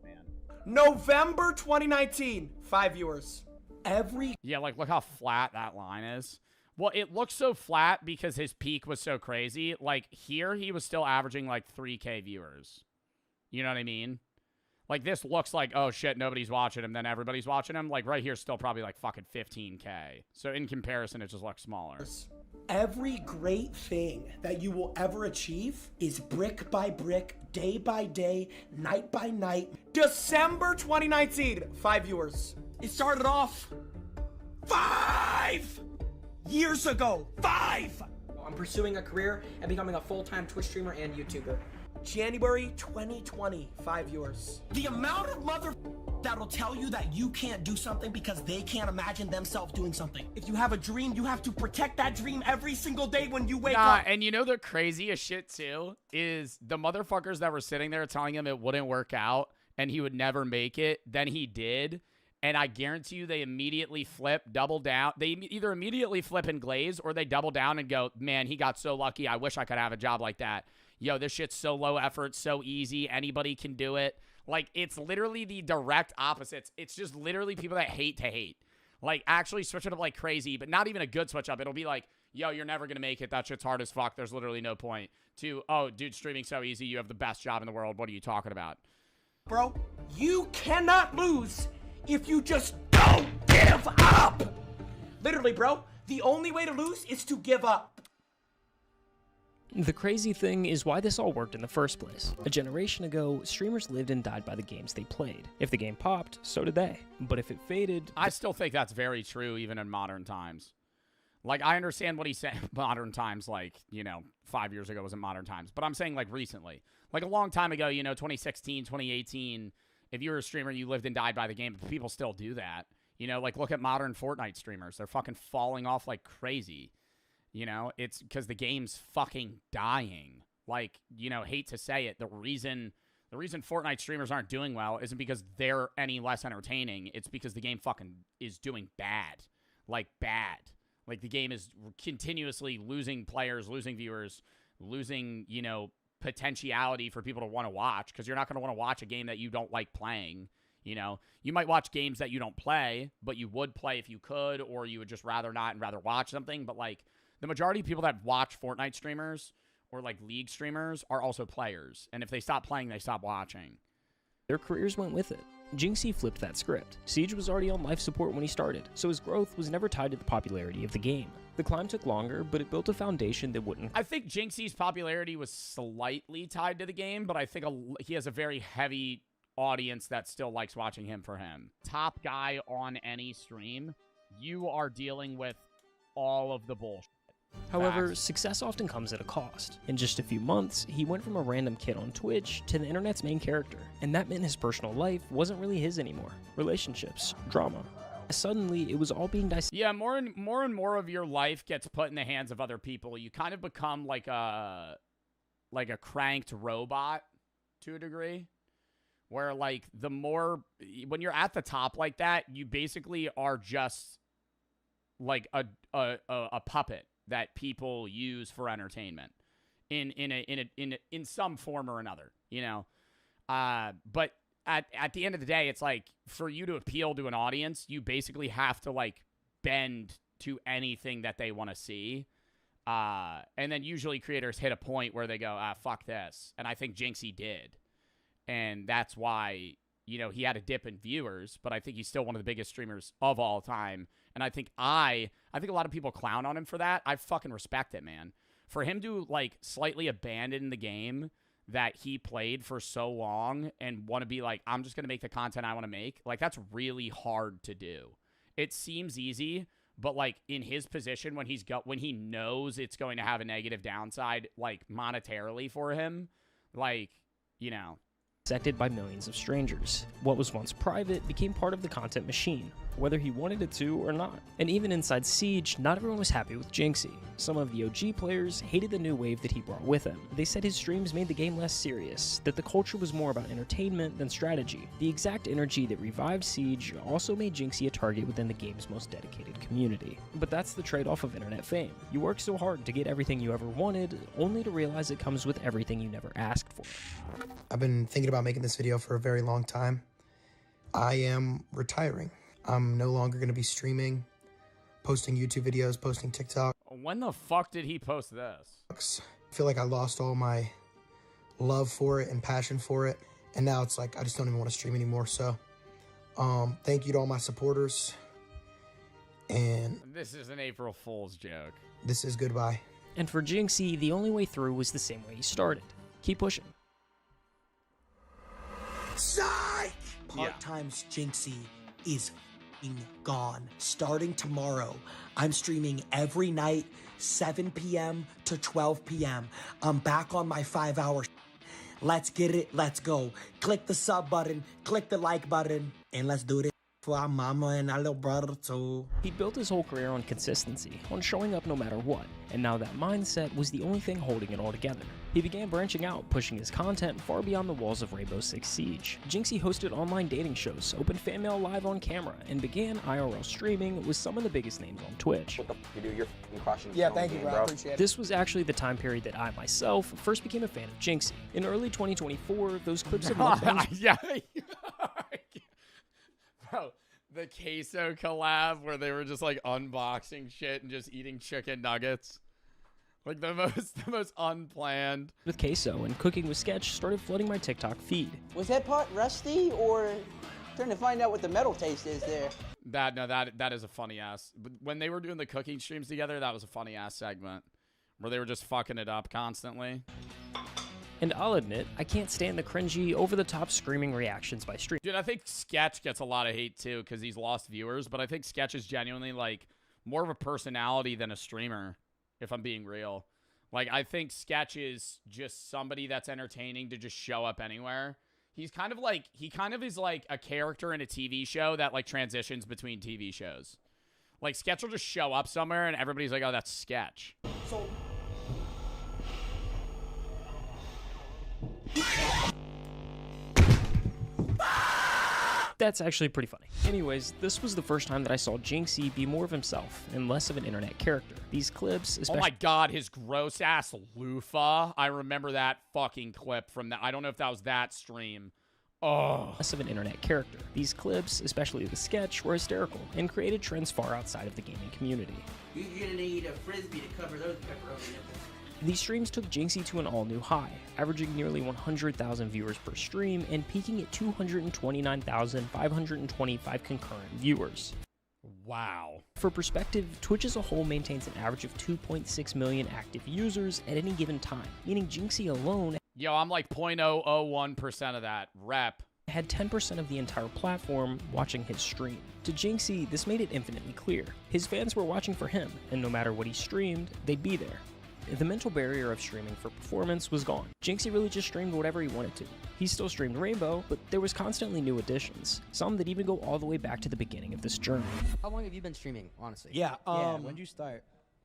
man. November 2019, 5 viewers. Yeah, like look how flat that line is. Well, it looks so flat because his peak was so crazy. Like here, he was still averaging like 3K viewers. You know what I mean? Like, this looks like, oh, shit, nobody's watching him, then everybody's watching him. Like, right here, still probably, like, fucking 15K. So, in comparison, it just looks smaller. Every great thing that you will ever achieve is brick by brick, day by day, night by night. December 2019, 5 viewers. It started off 5 years ago. 5! I'm pursuing a career and becoming a full-time Twitch streamer and YouTuber. January 2020, 5 viewers. The amount of mother that'll tell you that you can't do something because they can't imagine themselves doing something. If you have a dream, you have to protect that dream every single day when you wake up. And you know the craziest shit too is the motherfuckers that were sitting there telling him it wouldn't work out and he would never make it. Then he did. And I guarantee you they immediately flip, double down. They either immediately flip and glaze or they double down and go, man, he got so lucky. I wish I could have a job like that. Yo, this shit's so low effort, so easy. Anybody can do it. Like, it's literally the direct opposites. It's just literally people that hate to hate. Like, actually switch it up like crazy, but not even a good switch up. It'll be like, yo, you're never going to make it. That shit's hard as fuck. There's literally no point. To, oh, dude, streaming's so easy. You have the best job in the world. What are you talking about? Bro, you cannot lose if you just don't give up. Literally, bro, the only way to lose is to give up. The crazy thing is why this all worked in the first place. A generation ago, streamers lived and died by the games they played. If the game popped, so did they. But if it faded... I still think that's very true even in modern times. Like, I understand what he said modern times, like, you know, 5 years ago wasn't modern times. But I'm saying, like, recently. Like, a long time ago, you know, 2016, 2018, if you were a streamer, you lived and died by the game. But people still do that. You know, like, look at modern Fortnite streamers. They're fucking falling off like crazy. You know, it's because the game's fucking dying. Like, you know, hate to say it, the reason Fortnite streamers aren't doing well isn't because they're any less entertaining. It's because the game fucking is doing bad. Like, bad. Like, the game is continuously losing players, losing viewers, losing, you know, potentiality for people to want to watch, because you're not going to want to watch a game that you don't like playing. You know, you might watch games that you don't play, but you would play if you could, or you would just rather not and rather watch something. But, like, the majority of people that watch Fortnite streamers or, like, League streamers are also players. And if they stop playing, they stop watching. Their careers went with it. Jinxie flipped that script. Siege was already on life support when he started, so his growth was never tied to the popularity of the game. The climb took longer, but it built a foundation that wouldn't... I think Jinxie's popularity was slightly tied to the game, but I think he has a very heavy audience that still likes watching him for him. Top guy on any stream, you are dealing with all of the bullshit. However, success often comes at a cost. In just a few months, he went from a random kid on Twitch to the internet's main character, and that meant his personal life wasn't really his anymore. Relationships, drama. Suddenly, it was all being dissected. Yeah, more and more of your life gets put in the hands of other people. You kind of become like a cranked robot to a degree, where, like, the more, when you're at the top like that, you basically are just like a puppet that people use for entertainment in some form or another, you know. But at the end of the day, it's like, for you to appeal to an audience, you basically have to, like, bend to anything that they want to see. And then usually creators hit a point where they go, fuck this. And I think Jinxie did. And that's why, you know, he had a dip in viewers, but I think he's still one of the biggest streamers of all time. And I think a lot of people clown on him for that. I fucking respect it, man. For him to, like, slightly abandon the game that he played for so long and want to be like, I'm just going to make the content I want to make, like, that's really hard to do. It seems easy, but, like, in his position, when he knows it's going to have a negative downside, like, monetarily for him, like, you know, dissected by millions of strangers. What was once private became part of the content machine, whether he wanted it to or not. And even inside Siege, not everyone was happy with Jinxie. Some of the OG players hated the new wave that he brought with him. They said his streams made the game less serious, that the culture was more about entertainment than strategy. The exact energy that revived Siege also made Jinxie a target within the game's most dedicated community. But that's the trade-off of internet fame. You work so hard to get everything you ever wanted, only to realize it comes with everything you never asked for. I've been thinking about making this video for a very long time. I am retiring. I'm no longer going to be streaming, posting YouTube videos, posting TikTok. When the fuck did he post this? I feel like I lost all my love for it and passion for it. And now it's like, I just don't even want to stream anymore. So thank you to all my supporters. And this is an April Fool's joke. This is goodbye. And for Jinxie, the only way through was the same way he started. Keep pushing. Psych! Part-time's Jinxie is f***ing gone. Starting tomorrow, I'm streaming every night, 7 p.m. to 12 p.m. I'm back on my 5-hour. Let's get it. Let's go. Click the sub button, click the like button, and let's do this for our mama and our little brother too. He built his whole career on consistency, on showing up no matter what, and now that mindset was the only thing holding it all together. He began branching out, pushing his content far beyond the walls of Rainbow Six Siege. Jinxie hosted online dating shows, opened fan mail live on camera, and began IRL streaming with some of the biggest names on Twitch. What the f*** you do? You're f***ing crushing. Yeah, thank you, bro. I appreciate it. This was actually the time period that I, myself, first became a fan of Jinxie. In early 2024, those clips of mukbangs... Yeah. Bro, the queso collab where they were just like unboxing shit and just eating chicken nuggets. Like the most unplanned. With queso and cooking with Sketch started flooding my TikTok feed. Was that pot rusty, or trying to find out what the metal taste is there? That is a funny ass. But when they were doing the cooking streams together, that was a funny ass segment where they were just fucking it up constantly. And I'll admit, I can't stand the cringy, over-the-top screaming reactions by streamers. Dude, I think Sketch gets a lot of hate too because he's lost viewers, but I think Sketch is genuinely like more of a personality than a streamer, if I'm being real. Like, I think Sketch is just somebody that's entertaining to just show up anywhere. He's kind of like, he kind of is like a character in a TV show that like transitions between TV shows. Like, Sketch will just show up somewhere and everybody's like, oh, that's Sketch. So That's actually pretty funny. Anyways, this was the first time that I saw Jinxie be more of himself and less of an internet character. These clips, especially— Oh my god, his gross ass loofah. I remember that fucking clip from that. I don't know if that was that stream. Oh. Less of an internet character. These clips, especially the sketch, were hysterical and created trends far outside of the gaming community. You're gonna need a frisbee to cover those pepperoni nipples. These streams took Jinxie to an all-new high, averaging nearly 100,000 viewers per stream and peaking at 229,525 concurrent viewers. Wow. For perspective, Twitch as a whole maintains an average of 2.6 million active users at any given time, meaning Jinxie alone— Yo, I'm like 0.001% of that rep. Had 10% of the entire platform watching his stream. To Jinxie, this made it infinitely clear. His fans were watching for him, and no matter what he streamed, they'd be there. The mental barrier of streaming for performance was gone. Jinxie really just streamed whatever he wanted to. He still streamed Rainbow, but there was constantly new additions, some that even go all the way back to the beginning of this journey. How long have you been streaming, honestly? Yeah, when'd you start?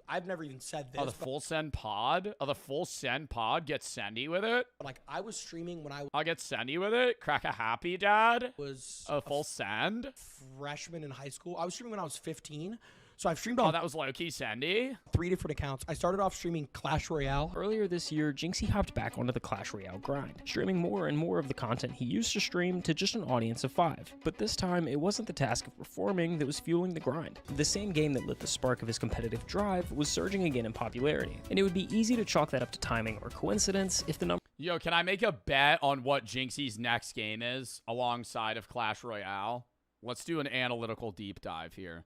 I've never even said this. Oh, the full send pod? Oh, the full send pod? Get sendy with it? Like, I was streaming when I'll get sendy with it? Crack a happy, dad? Was a full send? Freshman in high school. I was streaming when I was 15. So I've streamed on— Oh, that was low-key Sandy? 3 different accounts. I started off streaming Clash Royale. Earlier this year, Jinxie hopped back onto the Clash Royale grind, streaming more and more of the content he used to stream to just an audience of 5. But this time, it wasn't the task of performing that was fueling the grind. The same game that lit the spark of his competitive drive was surging again in popularity, and it would be easy to chalk that up to timing or coincidence if the number— Yo, can I make a bet on what Jinxie's next game is alongside of Clash Royale? Let's do an analytical deep dive here.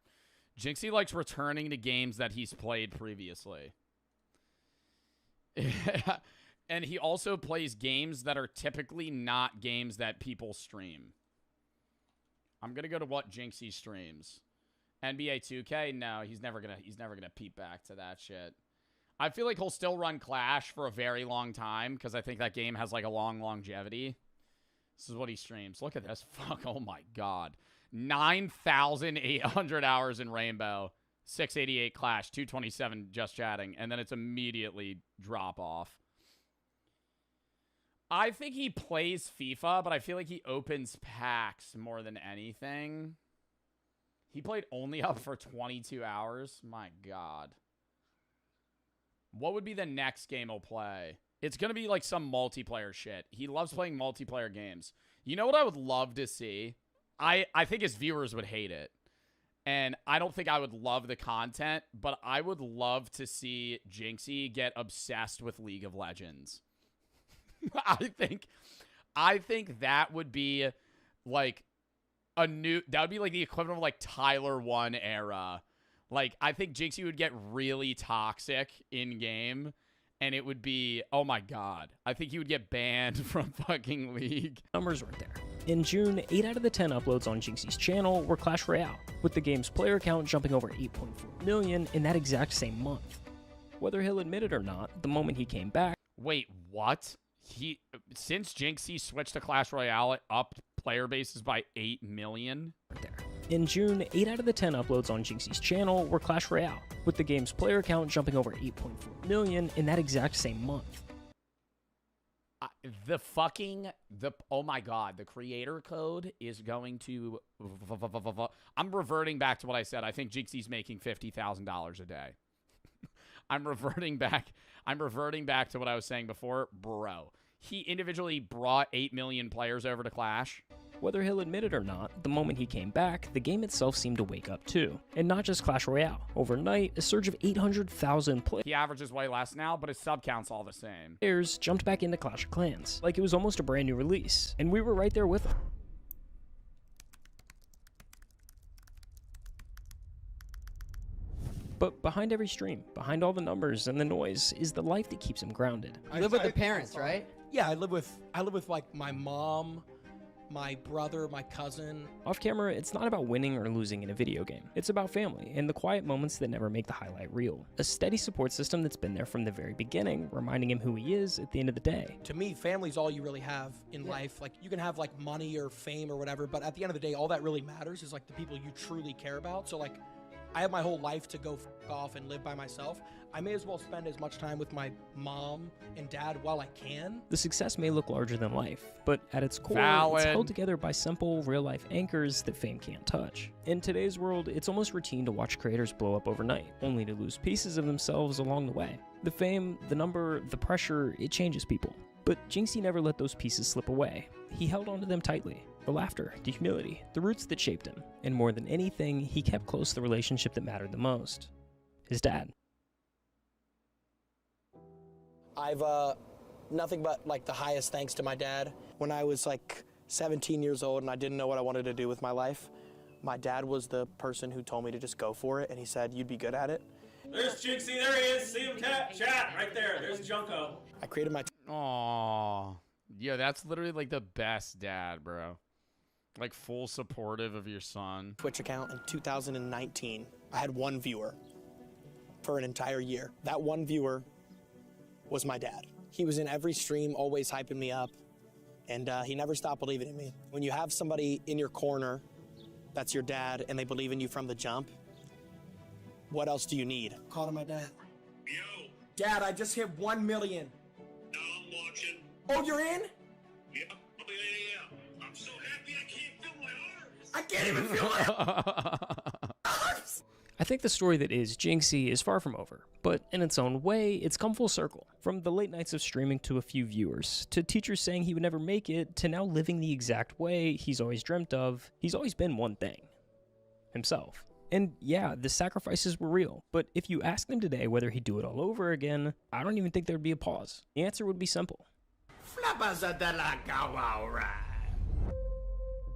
Jinxie likes returning to games that he's played previously. And he also plays games that are typically not games that people stream. I'm going to go to what Jinxie streams. NBA 2K? No, he's never going to peep back to that shit. I feel like he'll still run Clash for a very long time because I think that game has like a long longevity. This is what he streams. Look at this. Fuck, oh my god. 9,800 hours in Rainbow, 688 Clash, 227 just chatting, and then it's immediately drop off. I think he plays FIFA, but I feel like he opens packs more than anything. He played only up for 22 hours. My god. What would be the next game he'll play? It's going to be like some multiplayer shit. He loves playing multiplayer games. You know what I would love to see? I think his viewers would hate it. And I don't think I would love the content, but I would love to see Jinxie get obsessed with League of Legends. I I think that would be like that would be like the equivalent of like Tyler 1 era. Like, I think Jinxie would get really toxic in game, and it would be, oh my god. I think he would get banned from fucking League. Numbers right there. In June, 8 out of the 10 uploads on Jinxie's channel were Clash Royale, with the game's player count jumping over 8.4 million in that exact same month. Whether he'll admit it or not, the moment he came back... Wait, what? Since Jinxie switched to Clash Royale, it upped player bases by 8 million? Right there. In June, 8 out of the 10 uploads on Jinxie's channel were Clash Royale, with the game's player count jumping over 8.4 million in that exact same month. Oh my god, the creator code is going to... I'm reverting back to what I said. I think Jinxie's making $50,000 a day. I'm reverting back to what I was saying before. Bro, he individually brought 8 million players over to Clash. Whether he'll admit it or not, the moment he came back, the game itself seemed to wake up too. And not just Clash Royale. Overnight, a surge of 800,000 He averages way less now, but his sub count's all the same. Players jumped back into Clash of Clans, like it was almost a brand new release. And we were right there with him. But behind every stream, behind all the numbers and the noise, is the life that keeps him grounded. You live with the parents, right? Yeah, I live with like my mom, my brother, my cousin. Off camera, it's not about winning or losing in a video game. It's about family and the quiet moments that never make the highlight reel. A steady support system that's been there from the very beginning, reminding him who he is at the end of the day. To me, family's all you really have in life. Like, you can have like money or fame or whatever, but at the end of the day, all that really matters is like the people you truly care about. So like, I have my whole life to go off and live by myself. I may as well spend as much time with my mom and dad while I can. The success may look larger than life, but at its core, Valid. It's held together by simple, real-life anchors that fame can't touch. In today's world, it's almost routine to watch creators blow up overnight, only to lose pieces of themselves along the way. The fame, the number, the pressure, it changes people. But Jinxie never let those pieces slip away. He held onto them tightly. The laughter, the humility, the roots that shaped him. And more than anything, he kept close the relationship that mattered the most. His dad. I've nothing but like the highest thanks to my dad. When I was like 17 years old and I didn't know what I wanted to do with my life, my dad was the person who told me to just go for it, and he said, you'd be good at it. There's Jinxie, there he is. See him, chat right there. There's Junko. I created my... Aww. Yeah, that's literally like the best dad, bro. Like full supportive of your son. Twitch account in 2019. I had one viewer for an entire year. That one viewer was my dad. He was in every stream, always hyping me up, and he never stopped believing in me. When you have somebody in your corner that's your dad and they believe in you from the jump, what else do you need? Call to my dad. Yo. Dad, I just hit 1 million. No, I'm watching. Oh, you're in? Yeah. I'm so happy I can't feel my arms. I can't even feel my arms. I think the story that is Jinxie is far from over, but in its own way, it's come full circle. From the late nights of streaming to a few viewers, to teachers saying he would never make it, to now living the exact way he's always dreamt of, he's always been one thing. Himself. And yeah, the sacrifices were real, but if you asked him today whether he'd do it all over again, I don't even think there'd be a pause. The answer would be simple.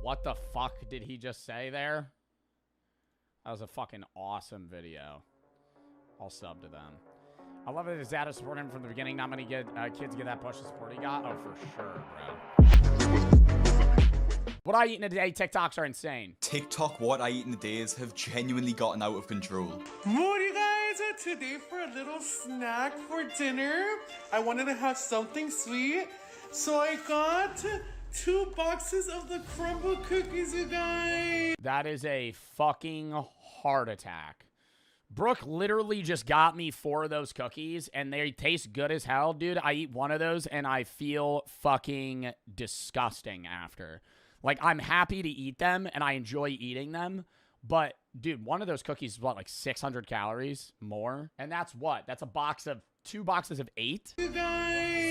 What the fuck did he just say there? That was a fucking awesome video. I'll sub to them. I love it. His dad has supported him from the beginning. Not many kids get that push of support he got. Oh, for sure, bro. What I eat in a day, TikToks are insane. TikTok what I eat in the days have genuinely gotten out of control. What you guys are today for a little snack for dinner? I wanted to have something sweet, so I got 2 boxes of the crumble cookies, you guys. That is a fucking heart attack. Brooke literally just got me 4 of those cookies, and they taste good as hell, dude. I eat one of those, and I feel fucking disgusting after. Like, I'm happy to eat them, and I enjoy eating them, but, dude, one of those cookies is, what, like 600 calories more? And that's what? That's a box of 2 boxes of 8?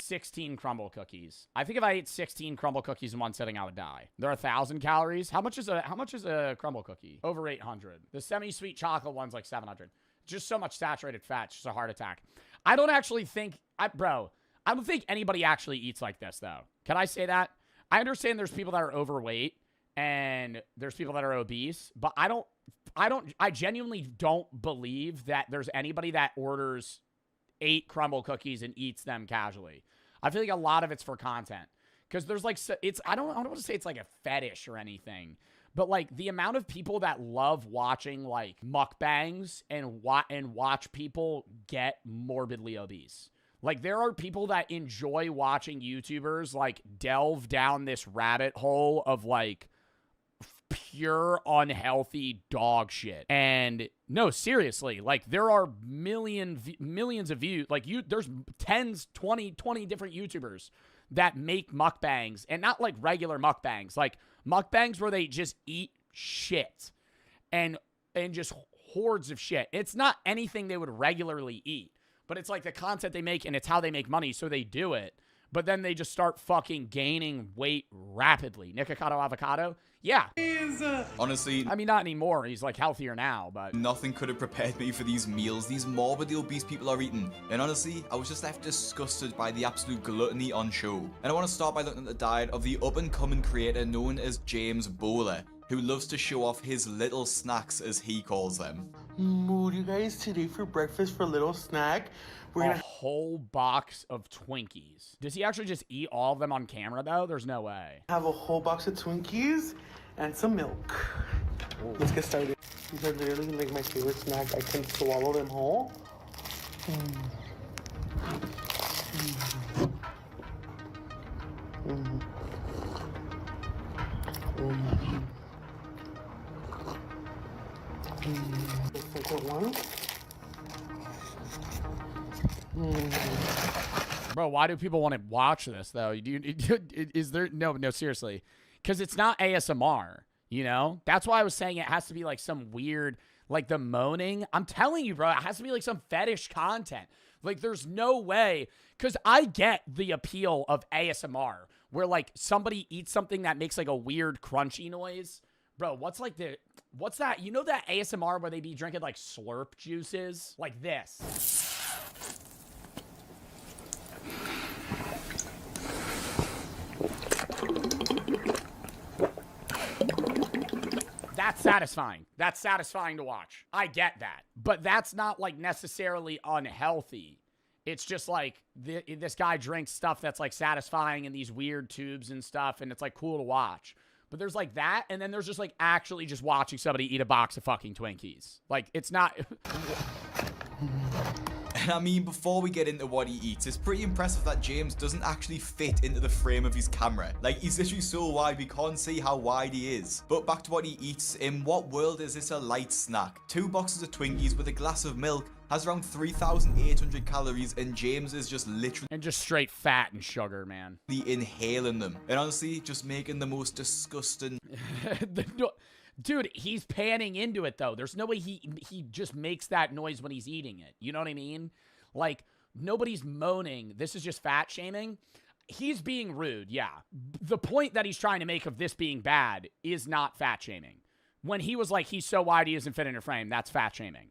16 crumble cookies. I think if I ate 16 crumble cookies in one sitting, I would die. They're 1,000 calories. How much is a crumble cookie? Over 800. The semi-sweet chocolate one's like 700. Just so much saturated fat. It's just a heart attack. I don't actually think, bro, I don't think anybody actually eats like this, though. Can I say that? I understand there's people that are overweight and there's people that are obese, but I genuinely don't believe that there's anybody that orders 8 crumble cookies and eats them casually. I feel like a lot of it's for content. Because there's like, I don't want to say it's like a fetish or anything, but like the amount of people that love watching like mukbangs and watch people get morbidly obese. Like there are people that enjoy watching YouTubers like delve down this rabbit hole of like pure unhealthy dog shit. And no, seriously, like there are millions of views. Like there's 20 different YouTubers that make mukbangs, and not like regular mukbangs, like mukbangs where they just eat shit and just hordes of shit. It's not anything they would regularly eat, but it's like the content they make and it's how they make money, so they do it. But then they just start fucking gaining weight rapidly. Nikocado Avocado? Yeah. Honestly, I mean, not anymore. He's like healthier now, but nothing could have prepared me for these meals these morbidly obese people are eating. And honestly, I was just left disgusted by the absolute gluttony on show. And I want to start by looking at the diet of the up-and-coming creator known as James Bowler, who loves to show off his little snacks, as he calls them. Mood, you guys, today for breakfast for a little snack, we're a whole box of Twinkies. Does he actually just eat all of them on camera, though? There's no way. have a whole box of Twinkies and some milk. Let's get started. These are literally like my favorite snack. I can swallow them whole. The second one. Bro, why do people want to watch this, though? Is there... No, seriously. Because it's not ASMR, you know? That's why I was saying it has to be like some weird... Like the moaning. I'm telling you, bro, it has to be like some fetish content. Like there's no way... Because I get the appeal of ASMR, where like somebody eats something that makes like a weird crunchy noise. Bro, what's that? You know that ASMR where they be drinking like slurp juices? Like this. That's satisfying. That's satisfying to watch. I get that. But that's not like necessarily unhealthy. It's just like this guy drinks stuff that's like satisfying in these weird tubes and stuff, and it's like cool to watch. But there's like that, and then there's just like actually just watching somebody eat a box of fucking Twinkies. Like it's not... And I mean, before we get into what he eats, it's pretty impressive that James doesn't actually fit into the frame of his camera. Like, he's literally so wide, we can't see how wide he is. But back to what he eats, in what world is this a light snack? 2 boxes of Twinkies with a glass of milk has around 3,800 calories, and James is just literally... And just straight fat and sugar, man. Inhaling them. And honestly, just making the most disgusting... Dude, he's panning into it, though. There's no way he just makes that noise when he's eating it. You know what I mean? Like, nobody's moaning. This is just fat shaming. He's being rude, yeah. The point that he's trying to make of this being bad is not fat shaming. When he was like, he's so wide he doesn't fit in a frame, that's fat shaming.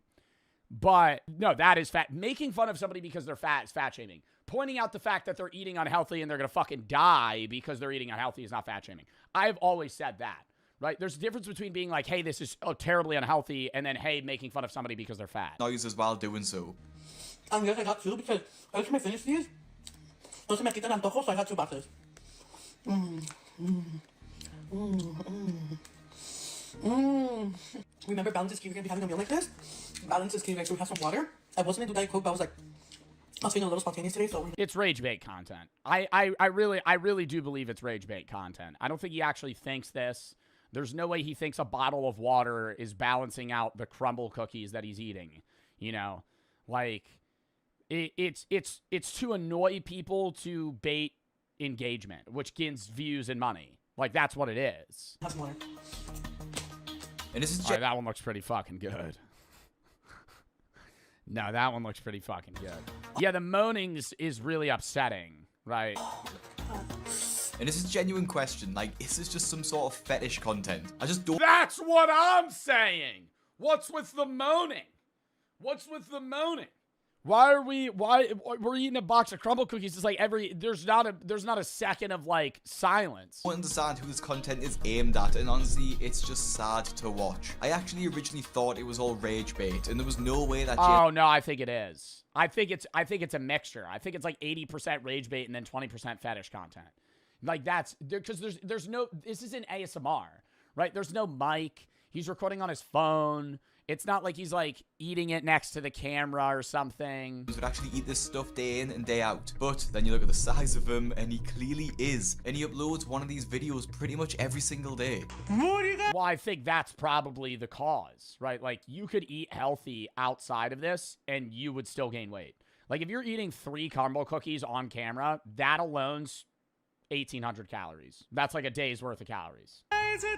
But, no, that is fat. Making fun of somebody because they're fat is fat shaming. Pointing out the fact that they're eating unhealthy and they're going to fucking die because they're eating unhealthy is not fat shaming. I've always said that. Right? There's a difference between being like, hey, this is terribly unhealthy, and then, hey, making fun of somebody because they're fat. Noises while doing so. Yes, I got 2 because every time I finish these, no se me quitan antojos, so I got 2 boxes. Remember Balance is Key, we're going to be having a meal like this? Balance is Key, so we have some water. I wasn't going to do Diet Coke, but I was like, I was feeling a little spontaneous today, so... It's rage bait content. I really do believe it's rage bait content. I don't think he actually thinks this. There's no way he thinks a bottle of water is balancing out the crumble cookies that he's eating. You know, like it's to annoy people to bait engagement, which gains views and money. Like that's what it is. And this is right, that one looks pretty fucking good. No, that one looks pretty fucking good. Yeah, the moaning is really upsetting, right? And this is a genuine question. Like, is this just some sort of fetish content? I just don't... That's what I'm saying! What's with the moaning? What's with the moaning? Why we're eating a box of crumble cookies? It's like there's not a second of like silence. I don't understand who this content is aimed at, and honestly, it's just sad to watch. I actually originally thought it was all rage bait, and there was no way that Oh no, I think it is. I think it's a mixture. I think it's like 80% rage bait and then 20% fetish content. Like that's because there's no, this isn't ASMR, right? There's no mic. He's recording on his phone. It's not like he's like eating it next to the camera or something. Would actually eat this stuff day in and day out. But then you look at the size of him, and he clearly is. And he uploads one of these videos pretty much every single day. Well, I think that's probably the cause, right? Like you could eat healthy outside of this and you would still gain weight. Like if you're eating 3 caramel cookies on camera, that alone's 1,800 calories. That's like a day's worth of calories.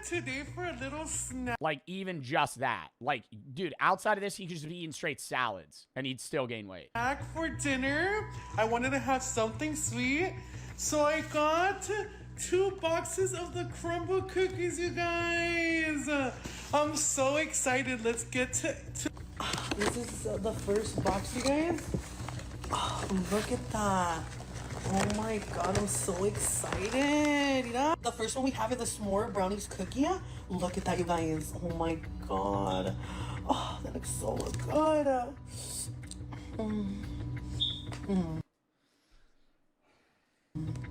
Today for a little snack. Like even just that. Like, dude, outside of this, he could just be eating straight salads and he'd still gain weight. For dinner, I wanted to have something sweet, so I got 2 boxes of the crumble cookies, you guys. I'm so excited. Let's get to this is the first box, you guys. Oh, look at that. Oh my god, I'm so excited. Yeah. The first one we have is the s'more brownies cookie. Look at that, you guys. Oh my god. Oh, that looks so good.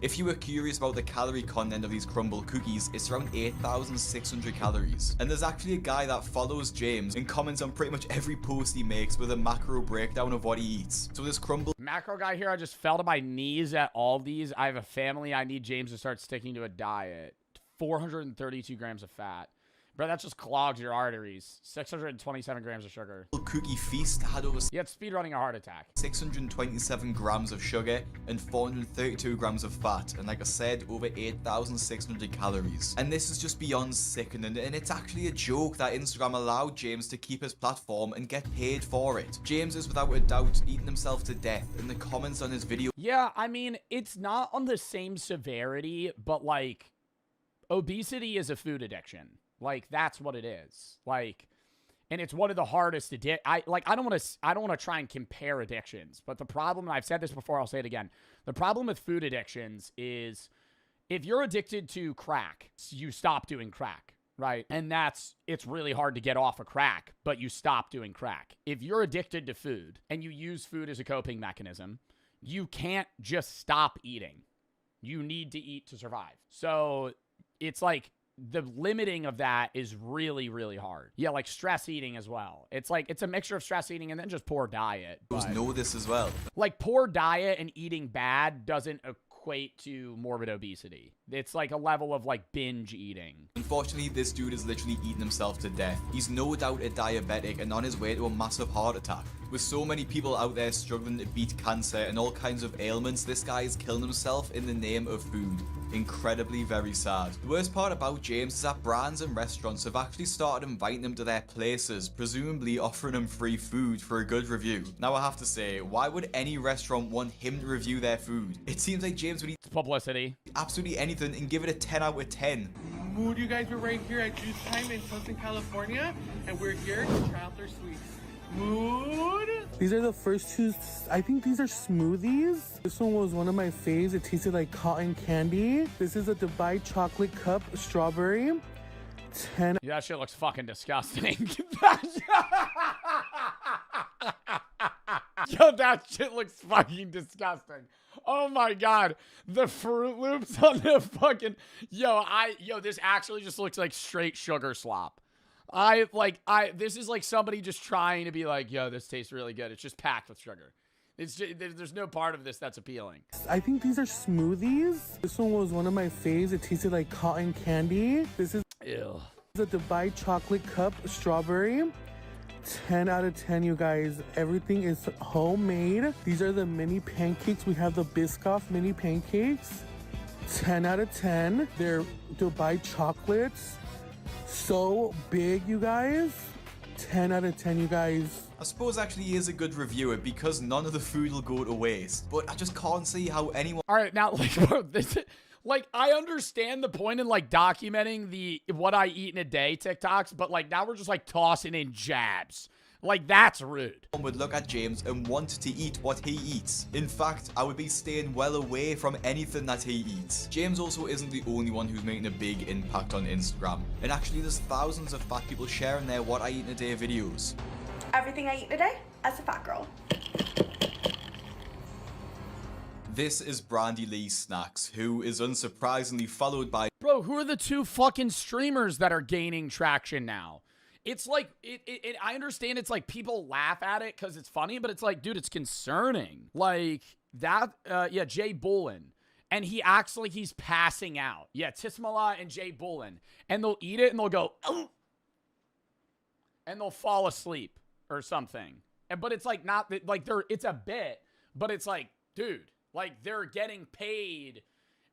If you were curious about the calorie content of these crumble cookies, it's around 8,600 calories. And there's actually a guy that follows James and comments on pretty much every post he makes with a macro breakdown of what he eats. So this crumble macro guy here, I just fell to my knees at all these. I have a family. I need James to start sticking to a diet. 432 grams of fat. Bro, that just clogs your arteries. 627 grams of sugar. Cookie feast had over speedrunning a heart attack. 627 grams of sugar and 432 grams of fat, and like I said, over 8,600 calories. And this is just beyond sickening, and it's actually a joke that Instagram allowed James to keep his platform and get paid for it. James is without a doubt eating himself to death, and the comments on his video. Yeah, I mean, it's not on the same severity, but like, obesity is a food addiction. Like, that's what it is. Like, and it's one of the hardest I don't want to try and compare addictions, but the problem, and I've said this before, I'll say it again. The problem with food addictions is if you're addicted to crack, you stop doing crack, right? And it's really hard to get off of crack, but you stop doing crack. If you're addicted to food and you use food as a coping mechanism, you can't just stop eating. You need to eat to survive. So it's like, the limiting of that is really, really hard. Yeah, like stress eating as well. It's like, it's a mixture of stress eating and then just poor diet. Know this as well. Like poor diet and eating bad doesn't equate to morbid obesity. It's like a level of like binge eating. Unfortunately, this dude is literally eating himself to death. He's no doubt a diabetic and on his way to a massive heart attack. With so many people out there struggling to beat cancer and all kinds of ailments, this guy is killing himself in the name of food. Incredibly very sad. The worst part about James is that brands and restaurants have actually started inviting him to their places, presumably offering him free food for a good review. Now I have to say, why would any restaurant want him to review their food? It seems like James would eat publicity, absolutely anything, and give it a 10 out of 10. Mood, you guys, we're right here at Juice Time in Southern California, and we're here to try out their sweets. Mood. These are the first 2. I think these are smoothies. This one was one of my faves. It tasted like cotton candy. This is a Dubai chocolate cup strawberry. 10. Yeah, that shit looks fucking disgusting. Yo, that shit looks fucking disgusting. Oh my god, the Fruit Loops on the fucking yo, this actually just looks like straight sugar slop. This is like somebody just trying to be like, yo, this tastes really good. It's just packed with sugar. It's just, there's no part of this that's appealing. I think these are smoothies. This one was one of my faves. It tasted like cotton candy. This is ew. The Dubai chocolate cup strawberry. 10 out of 10, you guys. Everything is homemade. These are the mini pancakes. We have the Biscoff mini pancakes. 10 out of 10. They're Dubai chocolates. So big, you guys. 10 out of 10, you guys. I suppose actually he is a good reviewer because none of the food will go to waste. But I just can't see how anyone... Alright, now, like, I understand the point in, like, documenting the what I eat in a day TikToks, but, like, now we're just, like, tossing in jabs. Like, that's rude. Would look at James and want to eat what he eats. In fact, I would be staying well away from anything that he eats. James also isn't the only one who's making a big impact on Instagram. And actually, there's thousands of fat people sharing their What I Eat in a Day videos. Everything I eat today as a fat girl. This is Brandy Lee Snacks, who is unsurprisingly followed by... Bro, who are the two fucking streamers that are gaining traction now? It's like, I understand it's like people laugh at it because it's funny, but it's like, dude, it's concerning. Like, that, yeah, Jay Bullen. And he acts like he's passing out. Yeah, Tismala and Jay Bullen. And they'll eat it and they'll go, oh! And they'll fall asleep or something. But it's like not, like it's a bit, but it's like, dude, like they're getting paid.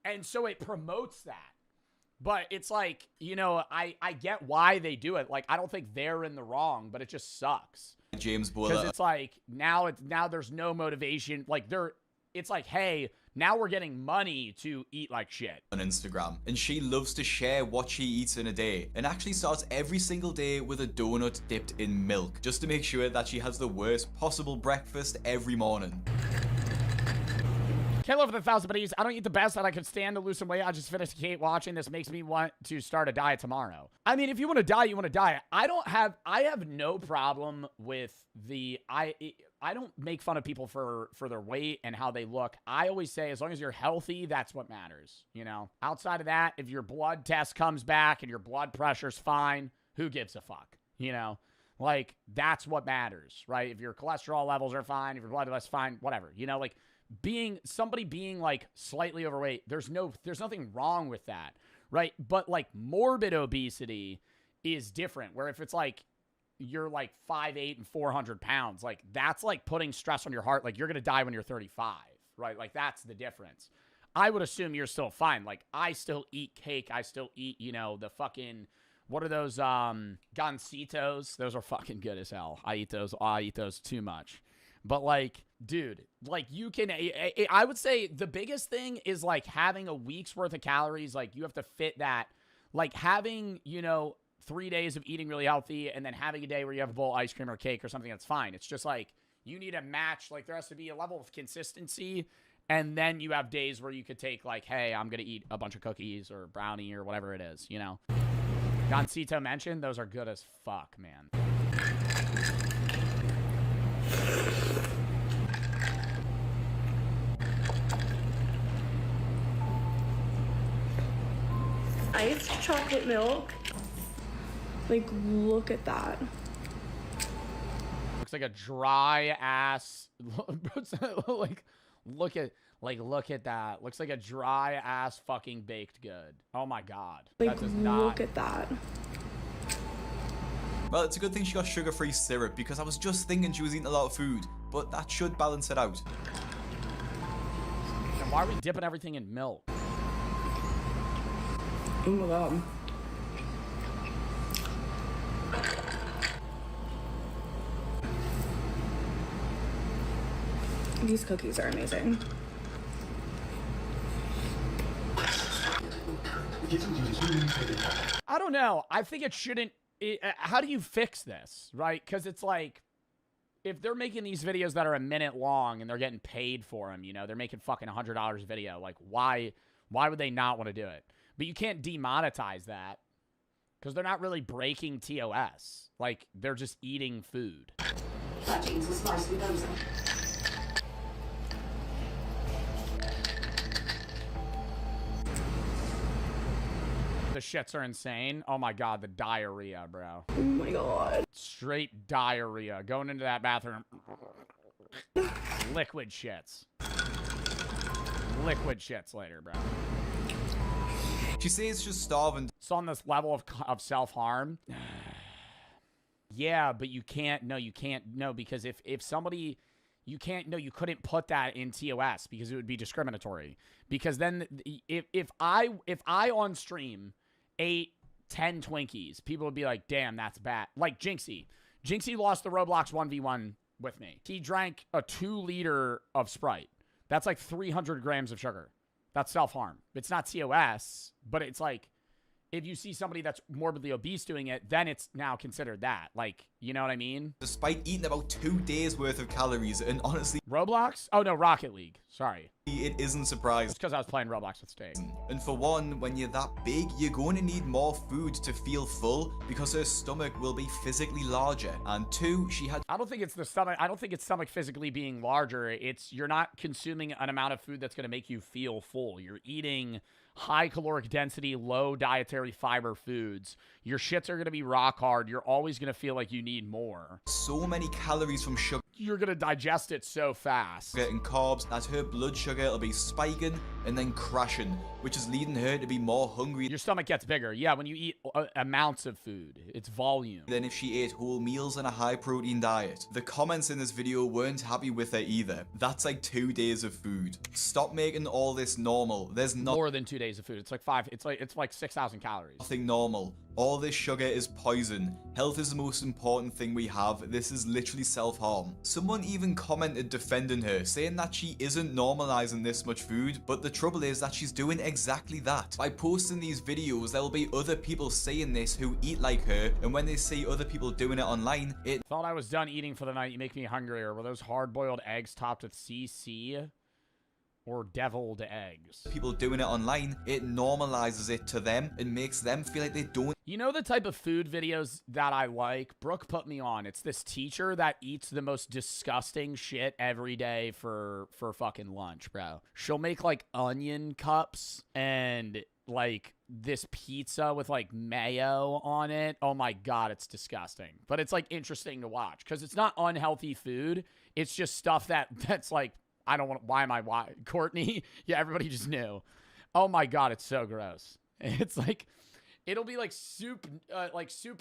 And so it promotes that. But it's like, you know, I get why they do it. Like, I don't think they're in the wrong, but it just sucks. James Buller. Because it's like, now there's no motivation. Like, it's like, hey, now we're getting money to eat like shit. On Instagram. And she loves to share what she eats in a day. And actually starts every single day with a donut dipped in milk. Just to make sure that she has the worst possible breakfast every morning. Kayla for the 1,000 buddies. I don't eat the best that I could stand to lose some weight. I just finished Kate watching. This makes me want to start a diet tomorrow. I mean, if you want to diet, you want to diet. I have no problem with I don't make fun of people for their weight and how they look. I always say, as long as you're healthy, that's what matters. You know, outside of that, if your blood test comes back and your blood pressure's fine, who gives a fuck? You know, like that's what matters, right? If your cholesterol levels are fine, if your blood level's fine, whatever, you know, like somebody being like slightly overweight, there's nothing wrong with that, right? But like morbid obesity is different, where if it's like you're like 5'8" and 400 pounds, like that's like putting stress on your heart. Like you're going to die when you're 35, right? Like that's the difference. I would assume you're still fine. Like I still eat cake. I still eat, you know, the fucking, what are those, gancitos? Those are fucking good as hell. I eat those too much. But like, dude, like you can, I would say the biggest thing is like having a week's worth of calories. Like you have to fit that, like having, you know, 3 days of eating really healthy and then having a day where you have a bowl of ice cream or cake or something, that's fine. It's just like, you need a match. Like there has to be a level of consistency. And then you have days where you could take like, hey, I'm going to eat a bunch of cookies or brownie or whatever it is, you know? Gancito mentioned, those are good as fuck, man. Iced chocolate milk. Like, look at that. Looks like a dry ass. Like, look at that. Looks like a dry ass fucking baked good. Oh my god. Like, that does not. look at that. Well, it's a good thing she got sugar-free syrup, because I was just thinking she was eating a lot of food, but that should balance it out. And why are we dipping everything in milk? Oh my god. These cookies are amazing. I don't know. I think it shouldn't. How do you fix this, right? Because it's like, if they're making these videos that are a minute long and they're getting paid for them, you know, they're making fucking $100 a video. Like, why would they not want to do it? But you can't demonetize that because they're not really breaking TOS. Like, they're just eating food. That jeans was nicely done. The shits are insane. Oh my god, the diarrhea, bro. Oh my god. Straight diarrhea. Going into that bathroom. Liquid shits. Liquid shits later, bro. She says she's starving. It's on this level of self-harm. Yeah, but you can't. No, you can't. No, because if somebody... You can't, no, you couldn't put that in TOS because it would be discriminatory. Because then if I on stream ate 10 Twinkies, people would be like, damn, that's bad. Like Jinxie. Jinxie lost the Roblox 1v1 with me. He drank a 2 liter of Sprite. That's like 300 grams of sugar. That's self-harm. It's not TOS, but it's like, if you see somebody that's morbidly obese doing it, then it's now considered that. Like, you know what I mean? Despite eating about 2 days worth of calories, and honestly, Roblox? Oh no, Rocket League. Sorry. it isn't surprising. It's because I was playing Roblox with Steak. And for one, when you're that big, you're going to need more food to feel full because her stomach will be physically larger. And 2, she had... I don't think it's the stomach. I don't think it's stomach physically being larger. It's you're not consuming an amount of food that's going to make you feel full. You're eating high caloric density, low dietary fiber foods. Your shits are going to be rock hard. You're always going to feel like you need more. So many calories from sugar. You're going to digest it so fast. And carbs that her blood sugar will be spiking and then crashing, which is leading her to be more hungry. Your stomach gets bigger. Yeah, when you eat amounts of food, it's volume. Than if she ate whole meals and a high protein diet. The comments in this video weren't happy with her either. That's like 2 days of food. Stop making all this normal. There's more than 2 days of food. It's like 5. It's like 6,000 calories. Nothing normal. All this sugar is poison. Health is the most important thing we have. This is literally self-harm. Someone even commented defending her, saying that she isn't normalizing this much food, but the trouble is that she's doing exactly that. By posting these videos, there will be other people saying this who eat like her, and when they see other people doing it online, it... Thought I was done eating for the night. You make me hungrier. Were those hard-boiled eggs topped with CC? Or deviled eggs? People doing it online, it normalizes it to them and makes them feel like they don't. You know the type of food videos that I like? Brooke put me on. It's this teacher that eats the most disgusting shit every day for fucking lunch, bro. She'll make like onion cups and like this pizza with like mayo on it. Oh my God, it's disgusting. But it's like interesting to watch because it's not unhealthy food. It's just stuff that's like, I don't want. Why? Courtney? Yeah, everybody just knew. Oh my God, it's so gross. It's like, it'll be like soup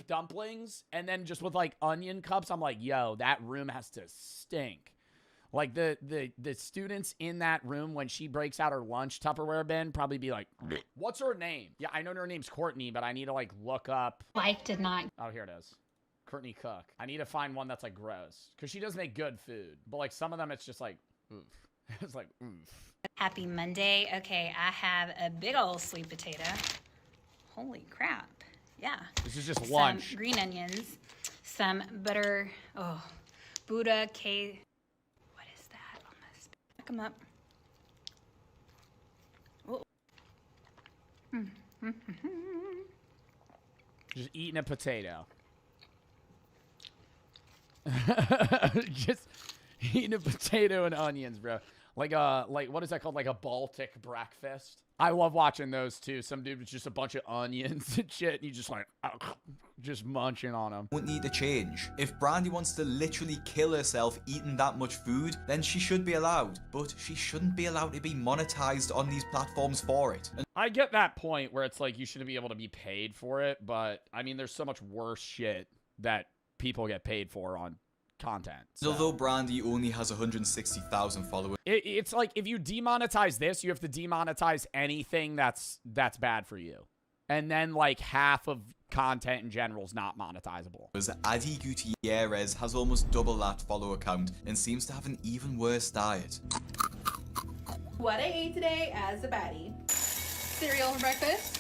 dumplings, and then just with like onion cups. I'm like, yo, that room has to stink. Like the students in that room when she breaks out her lunch Tupperware bin probably be like, what's her name? Yeah, I know her name's Courtney, but I need to like look up. Life did not. Oh, here it is. Courtney Cook. I need to find one that's like gross because she does make good food, but like some of them it's just like. Oof. It's like, oof. Happy Monday. Okay, I have a big old sweet potato. Holy crap. Yeah. This is just lunch. Some green onions, some butter. Oh, Buddha K. What is that? Almost. Pick them up. Oh. Just eating a potato. Just eating a potato and onions, bro. Like what is that called? Like a Baltic breakfast. I love watching those too. Some dude with just a bunch of onions and shit, and you just like just munching on them. Won't need to change. If Brandy wants to literally kill herself eating that much food, then she should be allowed. But she shouldn't be allowed to be monetized on these platforms for it. And I get that point where it's like you shouldn't be able to be paid for it, but I mean, there's so much worse shit that people get paid for on content. So. Although Brandy only has 160,000 followers. It's like if you demonetize this, you have to demonetize anything that's bad for you. And then like half of content in general is not monetizable. Adi Gutierrez has almost double that follower count and seems to have an even worse diet. What I ate today as a baddie. Cereal for breakfast.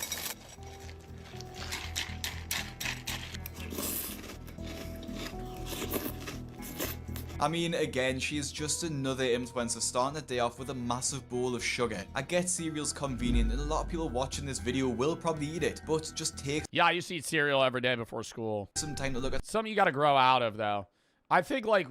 I mean, again, she is just another influencer starting the day off with a massive bowl of sugar. I get cereal's convenient and a lot of people watching this video will probably eat it, but just take... Yeah, I used to eat cereal every day before school. Some time to look at... Something you gotta grow out of, though. I think, like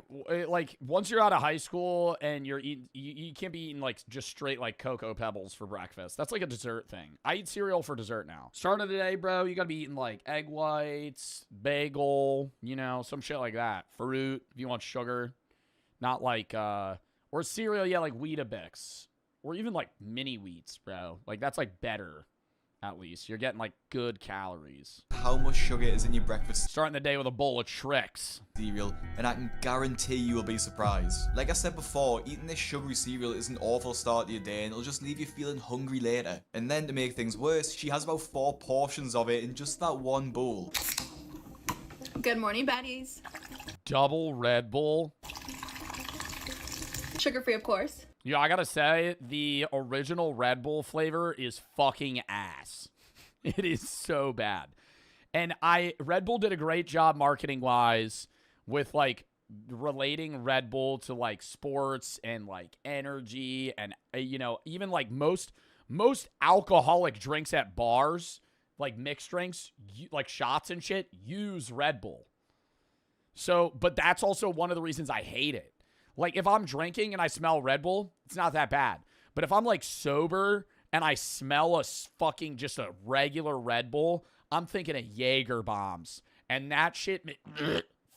once you're out of high school and you're eating... You can't be eating, like, just straight, like, Cocoa Pebbles for breakfast. That's like a dessert thing. I eat cereal for dessert now. Starting of the day, bro, you gotta be eating, like, egg whites, bagel, you know, some shit like that. Fruit, if you want sugar. Not like, or cereal, yeah, like Weetabix. Or even, like, mini wheats, bro. Like, that's, like, better, at least. You're getting, like, good calories. How much sugar is in your breakfast? Starting the day with a bowl of Trix. Cereal, and I can guarantee you will be surprised. Like I said before, eating this sugary cereal is an awful start to your day, and it'll just leave you feeling hungry later. And then, to make things worse, she has about 4 portions of it in just that one bowl. Good morning, baddies. Double Red Bull. Sugar-free, of course. Yeah, I gotta say, the original Red Bull flavor is fucking ass. It is so bad. And Red Bull did a great job marketing wise with like relating Red Bull to like sports and like energy and you know, even like most alcoholic drinks at bars, like mixed drinks, like shots and shit, use Red Bull. So, but that's also one of the reasons I hate it. Like if I'm drinking and I smell Red Bull, it's not that bad. But if I'm like sober and I smell fucking just a regular Red Bull, I'm thinking of Jaeger bombs. And that shit,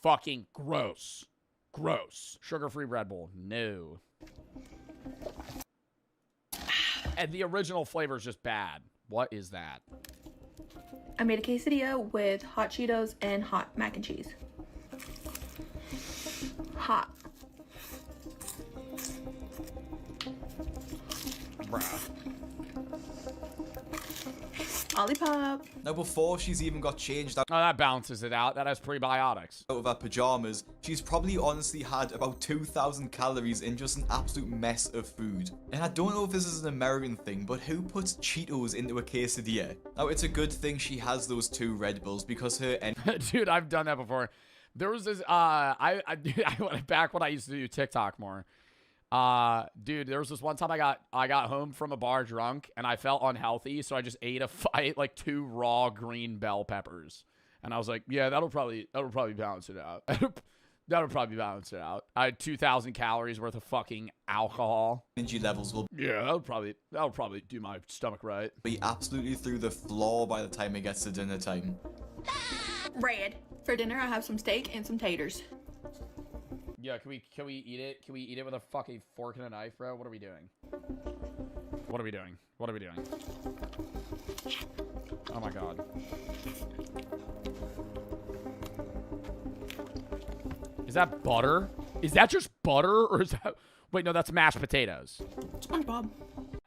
fucking gross. Gross. Sugar-free Red Bull. No. And the original flavor is just bad. What is that? I made a quesadilla with hot Cheetos and hot mac and cheese. Hot. Bruh. Olipop. Now, before she's even got changed out, that balances it out. That has prebiotics. Out of her pajamas, she's probably honestly had about 2,000 calories in just an absolute mess of food. And I don't know if this is an American thing, but who puts Cheetos into a quesadilla? Now, it's a good thing she has those 2 Red Bulls because her Dude, I've done that before. There was this, I went back when I used to do TikTok more. Dude, there was this one time I got home from a bar drunk and I felt unhealthy, so I just ate like 2 raw green bell peppers, and I was like, yeah, that'll probably balance it out. That'll probably balance it out. I had 2,000 calories worth of fucking alcohol. energy levels will that'll probably do my stomach right. be absolutely through the floor by the time it gets to dinner time. Red. For dinner, I have some steak and some taters. Yeah, can we eat it? Can we eat it with a fucking fork and a knife, bro? What are we doing? What are we doing? What are we doing? Oh my god. Is that butter? Is that just butter, or is that... Wait, no, that's mashed potatoes. SpongeBob.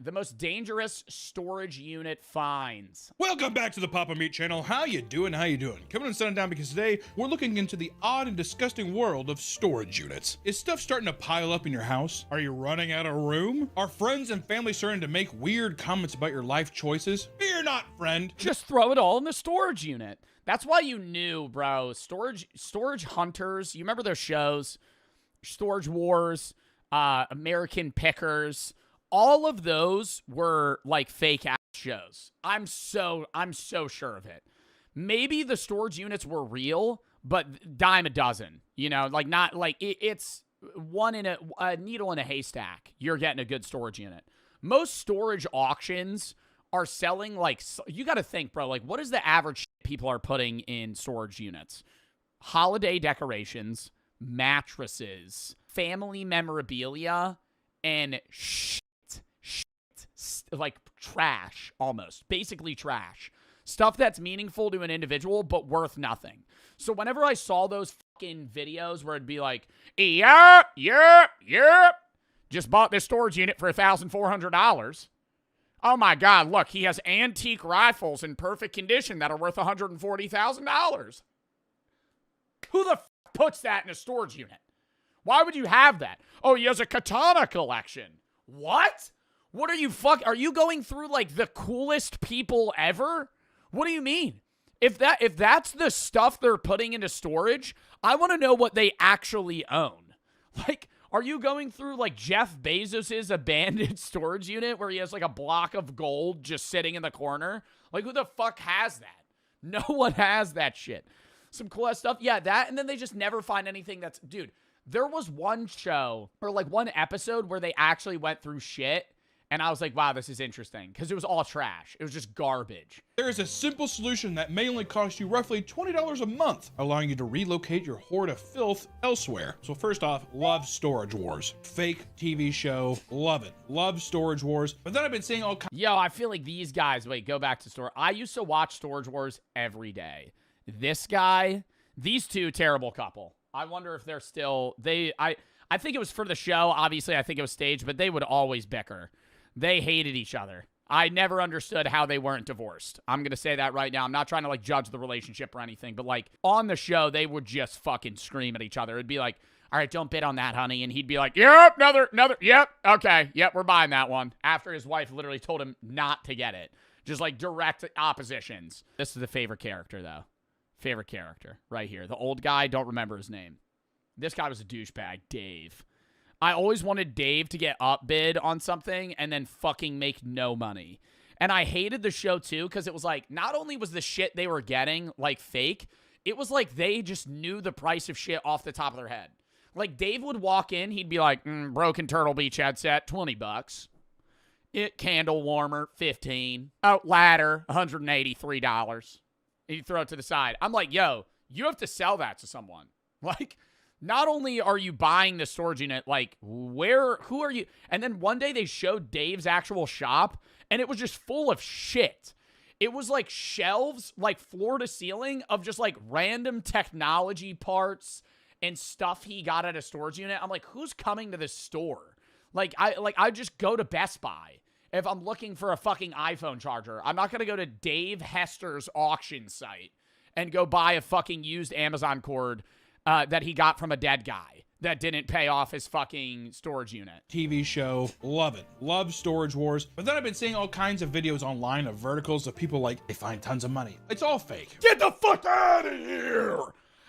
The most dangerous storage unit finds. Welcome back to the Papa Meat channel. How you doing? How you doing? Coming and sitting down because today we're looking into the odd and disgusting world of storage units. Is stuff starting to pile up in your house? Are you running out of room? Are friends and family starting to make weird comments about your life choices? Fear not, friend. Just throw it all in the storage unit. That's why you knew, bro. Storage hunters. You remember those shows? Storage Wars, American Pickers. All of those were like fake ass shows. I'm so sure of it. Maybe the storage units were real, but dime a dozen. You know, like not like it's one in a needle in a haystack. You're getting a good storage unit. Most storage auctions are selling like, you got to think, bro, like what is the average shit people are putting in storage units? Holiday decorations, mattresses, family memorabilia, and like trash, almost basically trash stuff that's meaningful to an individual but worth nothing. So whenever I saw those fucking videos where it'd be like, yep, just bought this storage unit for $1,400. Oh my god, look, he has antique rifles in perfect condition that are worth $140,000. Who the puts that in a storage unit? Why would you have that? Oh, he has a katana collection. What? What are you are you going through like the coolest people ever? What do you mean? If that's the stuff they're putting into storage, I want to know what they actually own. Like, are you going through like Jeff Bezos's abandoned storage unit where he has like a block of gold just sitting in the corner? Like, who the fuck has that? No one has that shit. Some cool ass stuff. Yeah, that, and then they just never find anything that's, dude, there was one show or like one episode where they actually went through shit. And I was like, wow, this is interesting. Because it was all trash. It was just garbage. There is a simple solution that may only cost you roughly $20 a month, allowing you to relocate your hoard of filth elsewhere. So first off, love Storage Wars. Fake TV show, love it. Love Storage Wars. But then I've been seeing all kinds. Yo, I feel like these guys, wait, go back to store. I used to watch Storage Wars every day. This guy, these two, terrible couple. I wonder if they're still, I think it was for the show. Obviously, I think it was staged, but they would always bicker. They hated each other. I never understood how they weren't divorced. I'm going to say that right now. I'm not trying to, like, judge the relationship or anything, but, like, on the show, they would just fucking scream at each other. It'd be like, all right, don't bid on that, honey. And he'd be like, yep, another, yep, okay, yep, we're buying that one. After his wife literally told him not to get it. Just like direct oppositions. This is the favorite character, though. Favorite character right here. The old guy, don't remember his name. This guy was a douchebag, Dave. I always wanted Dave to get upbid on something and then fucking make no money. And I hated the show, too, because it was like, not only was the shit they were getting, like, fake, it was like they just knew the price of shit off the top of their head. Like, Dave would walk in, he'd be like, broken Turtle Beach headset, $20. Candle warmer, $15. Oh, ladder, $183. And you throw it to the side. I'm like, yo, you have to sell that to someone. Like, not only are you buying the storage unit, like, who are you? And then one day they showed Dave's actual shop, and it was just full of shit. It was like shelves, like floor to ceiling, of just like random technology parts and stuff he got at a storage unit. I'm like, who's coming to this store? I just go to Best Buy if I'm looking for a fucking iPhone charger. I'm not going to go to Dave Hester's auction site and go buy a fucking used Amazon cord that he got from a dead guy that didn't pay off his fucking storage unit. TV show, love it. Love Storage Wars. But then I've been seeing all kinds of videos online of verticals of people like, they find tons of money. It's all fake. Get the fuck out of here!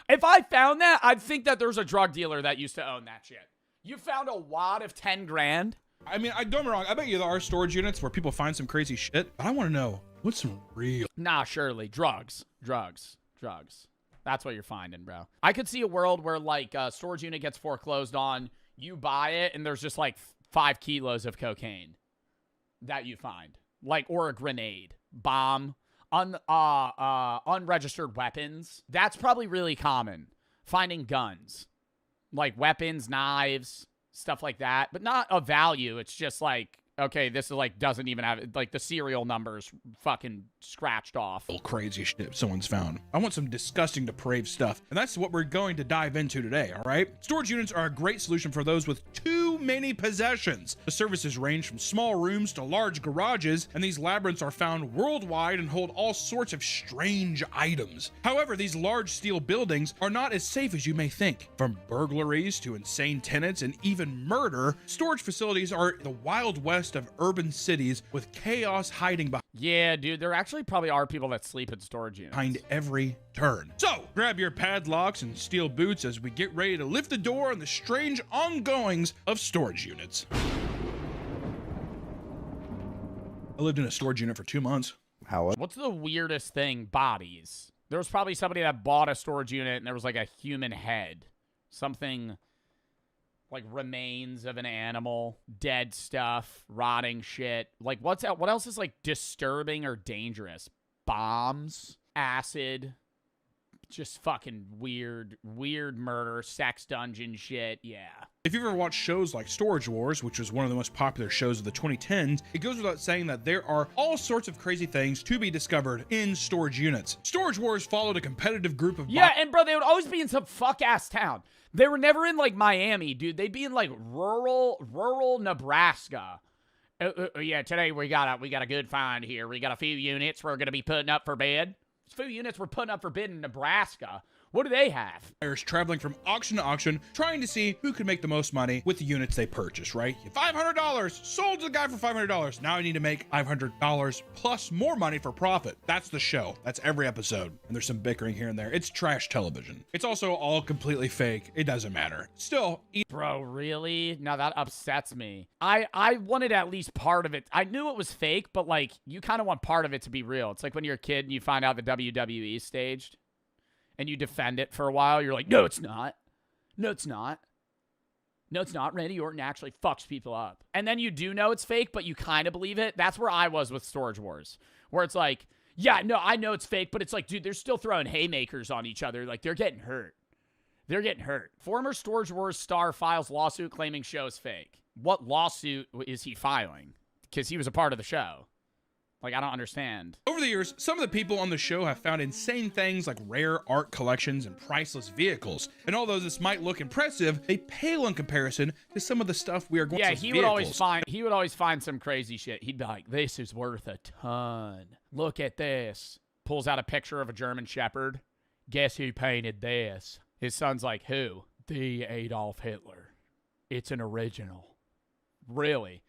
If I found that, I'd think that there's a drug dealer that used to own that shit. You found a wad of 10 grand? I mean, don't get me wrong. I bet you there are storage units where people find some crazy shit. But I want to know, what's some real? Nah, surely. Drugs. That's what you're finding, bro. I could see a world where, like, a storage unit gets foreclosed on, you buy it, and there's just, like, 5 kilos of cocaine that you find. Like, or a grenade. Bomb. Unregistered weapons. That's probably really common. Finding guns. Like, weapons, knives, stuff like that. But not of value. It's just, like, okay, this is like doesn't even have like the serial numbers fucking scratched off. Crazy shit someone's found. I want some disgusting, depraved stuff, and that's what we're going to dive into today, all right? Storage units are a great solution for those with too many possessions. The services range from small rooms to large garages, and these labyrinths are found worldwide and hold all sorts of strange items. However, these large steel buildings are not as safe as you may think. From burglaries to insane tenants and even murder, storage facilities are the Wild West of urban cities with chaos hiding behind. Yeah, dude, there actually probably are people that sleep in storage units. Behind every turn. So, grab your padlocks and steel boots as we get ready to lift the door on the strange ongoings of storage units. I lived in a storage unit for 2 months. What's the weirdest thing? Bodies. There was probably somebody that bought a storage unit and there was like a human head. Something like remains of an animal, dead stuff, rotting shit. Like, what else is like disturbing or dangerous? Bombs, acid, just fucking weird murder, sex dungeon shit. Yeah. If you've ever watched shows like Storage Wars, which was one of the most popular shows of the 2010s, it goes without saying that there are all sorts of crazy things to be discovered in storage units. Storage Wars followed a competitive group of... Yeah, and bro, they would always be in some fuck-ass town. They were never in, like, Miami, dude. They'd be in, like, rural Nebraska. Yeah, today we got a good find here. We got a few units we're going to be putting up for bid. A few units we're putting up for bid in Nebraska. What do they have? Buyers traveling from auction to auction, trying to see who could make the most money with the units they purchase, right? $500, sold to the guy for $500. Now I need to make $500 plus more money for profit. That's the show. That's every episode. And there's some bickering here and there. It's trash television. It's also all completely fake. It doesn't matter. Still, bro, really? Now that upsets me. I wanted at least part of it. I knew it was fake, but like you kind of want part of it to be real. It's like when you're a kid and you find out the WWE is staged. And you defend it for a while, you're like, no, it's not. No, it's not. No, it's not. Randy Orton actually fucks people up. And then you do know it's fake, but you kind of believe it. That's where I was with Storage Wars. Where it's like, yeah, no, I know it's fake, but it's like, dude, they're still throwing haymakers on each other. Like, they're getting hurt. They're getting hurt. Former Storage Wars star files lawsuit claiming show is fake. What lawsuit is he filing? Because he was a part of the show. Like, I don't understand. Over the years, some of the people on the show have found insane things like rare art collections and priceless vehicles. And although this might look impressive, they pale in comparison to some of the stuff we are going to see. Yeah, he would always find some crazy shit. He'd be like, this is worth a ton. Look at this. Pulls out a picture of a German Shepherd. Guess who painted this? His son's like, who? The Adolf Hitler. It's an original. Really?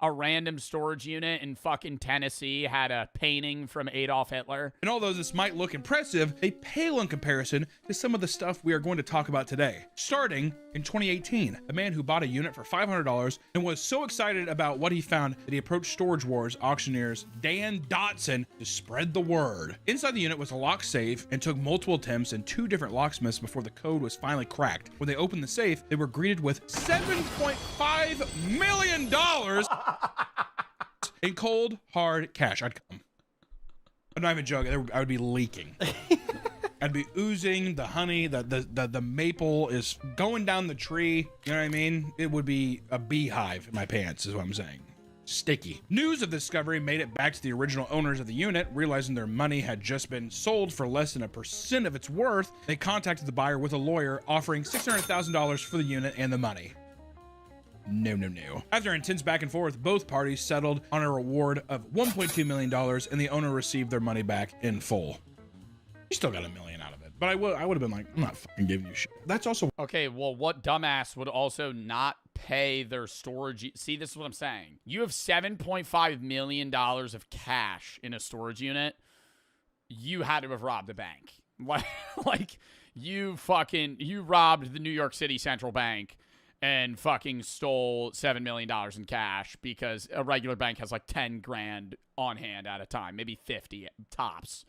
a random storage unit in fucking Tennessee had a painting from Adolf Hitler. And although this might look impressive, they pale in comparison to some of the stuff we are going to talk about today. Starting in 2018, a man who bought a unit for $500 and was so excited about what he found that he approached Storage Wars auctioneers Dan Dotson to spread the word. Inside the unit was a lock safe and took multiple attempts and 2 different locksmiths before the code was finally cracked. When they opened the safe, they were greeted with $7.5 million in cold, hard cash. I'd come. I'm not even joking. I would be leaking. I'd be oozing the honey. The maple is going down the tree. You know what I mean? It would be a beehive in my pants, is what I'm saying. Sticky. News of the discovery made it back to the original owners of the unit. Realizing their money had just been sold for less than 1% of its worth, they contacted the buyer with a lawyer offering $600,000 for the unit and the money. No. After intense back and forth, both parties settled on a reward of $1.2 million and the owner received their money back in full. You still got $1 million out of it, but I would have been like, I'm not fucking giving you shit. That's also okay. Well, what dumbass would also not pay their storage? See, this is what I'm saying. You have $7.5 million of cash in a storage unit. You had to have robbed a bank. Like you robbed the New York City Central Bank and fucking stole $7 million in cash, because a regular bank has like 10 grand on hand at a time, maybe 50 tops.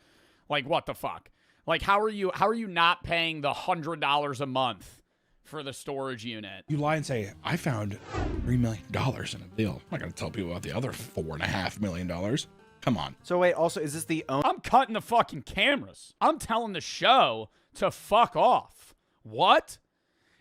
Like, what the fuck? Like, how are you not paying the $100 a month for the storage unit? You lie and say, I found $3 million in a deal. I'm not gonna tell people about the other $4.5 million. Come on. So wait, also, is this the I'm cutting the fucking cameras. I'm telling the show to fuck off. What?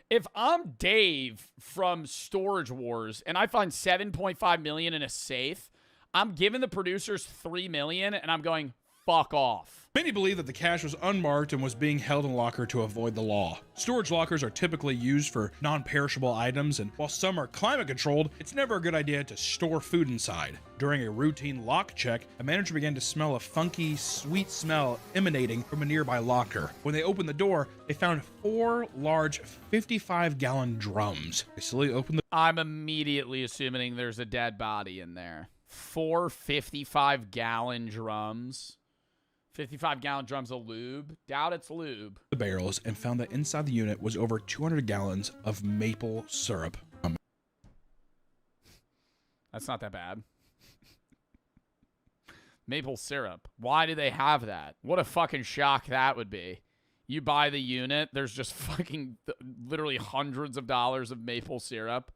If I'm Dave from Storage Wars and I find $7.5 million in a safe, I'm giving the producers $3 million and I'm going, fuck off. Many believe that the cash was unmarked and was being held in a locker to avoid the law. Storage lockers are typically used for non-perishable items, and while some are climate controlled, it's never a good idea to store food inside. During a routine lock check, a manager began to smell a funky, sweet smell emanating from a nearby locker. When they opened the door, they found 4 large 55-gallon drums. They slowly opened the... I'm immediately assuming there's a dead body in there. 4 55-gallon drums. 55-gallon drums of lube. Doubt it's lube. The barrels and found that inside the unit was over 200 gallons of maple syrup. That's not that bad. Maple syrup. Why do they have that? What a fucking shock that would be. You buy the unit, there's just fucking literally hundreds of dollars of maple syrup.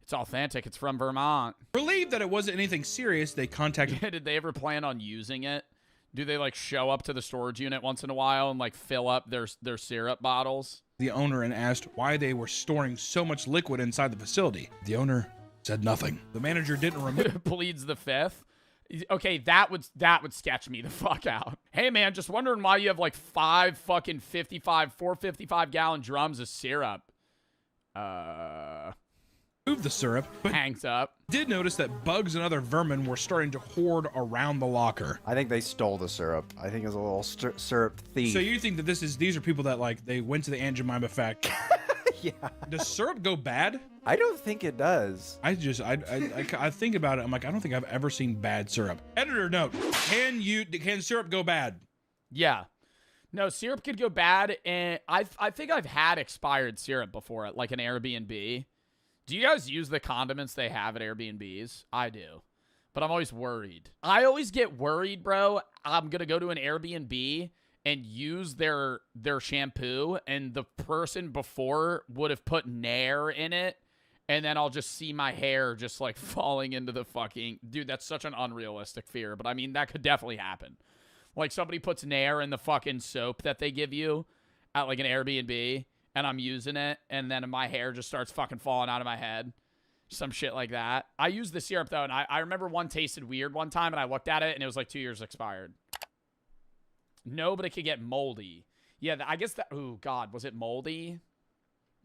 It's authentic. It's from Vermont. Relieved that it wasn't anything serious, they contacted... Did they ever plan on using it? Do they like show up to the storage unit once in a while and like fill up their syrup bottles? The owner and asked why they were storing so much liquid inside the facility. The owner said nothing. The manager didn't remove... Pleads the fifth. Okay, that would sketch me the fuck out. Hey man, just wondering why you have like 4 55-gallon drums of syrup. Move the syrup, but hangs up. Did notice that bugs and other vermin were starting to hoard around the locker. I think they stole the syrup. I think it was a little syrup thief. So you think that these are people that like they went to the Aunt Jemima factory? Yeah. Does syrup go bad? I don't think it does. I think about it. I'm like, I don't think I've ever seen bad syrup. Editor note: Can syrup go bad? Yeah. No, syrup could go bad, and I think I've had expired syrup before at like an Airbnb. Do you guys use the condiments they have at Airbnbs? I do. But I'm always worried. I always get worried, bro. I'm going to go to an Airbnb and use their shampoo, and the person before would have put Nair in it, and then I'll just see my hair just like falling into the fucking... Dude, that's such an unrealistic fear, but I mean, that could definitely happen. Like somebody puts Nair in the fucking soap that they give you at like an Airbnb, and I'm using it, and then my hair just starts fucking falling out of my head. Some shit like that. I use the syrup, though, and I remember one tasted weird one time, and I looked at it, and it was like 2 years expired. No, but it could get moldy. Yeah, I guess that... Oh, God. Was it moldy?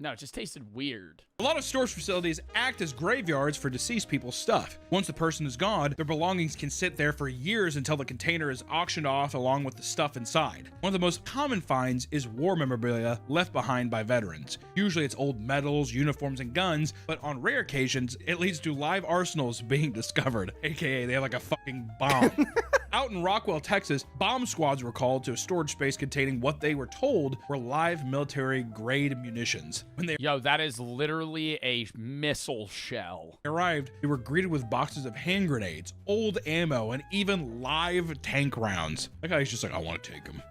No, it just tasted weird. A lot of storage facilities act as graveyards for deceased people's stuff. Once the person is gone, their belongings can sit there for years until the container is auctioned off along with the stuff inside. One of the most common finds is war memorabilia left behind by veterans. Usually it's old medals, uniforms, and guns, but on rare occasions, it leads to live arsenals being discovered, aka they have like a fucking bomb. Out in Rockwell, Texas, bomb squads were called to a storage space containing what they were told were live military-grade munitions. When they that is literally a missile shell. arrived, they were greeted with boxes of hand grenades, old ammo, and even live tank rounds. That guy's just like, I want to take them.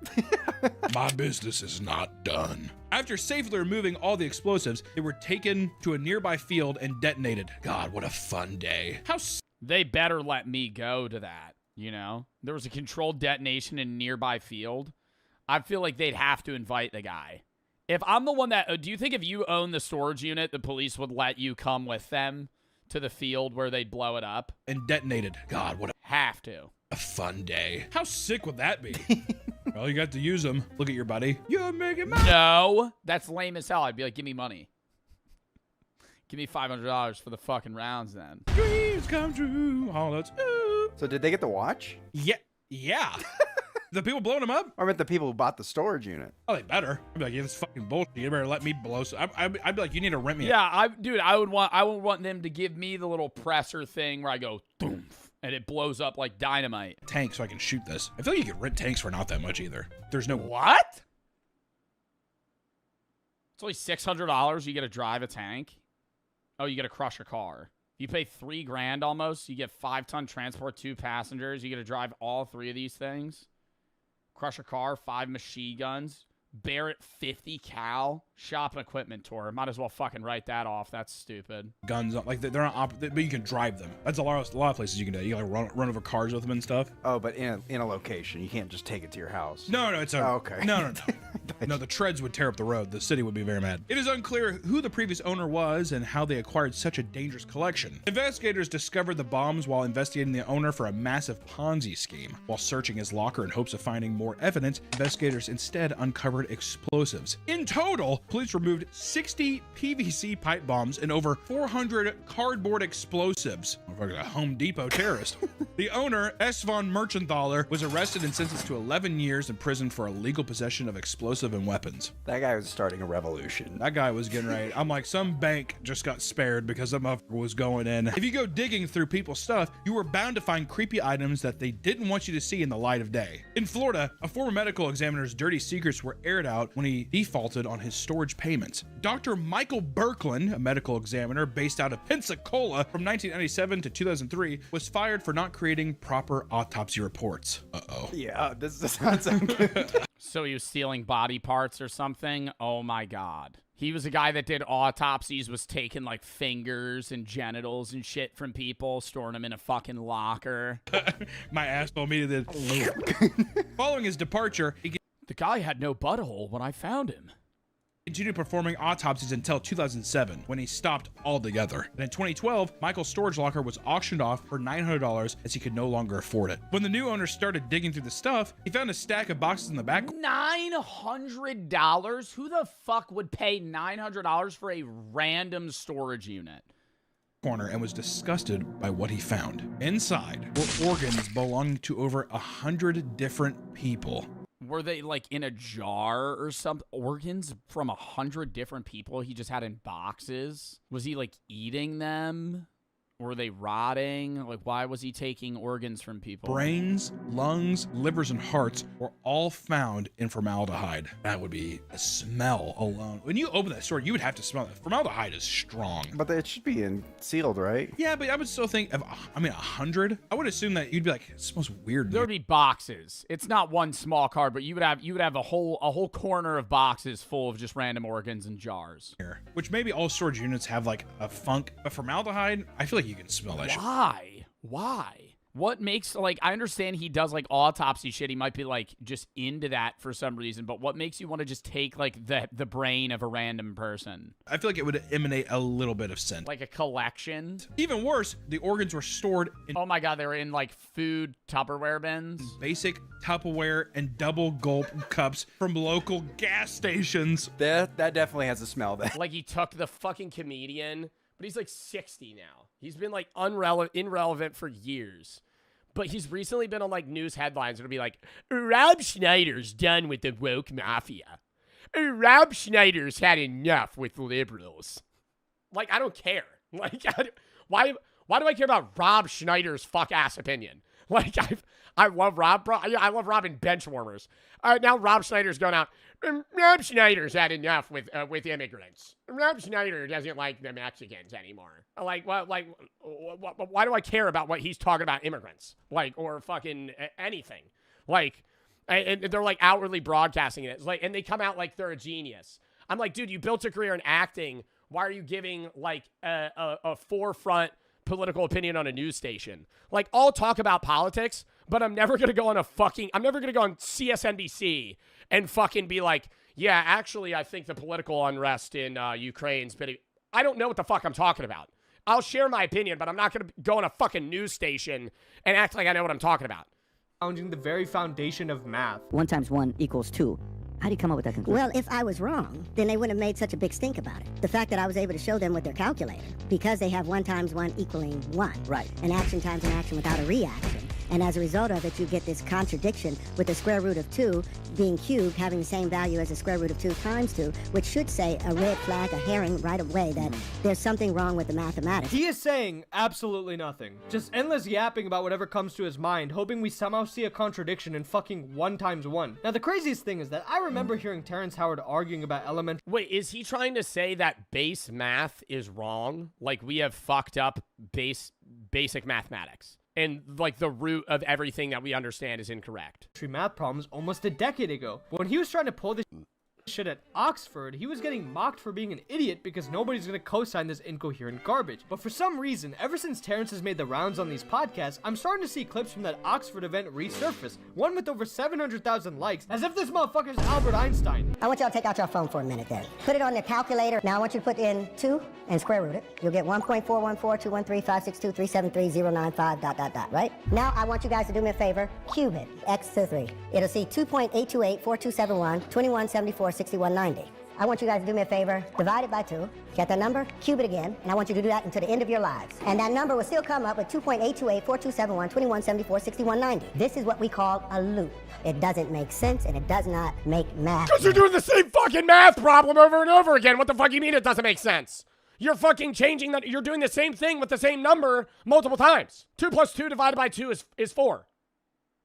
My business is not done. After safely removing all the explosives, they were taken to a nearby field and detonated. God, what a fun day. They better let me go to that, you know? There was a controlled detonation in a nearby field. I feel like they'd have to invite the guy. If I'm the one that... do you think if you own the storage unit, the police would let you come with them to the field where they'd blow it up? And detonated. God, what Have to. a fun day. How sick would that be? Well, you got to use them. Look at your buddy. You're making money. No, that's lame as hell. I'd be like, give me money. Give me $500 for the fucking rounds then. Dreams come true. Oh, that's... So did they get to watch? Yeah. The people blowing them up? Or I meant the people who bought the storage unit. Oh, they better. I'd be like, yeah, this is fucking bullshit. You better let me blow. I'd be like, you need to rent me. Yeah, I would want them to give me the little presser thing where I go, boom, and it blows up like dynamite. Tank so I can shoot this. I feel like you can rent tanks for not that much either. There's no... What? It's only $600. You get to drive a tank. Oh, you get to crush a car. You pay $3,000 almost. You get 5-ton transport, 2 passengers. You get to drive all 3 of these things. Crush a car, 5 machine guns. Barrett 50 cal. Shop and equipment tour. Might as well fucking write that off. That's stupid. Guns, like they're not, but you can drive them. That's a lot of places you can do. You can like run over cars with them and stuff. Oh, but in a location, you can't just take it to your house. No, it's a... Oh, okay. No. No, the treads would tear up the road. The city would be very mad. It is unclear who the previous owner was and how they acquired such a dangerous collection. Investigators discovered the bombs while investigating the owner for a massive Ponzi scheme. While searching his locker in hopes of finding more evidence, investigators instead uncovered explosives. In total, police removed 60 PVC pipe bombs and over 400 cardboard explosives. Like a Home Depot terrorist. The owner, Estvan Merchenthaler, was arrested and sentenced to 11 years in prison for illegal possession of explosive and weapons. That guy was starting a revolution. That guy was getting ready. I'm like, some bank just got spared because that motherfucker was going in. If you go digging through people's stuff, you were bound to find creepy items that they didn't want you to see in the light of day. In Florida, a former medical examiner's dirty secrets were aired out when he defaulted on his storage payments. Dr. Michael Birkland, a medical examiner based out of Pensacola from 1997 to 2003, was fired for not creating proper autopsy reports. Uh-oh. Yeah, this does not sound good. So he was stealing body parts or something? Oh my God. He was a guy that did autopsies, was taking like fingers and genitals and shit from people, storing them in a fucking locker. My asshole immediately did. Following his departure, the guy had no butthole when I found him. Continued performing autopsies until 2007, when he stopped altogether. And in 2012, Michael's storage locker was auctioned off for $900 as he could no longer afford it. When the new owner started digging through the stuff, he found a stack of boxes in the back. $900? Who the fuck would pay $900 for a random storage unit? Corner and was disgusted by what he found. Inside were organs belonging to over 100 different people. Were they like in a jar or some organs from 100 different people he just had in boxes? Was he like eating them? Were they rotting? Like, why was he taking organs from people? Brains, lungs, livers, and hearts were all found in formaldehyde. That would be a smell alone. When you open that store, you would have to smell it. Formaldehyde is strong. But it should be sealed, right? Yeah, but I would still think of, 100? I would assume that you'd be like, it smells weird. There would be boxes. It's not one small card, but you would have a whole corner of boxes full of just random organs and jars. Which maybe all storage units have like a funk. But formaldehyde, I feel like you can smell that shit. Why? What makes, like, I understand he does, like, autopsy shit. He might be, like, just into that for some reason. But what makes you want to just take, like, the brain of a random person? I feel like it would emanate a little bit of scent. Like a collection? Even worse, the organs were stored in... Oh my God, they were in, like, food Tupperware bins? Basic Tupperware and double gulp cups from local gas stations. That definitely has a smell there. Like he took the fucking comedian, but he's like 60 now. He's been like irrelevant for years. But he's recently been on like news headlines. It'll be like, Rob Schneider's done with the woke mafia. Rob Schneider's had enough with liberals. Like, I don't care. Like, why do I care about Rob Schneider's fuck ass opinion? Like, I love Rob. I love Rob in Benchwarmers. Now Rob Schneider's going out. Rob Schneider's had enough with immigrants. Rob Schneider doesn't like the Mexicans anymore. Like, what? Like, why do I care about what he's talking about immigrants? Like, or fucking anything? Like, and they're like outwardly broadcasting it. It's like, and they come out like they're a genius. I'm like, dude, you built a career in acting. Why are you giving like a forefront political opinion on a news station? Like, I'll talk about politics, but I'm never gonna go on CSNBC and fucking be like, yeah, actually, I think the political unrest in Ukraine's been. I don't know what the fuck I'm talking about. I'll share my opinion, but I'm not gonna go on a fucking news station and act like I know what I'm talking about. Challenging the very foundation of math. 1 × 1 = 2. How do you come up with that conclusion? Well, if I was wrong, then they wouldn't have made such a big stink about it. The fact that I was able to show them with their calculator, because they have 1 × 1 = 1. Right. An action times an action without a reaction. And as a result of it, you get this contradiction with the square root of 2 being cubed, having the same value as the square root of 2 times 2, which should say a red flag, a herring right away that there's something wrong with the mathematics. He is saying absolutely nothing. Just endless yapping about whatever comes to his mind, hoping we somehow see a contradiction in fucking 1 × 1. Now, the craziest thing is that I remember hearing Terrence Howard arguing about elementary... Wait, is he trying to say that base math is wrong? Like, we have fucked up basic mathematics? And, like, the root of everything that we understand is incorrect. Math problems almost a decade ago. When he was trying to pull this shit at Oxford, he was getting mocked for being an idiot because nobody's gonna co-sign this incoherent garbage. But for some reason, ever since Terrence has made the rounds on these podcasts, I'm starting to see clips from that Oxford event resurface. One with over 700,000 likes, as if this motherfucker's Albert Einstein. I want y'all to take out your phone for a minute then. Put it on the calculator. Now I want you to put in 2 and square root it. You'll get 1.414213562373095 ... right? Now I want you guys to do me a favor. Cube it. X to 3. It'll see 2.8284271 2174 6190. I want you guys to do me a favor. Divide it by 2. Get that number, cube it again, and I want you to do that until the end of your lives. And that number will still come up with 2.8284271 2174 6190. This is what we call a loop. It doesn't make sense, and it does not make math. Because you're doing the same fucking math problem over and over again. What the fuck you mean it doesn't make sense? You're fucking changing that. You're doing the same thing with the same number multiple times. 2 + 2 divided by 2 is 4.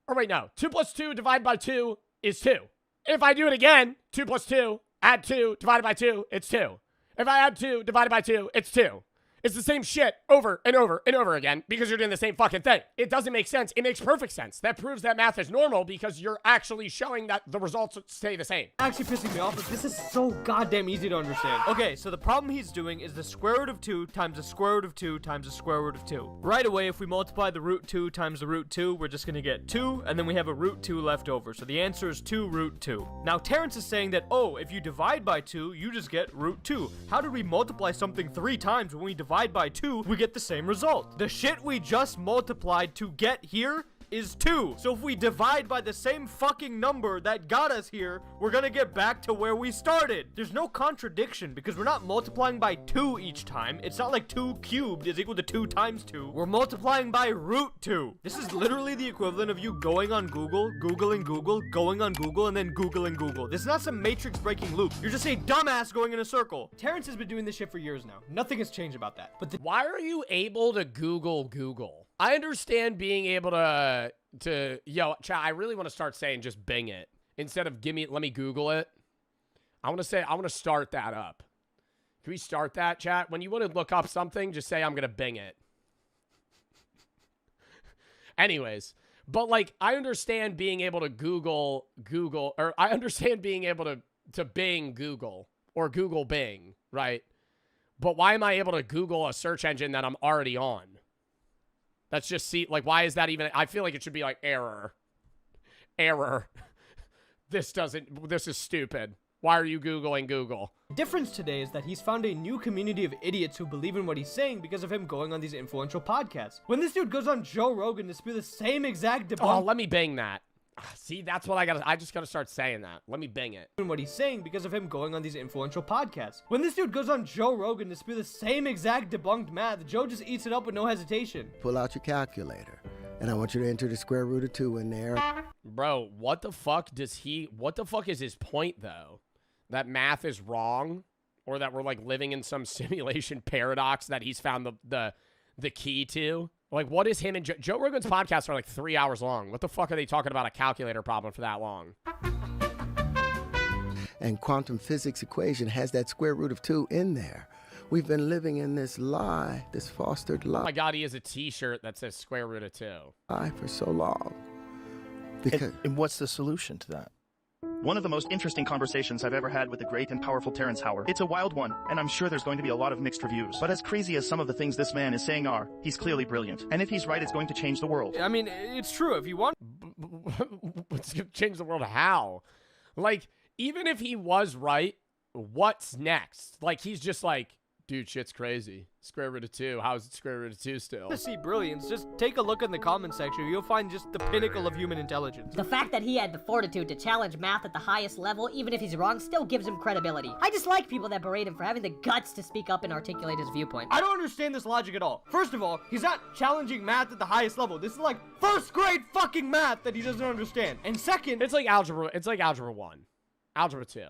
Or wait, no. 2 + 2 divided by 2 is 2. If I do it again, 2 + 2, add 2 divided by 2, it's 2. If I add 2 divided by 2, it's 2. It's the same shit over and over and over again because you're doing the same fucking thing. It doesn't make sense. It makes perfect sense. That proves that math is normal because you're actually showing that the results stay the same. Actually pissing me off is this is so goddamn easy to understand. Okay, so the problem he's doing is the square root of 2 times the square root of 2 times the square root of 2. Right away, if we multiply the root 2 times the root 2, we're just gonna get 2, and then we have a root 2 left over. So the answer is 2 root 2. Now, Terrence is saying that, oh, if you divide by 2, you just get root 2. How did we multiply something 3 times when we divide by 2, we get the same result? The shit we just multiplied to get here is 2. So if we divide by the same fucking number that got us here, we're gonna get back to where we started. There's no contradiction because we're not multiplying by 2 each time. It's not like 2 cubed is equal to 2 times 2. We're multiplying by root 2. This is literally the equivalent of you going on Google, Googling Google, going on Google, and then Googling Google. This is not some matrix breaking loop. You're just a dumbass going in a circle. Terrence has been doing this shit for years now. Nothing has changed about that. But why are you able to Google? I understand being able to yo, chat, I really want to start saying just Bing it instead of let me Google it. I want to start that up. Can we start that, chat? When you want to look up something, just say I'm going to Bing it. Anyways, but like I understand being able to Google, or I understand being able to Bing Google or Google Bing, right? But why am I able to Google a search engine that I'm already on? That's just like, why is that even? I feel like it should be like error. This is stupid. Why are you Googling Google? The difference today is that he's found a new community of idiots who believe in what he's saying because of him going on these influential podcasts. When this dude goes on Joe Rogan to spew the same exact debunk... Oh, let me bang that. See, that's what I just gotta start saying that. Let me bang it. What he's saying because of him going on these influential podcasts. When this dude goes on Joe Rogan to spew the same exact debunked math, Joe just eats it up with no hesitation. Pull out your calculator, and I want you to enter the square root of 2 in there. Bro, what the fuck is his point, though? That math is wrong? Or that we're, like, living in some simulation paradox that he's found the key to? Like, what is him and Joe Rogan's podcasts are, like, 3 hours long. What the fuck are they talking about a calculator problem for that long? And quantum physics equation has that square root of 2 in there. We've been living in this lie, this fostered lie. Oh my God, he has a t-shirt that says square root of 2. For so long. Because and what's the solution to that? One of the most interesting conversations I've ever had with the great and powerful Terrence Howard. It's a wild one, and I'm sure there's going to be a lot of mixed reviews. But as crazy as some of the things this man is saying are, he's clearly brilliant. And if he's right, it's going to change the world. I mean, it's true. If you want... It's going to change the world how? Like, even if he was right, what's next? Like, he's just like, dude, shit's crazy. Square root of 2. How is it square root of 2 still? To see brilliance, just take a look in the comment section. You'll find just the pinnacle of human intelligence. The fact that he had the fortitude to challenge math at the highest level, even if he's wrong, still gives him credibility. I just like people that berate him for having the guts to speak up and articulate his viewpoint. I don't understand this logic at all. First of all, he's not challenging math at the highest level. This is like first grade fucking math that he doesn't understand. And second, it's like algebra 1, algebra 2.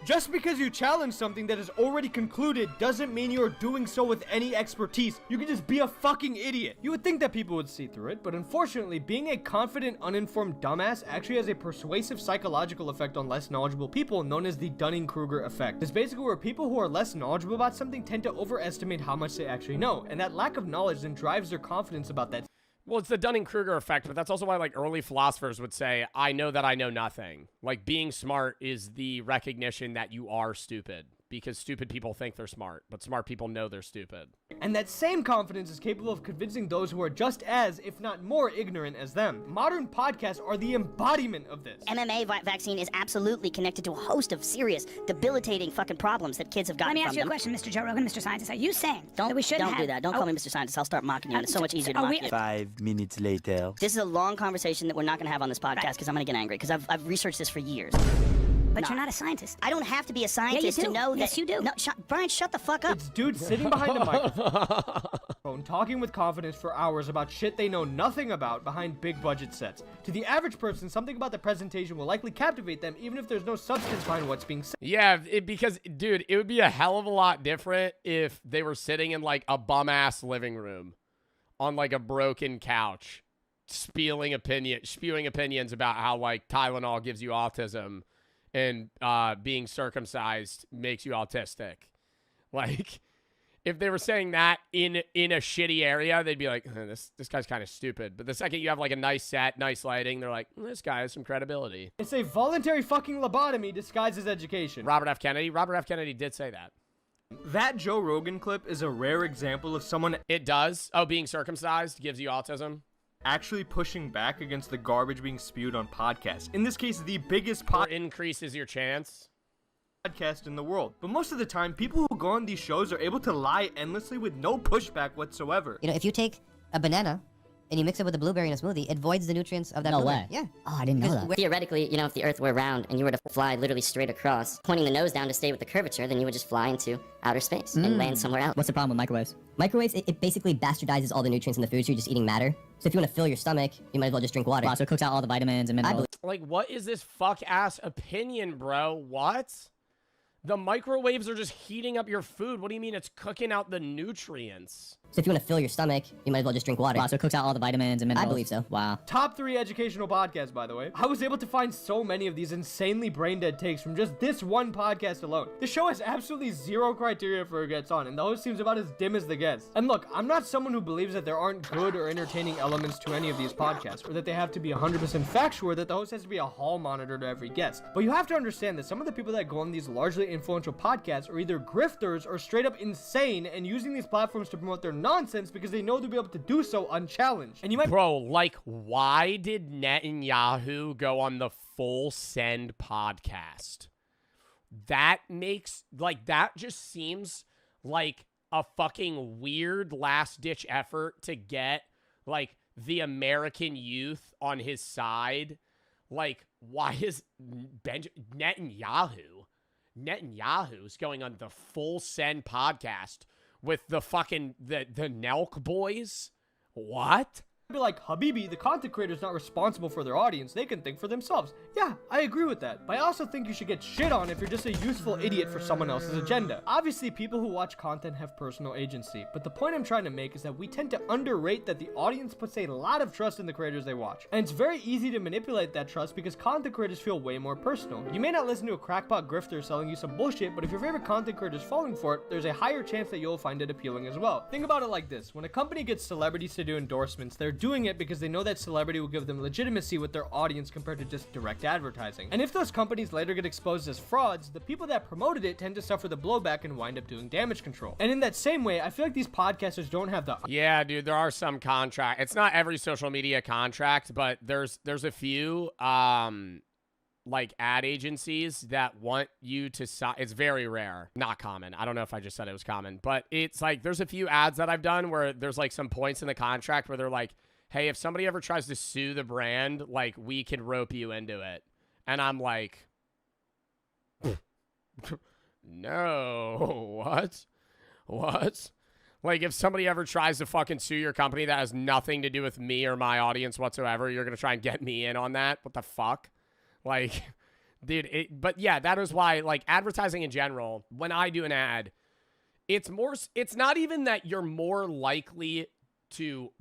Just because you challenge something that is already concluded doesn't mean you're doing so with any expertise. You can just be a fucking idiot. You would think that people would see through it, but unfortunately, being a confident, uninformed dumbass actually has a persuasive psychological effect on less knowledgeable people known as the Dunning-Kruger effect. It's basically where people who are less knowledgeable about something tend to overestimate how much they actually know, and that lack of knowledge then drives their confidence about that. Well, it's the Dunning-Kruger effect, but that's also why, like, early philosophers would say, I know that I know nothing. Like, being smart is the recognition that you are stupid, because stupid people think they're smart, but smart people know they're stupid. And that same confidence is capable of convincing those who are just as, if not more, ignorant as them. Modern podcasts are the embodiment of this. MMA vaccine is absolutely connected to a host of serious, debilitating fucking problems that kids have gotten Let me from ask you a them. question, Mr. Joe Rogan, Mr. Scientist. Are you saying that we shouldn't Don't do that. Don't call me Mr. Scientist. I'll start mocking you, and it's so much easier to mock you. 5 minutes later. This is a long conversation that we're not going to have on this podcast because I'm going to get angry because I've researched this for years. But you're not a scientist. I don't have to be a scientist to know that. Yes, you do. No, Brian, shut the fuck up. It's dudes sitting behind a microphone talking with confidence for hours about shit they know nothing about behind big budget sets. To the average person, something about the presentation will likely captivate them even if there's no substance behind what's being said. Yeah, because, dude, it would be a hell of a lot different if they were sitting in, like, a bum-ass living room on, like, a broken couch, spewing opinions about how, like, Tylenol gives you autism and being circumcised makes you autistic. Like, if they were saying that in a shitty area, they'd be like, this guy's kind of stupid. But the second you have, like, a nice set, nice lighting, they're like, this guy has some credibility. It's a voluntary fucking lobotomy disguised as education. Robert F. Kennedy did say that. That Joe Rogan clip is a rare example of someone... It does? Oh, being circumcised gives you autism? Actually pushing back against the garbage being spewed on podcasts. In this case, the biggest or increases your chance podcast in the world. But most of the time, people who go on these shows are able to lie endlessly with no pushback whatsoever. You know, if you take a banana and you mix it with a blueberry in a smoothie, it voids the nutrients of that blueberry. way. Yeah. Oh, I didn't know that. Theoretically, you know, if the Earth were round and you were to fly literally straight across, pointing the nose down to stay with the curvature, then you would just fly into outer space and land somewhere else. What's the problem with microwaves? Microwaves, it basically bastardizes all the nutrients in the food, so you're just eating matter. So if you want to fill your stomach, you might as well just drink water. Wow, so it cooks out all the vitamins and minerals. Like, what is this fuck-ass opinion, bro? What? The microwaves are just heating up your food. What do you mean it's cooking out the nutrients? So if you want to fill your stomach, you might as well just drink water. Wow, so it cooks out all the vitamins and minerals. I believe so. Wow. Top 3 educational podcasts, by the way. I was able to find so many of these insanely brain-dead takes from just this one podcast alone. The show has absolutely zero criteria for who gets on, and the host seems about as dim as the guest. And look, I'm not someone who believes that there aren't good or entertaining elements to any of these podcasts, or that they have to be 100% factual, or that the host has to be a hall monitor to every guest. But you have to understand that some of the people that go on these largely influential podcasts are either grifters or straight up insane and using these platforms to promote their nonsense because they know they'll be able to do so unchallenged. And you might— Bro, like, why did Netanyahu go on the Full Send podcast? That makes, like, that just seems like a fucking weird last-ditch effort to get, like, the American youth on his side. Like, why is Netanyahu's going on the Full Send podcast with the fucking, the Nelk boys? What? be like, Habibi, the content creator's not responsible for their audience. They can think for themselves. Yeah, I agree with that. But I also think you should get shit on if you're just a useful idiot for someone else's agenda. Obviously, people who watch content have personal agency, but the point I'm trying to make is that we tend to underrate that the audience puts a lot of trust in the creators they watch. And it's very easy to manipulate that trust because content creators feel way more personal. You may not listen to a crackpot grifter selling you some bullshit, but if your favorite content creator is falling for it, there's a higher chance that you'll find it appealing as well. Think about it like this. When a company gets celebrities to do endorsements, they're doing it because they know that celebrity will give them legitimacy with their audience compared to just direct advertising. And if those companies later get exposed as frauds, the people that promoted it tend to suffer the blowback and wind up doing damage control. And in that same way, I feel like these podcasters don't have the— Yeah, dude, there are some contract. It's not every social media contract, but there's a few like ad agencies that want you to sign. It's very rare, not common. I don't know if I just said it was common, but it's like there's a few ads that I've done where there's like some points in the contract where they're like, hey, if somebody ever tries to sue the brand, like, we can rope you into it. And I'm like, no, what? Like, if somebody ever tries to fucking sue your company that has nothing to do with me or my audience whatsoever, you're going to try and get me in on that? What the fuck? Like, dude, but yeah, that is why, like, advertising in general, when I do an ad, it's not even that you're more likely to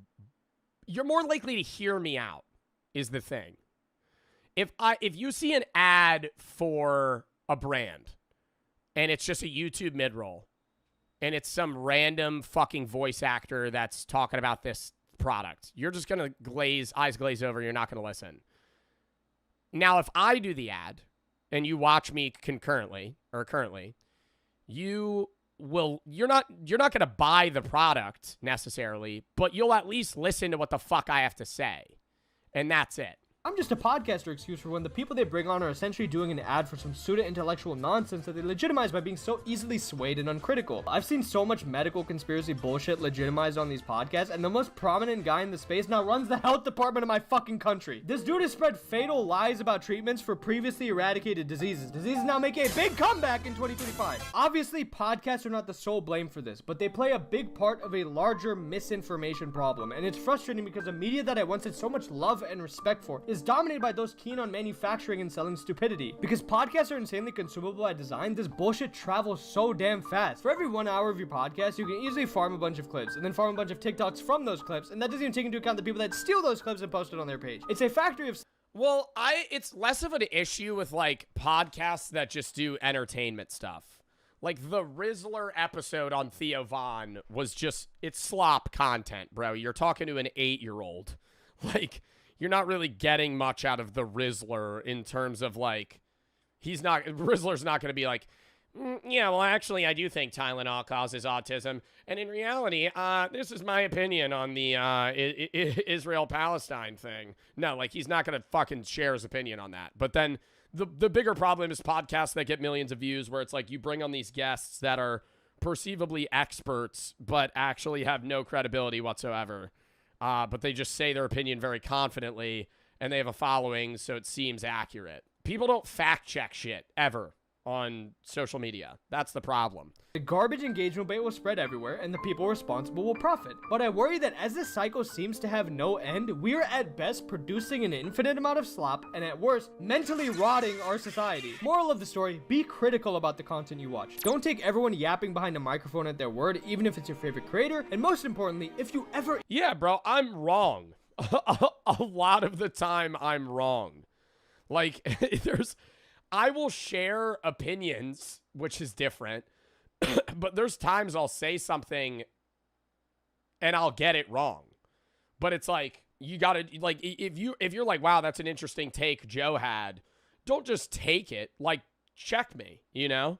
hear me out is the thing. If you see an ad for a brand and it's just a YouTube mid-roll and it's some random fucking voice actor that's talking about this product, you're just going to eyes glaze over. You're not going to listen. Now, if I do the ad and you watch me currently, you're not going to buy the product necessarily, but you'll at least listen to what the fuck I have to say. And that's it. I'm just a podcaster excuse for when the people they bring on are essentially doing an ad for some pseudo-intellectual nonsense that they legitimize by being so easily swayed and uncritical. I've seen so much medical conspiracy bullshit legitimized on these podcasts, and the most prominent guy in the space now runs the health department of my fucking country. This dude has spread fatal lies about treatments for previously eradicated diseases. Diseases now making a big comeback in 2025. Obviously, podcasts are not the sole blame for this, but they play a big part of a larger misinformation problem, and it's frustrating because a media that I once had so much love and respect for is dominated by those keen on manufacturing and selling stupidity. Because podcasts are insanely consumable by design, this bullshit travels so damn fast. For every 1 hour of your podcast, you can easily farm a bunch of clips, and then farm a bunch of TikToks from those clips, and that doesn't even take into account the people that steal those clips and post it on their page. It's a factory of— Well, it's less of an issue with, like, podcasts that just do entertainment stuff. Like, the Rizzler episode on Theo Von was just, it's slop content, bro. You're talking to an 8-year-old. Like, you're not really getting much out of the Rizzler in terms of, like, Rizzler's not going to be like, yeah, well, actually, I do think Tylenol causes autism. And in reality, this is my opinion on the Israel-Palestine thing. No, like, he's not going to fucking share his opinion on that. But then the bigger problem is podcasts that get millions of views where it's like you bring on these guests that are perceivably experts but actually have no credibility whatsoever. But they just say their opinion very confidently, and they have a following, so it seems accurate. People don't fact-check shit, ever, on social media. That's the problem. The garbage engagement bait will spread everywhere, and the people responsible will profit. But I worry that as this cycle seems to have no end, we are at best producing an infinite amount of slop, and at worst, mentally rotting our society. Moral of the story, be critical about the content you watch. Don't take everyone yapping behind a microphone at their word, even if it's your favorite creator, and most importantly, if you ever— Yeah, bro, I'm wrong. A lot of the time, I'm wrong. Like, I will share opinions, which is different, but there's times I'll say something and I'll get it wrong. But it's like, you gotta, like, if you're like, wow, that's an interesting take Joe had, don't just take it, like, check me, you know?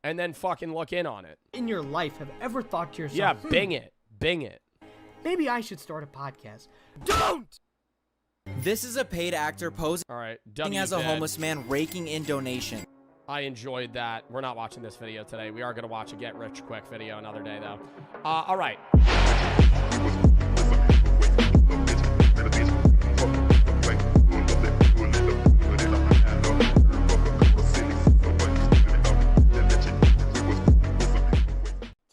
And then fucking look in on it. In your life have ever thought to yourself— Yeah, bing it. Bing it. Maybe I should start a podcast. Don't! This is a paid actor posing as a homeless man raking in donations. I enjoyed that. We're not watching this video today. We are going to watch a Get Rich Quick video another day, though. All right.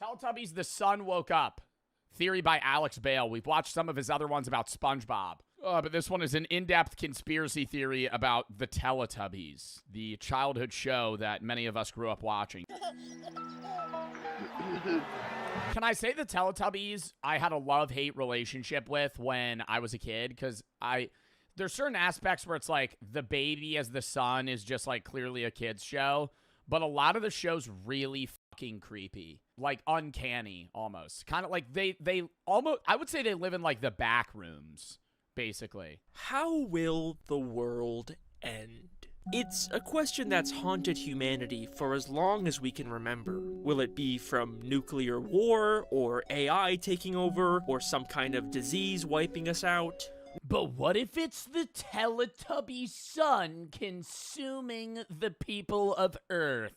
Teletubbies, the sun woke up. Theory by Alex Bale. We've watched some of his other ones about SpongeBob. But this one is an in-depth conspiracy theory about the Teletubbies, the childhood show that many of us grew up watching. Can I say the Teletubbies I had a love-hate relationship with when I was a kid? Because there's certain aspects where it's like the baby as the sun is just like clearly a kid's show. But a lot of the show's really fucking creepy. Like uncanny almost. Kind of like they almost, I would say they live in like the back rooms, basically. How will the world end? It's a question that's haunted humanity for as long as we can remember. Will it be from nuclear war, or AI taking over, or some kind of disease wiping us out? But what if it's the Teletubby sun consuming the people of Earth?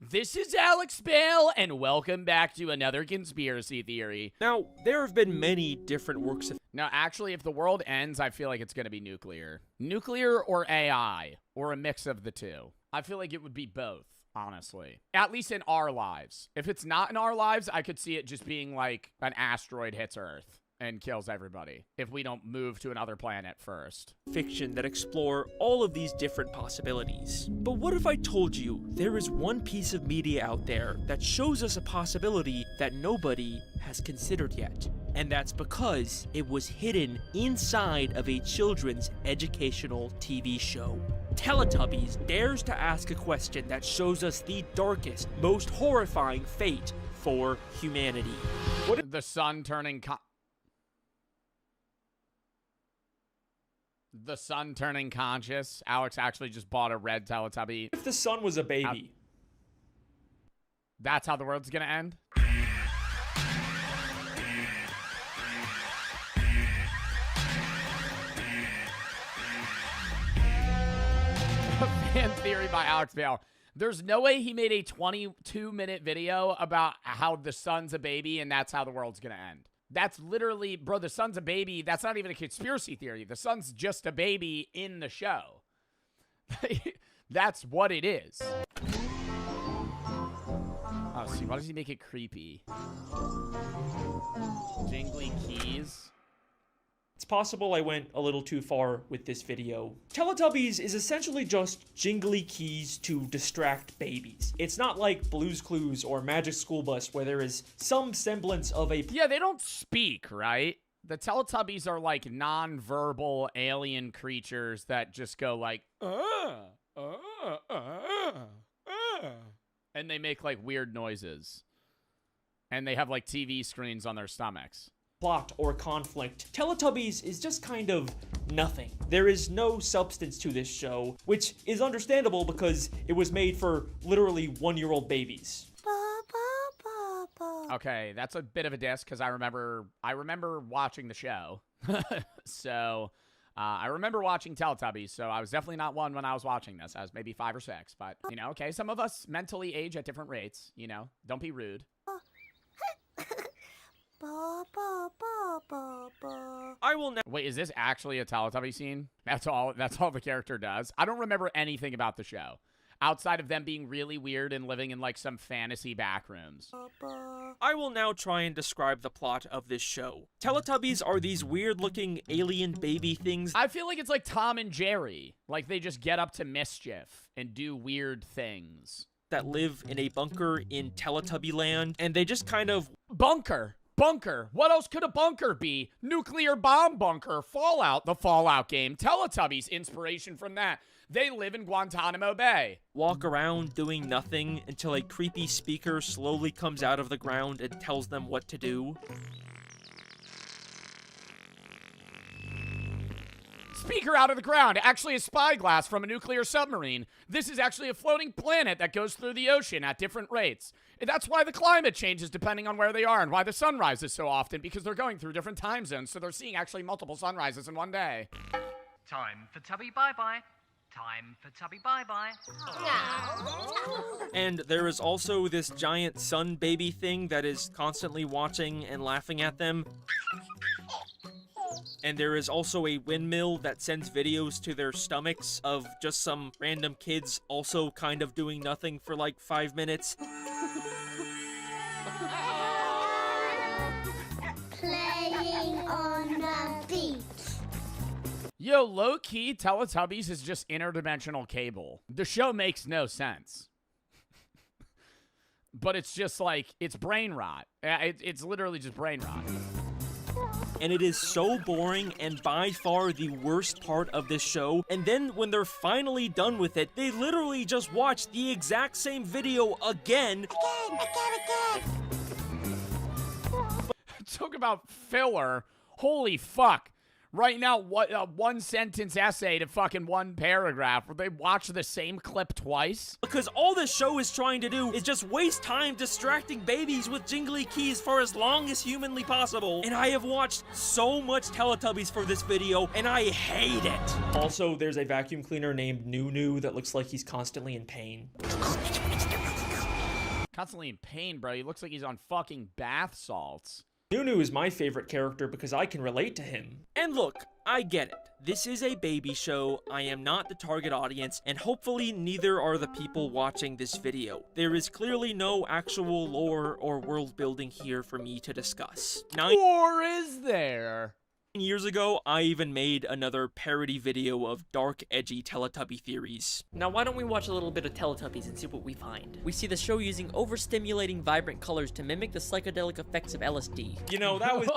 This is Alex Bale, and welcome back to another conspiracy theory. Now, there have been many different works of... Now, actually, if the world ends, I feel like it's going to be nuclear. Nuclear or AI, or a mix of the two. I feel like it would be both, honestly. At least in our lives. If it's not in our lives, I could see it just being like an asteroid hits Earth and kills everybody if we don't move to another planet first. Fiction that explore all of these different possibilities. But what if I told you there is one piece of media out there that shows us a possibility that nobody has considered yet? And that's because it was hidden inside of a children's educational TV show. Teletubbies dares to ask a question that shows us the darkest, most horrifying fate for humanity. What if the sun turning The sun turning conscious. Alex actually just bought a red Teletubby. If the sun was a baby. That's how the world's gonna end? Fan theory by Alex Bale. There's no way he made a 22-minute video about how the sun's a baby and that's how the world's gonna end. That's literally, bro, the sun's a baby. That's not even a conspiracy theory. The sun's just a baby in the show. That's what it is. Oh, see, why does he make it creepy? Jingly keys. It's possible I went a little too far with this video. Teletubbies is essentially just jingly keys to distract babies. It's not like Blue's Clues or Magic School Bus where there is some semblance of a... Yeah, they don't speak, right? The Teletubbies are like non-verbal alien creatures that just go like, and they make like weird noises. And they have like TV screens on their stomachs. Plot or conflict. Teletubbies is just kind of nothing. There is no substance to this show, which is understandable because it was made for literally one-year-old babies. Okay, that's a bit of a diss because I remember watching the show. So I remember watching Teletubbies, so I was definitely not one when I was watching this. I was maybe 5 or 6, but you know, okay, some of us mentally age at different rates, you know. Don't be rude. I will now. Wait, is this actually a Teletubby scene? That's all the character does. I don't remember anything about the show outside of them being really weird and living in like some fantasy backrooms. I will now try and describe the plot of this show. Teletubbies are these weird-looking alien baby things. I feel like it's like Tom and Jerry. Like they just get up to mischief and do weird things. That live in a bunker in Teletubby land, and they just kind of... Bunker! What else could a bunker be? Nuclear bomb bunker. Fallout, the Fallout game. Teletubbies, inspiration from that. They live in Guantanamo Bay. Walk around doing nothing until a creepy speaker slowly comes out of the ground and tells them what to do. speaker out of the ground, actually a spyglass from a nuclear submarine. This is actually a floating planet that goes through the ocean at different rates. That's why the climate changes depending on where they are and why the sun rises so often, because they're going through different time zones, so they're seeing actually multiple sunrises in one day. Time for Tubby bye-bye. Time for Tubby bye-bye. And there is also this giant sun baby thing that is constantly watching and laughing at them. And there is also a windmill that sends videos to their stomachs of just some random kids also kind of doing nothing for like 5 minutes. Playing on the beach. Yo, low-key, Teletubbies is just interdimensional cable. The show makes no sense. But it's just like, it's brain rot. It's literally just brain rot. And it is so boring and by far the worst part of this show. And then when they're finally done with it, they literally just watch the exact same video again. Talk about filler. Holy fuck. Right now, what one sentence essay to fucking one paragraph where they watch the same clip twice? Because all this show is trying to do is just waste time distracting babies with jingly keys for as long as humanly possible. And I have watched so much Teletubbies for this video, and I hate it. Also, there's a vacuum cleaner named Nunu that looks like he's constantly in pain. Constantly in pain, bro. He looks like he's on fucking bath salts. Nunu is my favorite character because I can relate to him. And look, I get it. This is a baby show, I am not the target audience, and hopefully neither are the people watching this video. There is clearly no actual lore or world building here for me to discuss. Or is there? Years ago, I even made another parody video of dark, edgy Teletubby theories. Now why don't we watch a little bit of Teletubbies and see what we find? We see the show using overstimulating vibrant colors to mimic the psychedelic effects of LSD. You know, that was...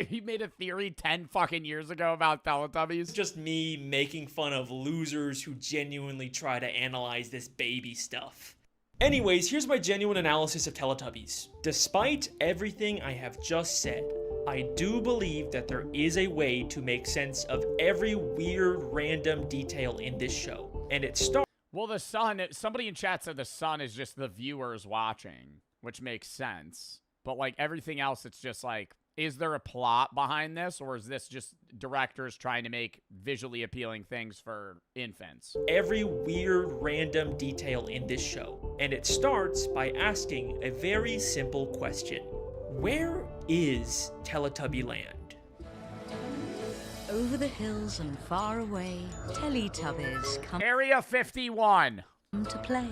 He made a theory 10 fucking years ago about Teletubbies? Just me making fun of losers who genuinely try to analyze this baby stuff. Anyways, here's my genuine analysis of Teletubbies. Despite everything I have just said, I do believe that there is a way to make sense of every weird, random detail in this show. And it starts... Well, the sun, somebody in chat said the sun is just the viewers watching, which makes sense. But, like, everything else, it's just like, is there a plot behind this? Or is this just directors trying to make visually appealing things for infants? Every weird, random detail in this show. And it starts by asking a very simple question. Where is Teletubby Land? Over the hills and far away, Teletubbies come Area 51 to play.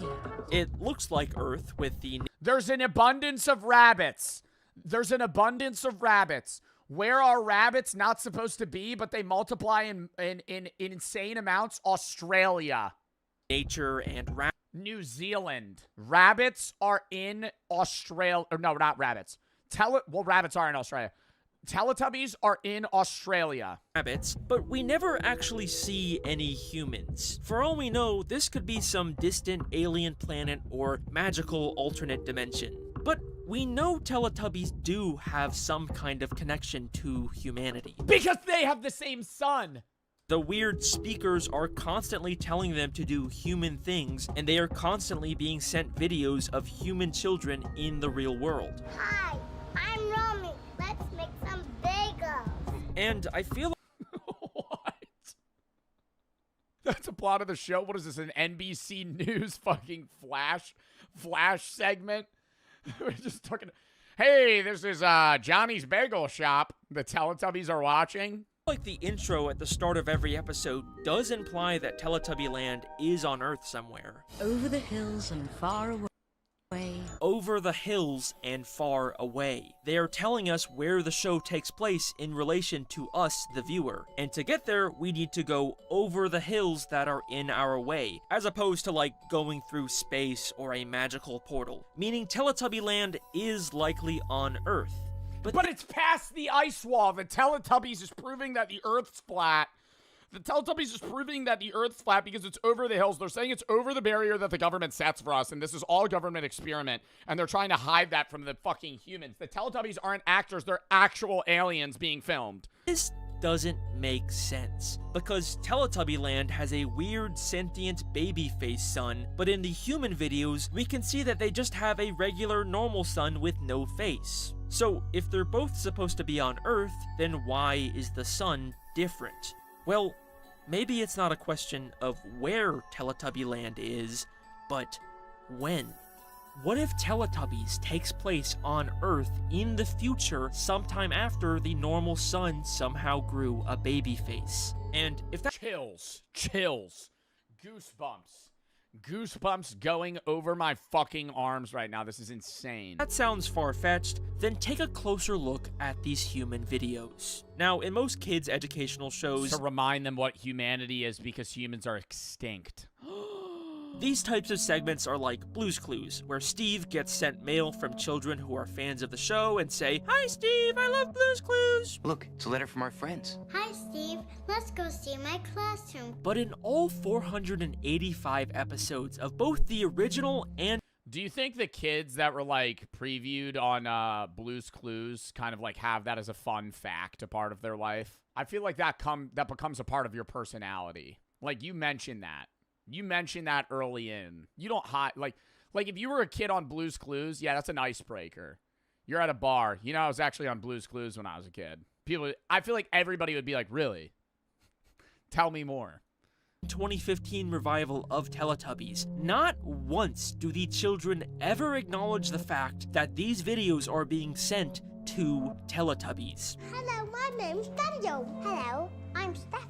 It looks like Earth with the... There's an abundance of rabbits. There's an abundance of rabbits. Where are rabbits not supposed to be, but they multiply in insane amounts? Australia. Nature and New Zealand. Rabbits are in Australia. Or no, not rabbits. Well, rabbits are in Australia. Teletubbies are in Australia. Rabbits, but we never actually see any humans. For all we know, this could be some distant alien planet or magical alternate dimension. But we know Teletubbies do have some kind of connection to humanity. Because they have the same sun! The weird speakers are constantly telling them to do human things, and they are constantly being sent videos of human children in the real world. Hi, I'm Romy. Let's make some bagels. And I feel What? That's a plot of the show? What is this, an NBC News fucking flash segment? We're just talking, hey, this is Johnny's Bagel Shop. The Teletubbies are watching. Like the intro at the start of every episode does imply that Teletubby Land is on Earth somewhere. Over the hills and far away. Over the hills and far away. They are telling us where the show takes place in relation to us, the viewer. And to get there, we need to go over the hills that are in our way, as opposed to like going through space or a magical portal. Meaning Teletubby Land is likely on Earth. But it's past the ice wall. The Teletubbies is proving that the Earth's flat. The Teletubbies is proving that the Earth's flat because it's over the hills. They're saying it's over the barrier that the government sets for us, and this is all government experiment, and they're trying to hide that from the fucking humans. The Teletubbies aren't actors. They're actual aliens being filmed. This doesn't make sense. Because Teletubby Land has a weird sentient baby face sun, but in the human videos, we can see that they just have a regular normal sun with no face. So if they're both supposed to be on Earth, then why is the sun different? Well, maybe it's not a question of where Teletubby Land is, but when. What if Teletubbies takes place on Earth in the future sometime after the normal sun somehow grew a baby face? And if that— Chills. Goosebumps going over my fucking arms right now. This is insane. that sounds far-fetched, then take a closer look at these human videos. Now, in most kids' educational shows, To remind them what humanity is because humans are extinct. these types of segments are like Blue's Clues, where Steve gets sent mail from children who are fans of the show and say, "Hi Steve, I love Blue's Clues." Look, it's a letter from our friends. Hi, Steve. Let's go see my classroom. But in all 485 episodes of both the original and— Do you think the kids that were like previewed on Blue's Clues kind of like have that as a fun fact, a part of their life? I feel like that becomes a part of your personality. Like you mentioned that. You mentioned that early in. You don't hide like if you were a kid on Blue's Clues, yeah, that's an icebreaker. You're at a bar. You know, I was actually on Blue's Clues when I was a kid. I feel like everybody would be like, "Really? Tell me more." 2015 revival of Teletubbies, not once do the children ever acknowledge the fact that these videos are being sent to Teletubbies. Hello, my name's Daniel. Hello, I'm Stephanie.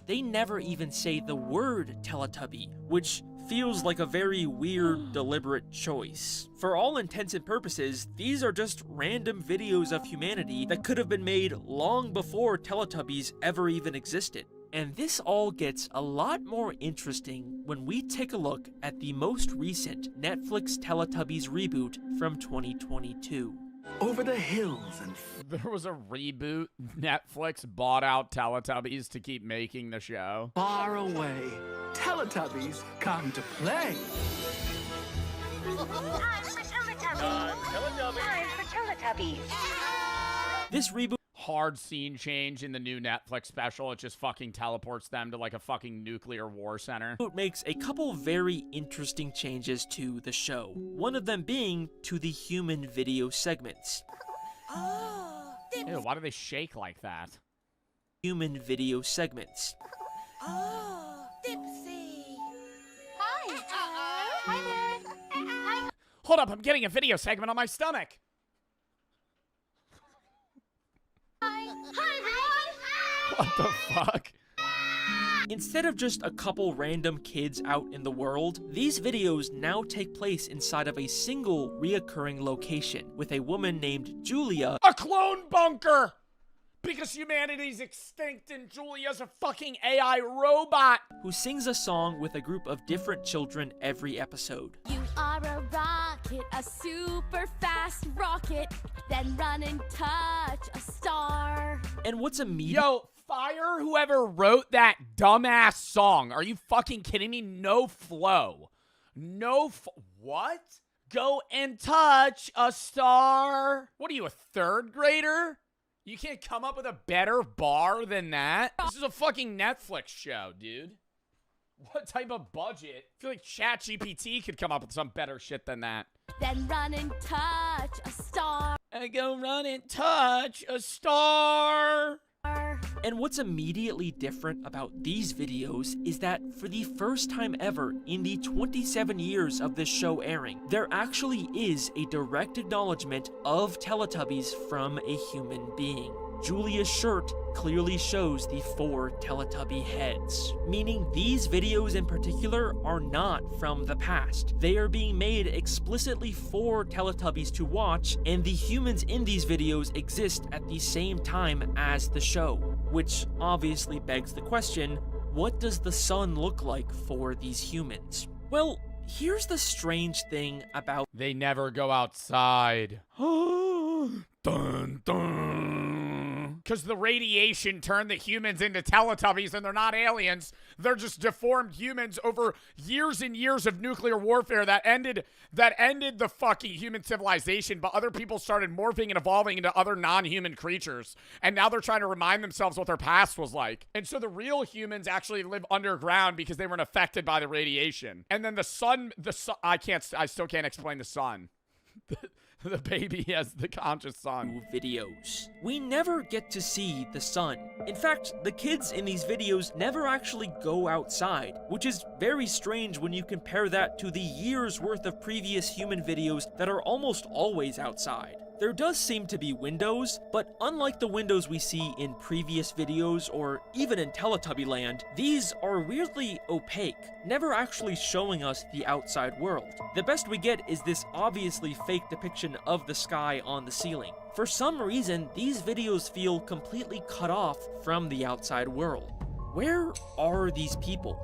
They never even say the word Teletubby, which feels like a very weird, deliberate choice. For all intents and purposes, these are just random videos of humanity that could have been made long before Teletubbies ever even existed. And this all gets a lot more interesting when we take a look at the most recent Netflix Teletubbies reboot from 2022. Over the hills and... There was a reboot. Netflix bought out Teletubbies to keep making the show. Far away, Teletubbies come to play. This reboot hard scene change in the new Netflix special. It just fucking teleports them to like a fucking nuclear war center. It makes a couple very interesting changes to the show. One of them being to the human video segments. Ew, why do they shake like that? Human video segments. Dipsy. Hi there. Hold up, I'm getting a video segment on my stomach. What the fuck? Instead of just a couple random kids out in the world, these videos now take place inside of a single reoccurring location with a woman named Julia. A clone bunker! Because humanity's extinct and Julia's a fucking AI robot! Who sings a song with a group of different children every episode. You are a rocket, a super fast rocket, then run and touch a star. And what's immediate— Yo, fire whoever wrote that dumbass song. Are you fucking kidding me? No flow. What? Go and touch a star. What are you, a third grader? You can't come up with a better bar than that? This is a fucking Netflix show, dude. What type of budget? I feel like ChatGPT could come up with some better shit than that. Then run and touch a star. And go run and touch a star. And what's immediately different about these videos is that for the first time ever in the 27 years of this show airing, there actually is a direct acknowledgement of Teletubbies from a human being. Julia's shirt clearly shows the 4 Teletubby heads, meaning these videos in particular are not from the past. They are being made explicitly for Teletubbies to watch, and the humans in these videos exist at the same time as the show, which obviously begs the question, what does the sun look like for these humans? Well, here's the strange thing about— They never go outside. Dun, dun. because the radiation turned the humans into Teletubbies, and they're not aliens. They're just deformed humans over years and years of nuclear warfare that ended the fucking human civilization, but other people started morphing and evolving into other non-human creatures, and now they're trying to remind themselves what their past was like. And so the real humans actually live underground because they weren't affected by the radiation. And then the sun, I still can't explain the sun. The baby has the conscious sun. Videos. We never get to see the sun. In fact, the kids in these videos never actually go outside, which is very strange when you compare that to the years worth of previous human videos that are almost always outside. There does seem to be windows, but unlike the windows we see in previous videos or even in Teletubby Land, these are weirdly opaque, never actually showing us the outside world. The best we get is this obviously fake depiction of the sky on the ceiling. For some reason, these videos feel completely cut off from the outside world. Where are these people?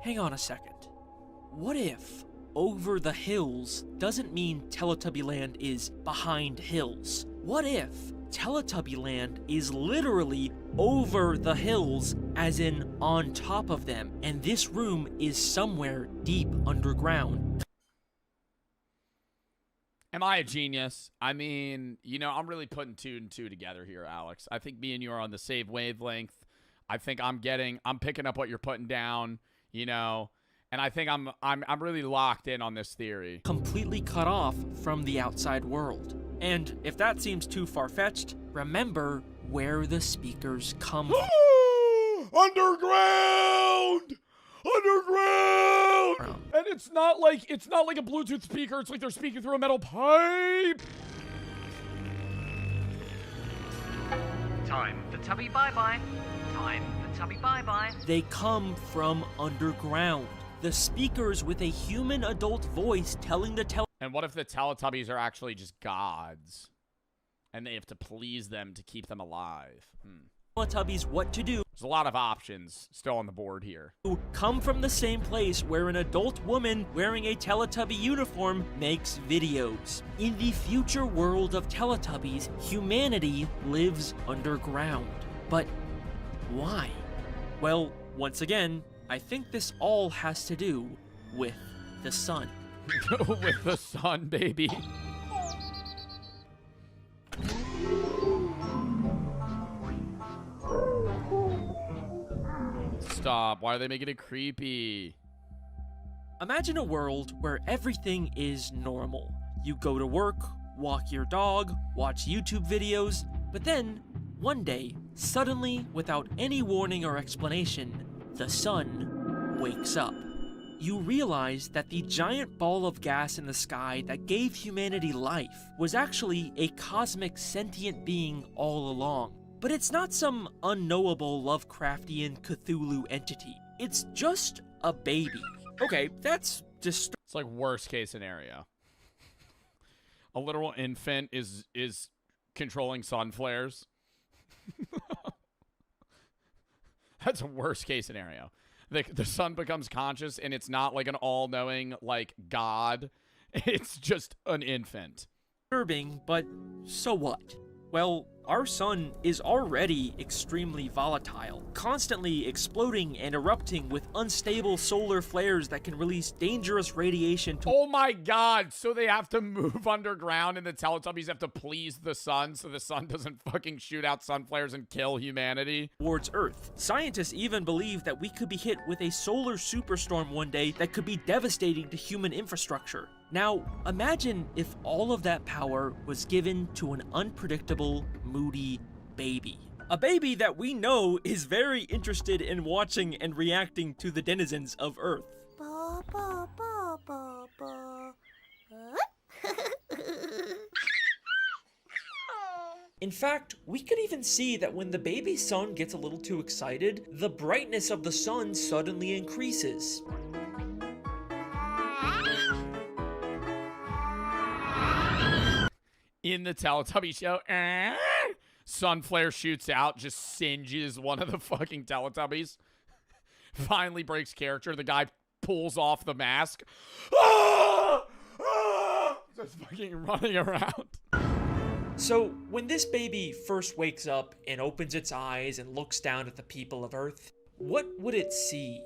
Hang on a second. What if over the hills doesn't mean Teletubby Land is behind hills? What if Teletubby Land is literally over the hills, as in on top of them, and this room is somewhere deep underground? Am I a genius? I mean, you know, I'm really putting 2 and 2 together here, Alex. I think me and you are on the same wavelength. I think I'm picking up what you're putting down, you know. And I think I'm really locked in on this theory. Completely cut off from the outside world. And if that seems too far-fetched, remember where the speakers come from. Underground! Underground! And it's not like a Bluetooth speaker. It's like they're speaking through a metal pipe. Time for Tubby Bye-Bye. Time for Tubby Bye-Bye. They come from underground. The speakers with a human adult voice telling the And what if the Teletubbies are actually just gods? And they have to please them to keep them alive? Teletubbies what to do. There's a lot of options still on the board here. Come from the same place where an adult woman wearing a Teletubby uniform makes videos. In the future world of Teletubbies, humanity lives underground. But why? Well, once again, I think this all has to do with the sun. With the sun, baby. Stop. Why are they making it creepy? Imagine a world where everything is normal. You go to work, walk your dog, watch YouTube videos, but then, one day, suddenly, without any warning or explanation, the sun wakes up. You realize that the giant ball of gas in the sky that gave humanity life was actually a cosmic sentient being all along. But it's not some unknowable Lovecraftian Cthulhu entity. It's just a baby. Okay, that's just... It's like worst case scenario. A literal infant is controlling sun flares. That's a worst case scenario. The sun becomes conscious and it's not like an all-knowing, like, god. It's just an infant. Disturbing, but so what? Well, our sun is already extremely volatile, constantly exploding and erupting with unstable solar flares that can release dangerous radiation to— Oh my god, so they have to move underground and the Teletubbies have to please the sun so the sun doesn't fucking shoot out sun flares and kill humanity? Towards Earth. Scientists even believe that we could be hit with a solar superstorm one day that could be devastating to human infrastructure. Now, imagine if all of that power was given to an unpredictable, moody baby. A baby that we know is very interested in watching and reacting to the denizens of Earth. In fact, we could even see that when the baby sun gets a little too excited, the brightness of the sun suddenly increases. In the Teletubby show, sun flare shoots out, just singes one of the fucking Teletubbies. Finally breaks character. The guy pulls off the mask. Just fucking running around. So, when this baby first wakes up and opens its eyes and looks down at the people of Earth, what would it see?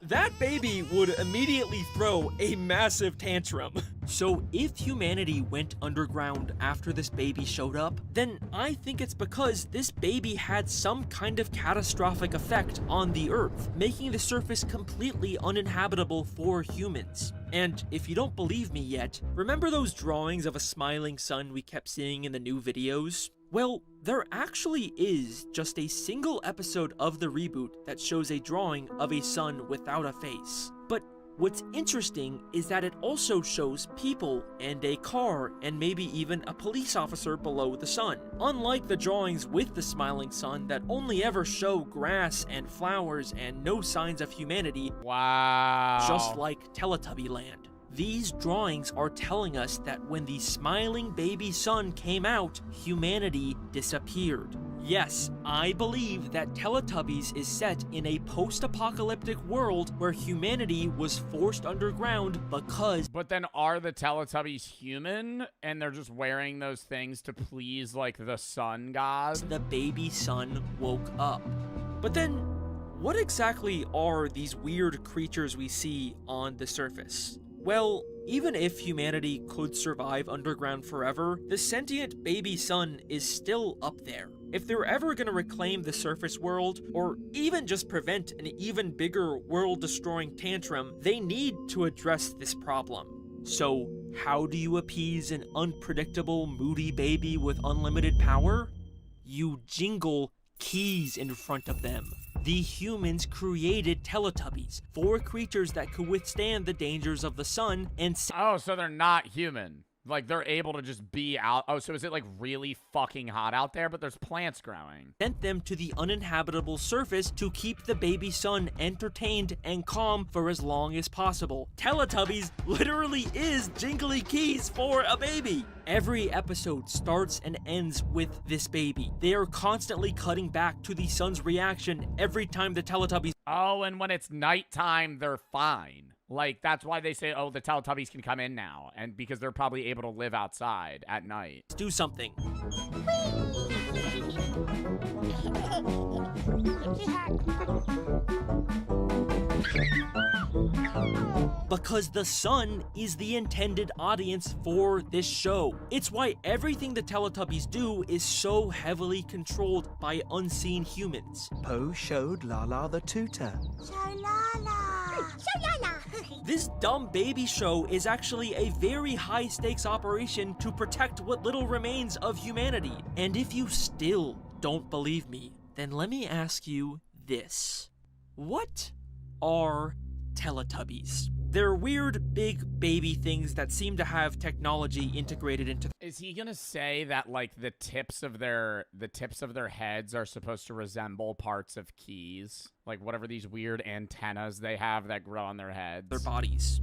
That baby would immediately throw a massive tantrum. So if humanity went underground after this baby showed up, then I think it's because this baby had some kind of catastrophic effect on the Earth, making the surface completely uninhabitable for humans. And if you don't believe me yet, remember those drawings of a smiling sun we kept seeing in the new videos? Well, there actually is just a single episode of the reboot that shows a drawing of a sun without a face. But what's interesting is that it also shows people and a car and maybe even a police officer below the sun. Unlike the drawings with the smiling sun that only ever show grass and flowers and no signs of humanity. Wow. Just like Teletubby Land. These drawings are telling us that when the smiling baby sun came out, humanity disappeared. Yes, I believe that Teletubbies is set in a post-apocalyptic world where humanity was forced underground because... But then are the Teletubbies human? And they're just wearing those things to please, like, the sun god? The baby sun woke up. But then, what exactly are these weird creatures we see on the surface? Well, even if humanity could survive underground forever, the sentient baby sun is still up there. If they're ever gonna reclaim the surface world, or even just prevent an even bigger world-destroying tantrum, they need to address this problem. So, how do you appease an unpredictable, moody baby with unlimited power? You jingle keys in front of them. The humans created Teletubbies, 4 creatures that could withstand the dangers of the sun and... Oh, so they're not human. Like, they're able to just be out. Oh, so is it, like, really fucking hot out there? But there's plants growing. Sent them to the uninhabitable surface to keep the baby sun entertained and calm for as long as possible. Teletubbies literally is jingly keys for a baby. Every episode starts and ends with this baby. They are constantly cutting back to the sun's reaction every time the Teletubbies... Oh, and when it's nighttime, they're fine. Like, that's why they say, oh, the Teletubbies can come in now. And because they're probably able to live outside at night. Do something. Because the sun is the intended audience for this show. It's why everything the Teletubbies do is so heavily controlled by unseen humans. Poe showed Lala the tutor. Show Lala. Show Lala. This dumb baby show is actually a very high-stakes operation to protect what little remains of humanity. And if you still don't believe me, then let me ask you this. What are Teletubbies? They're weird, big baby things that seem to have technology integrated into... Is he gonna say that, like, the tips of their heads are supposed to resemble parts of keys? Like, whatever these weird antennas they have that grow on their heads? Their bodies.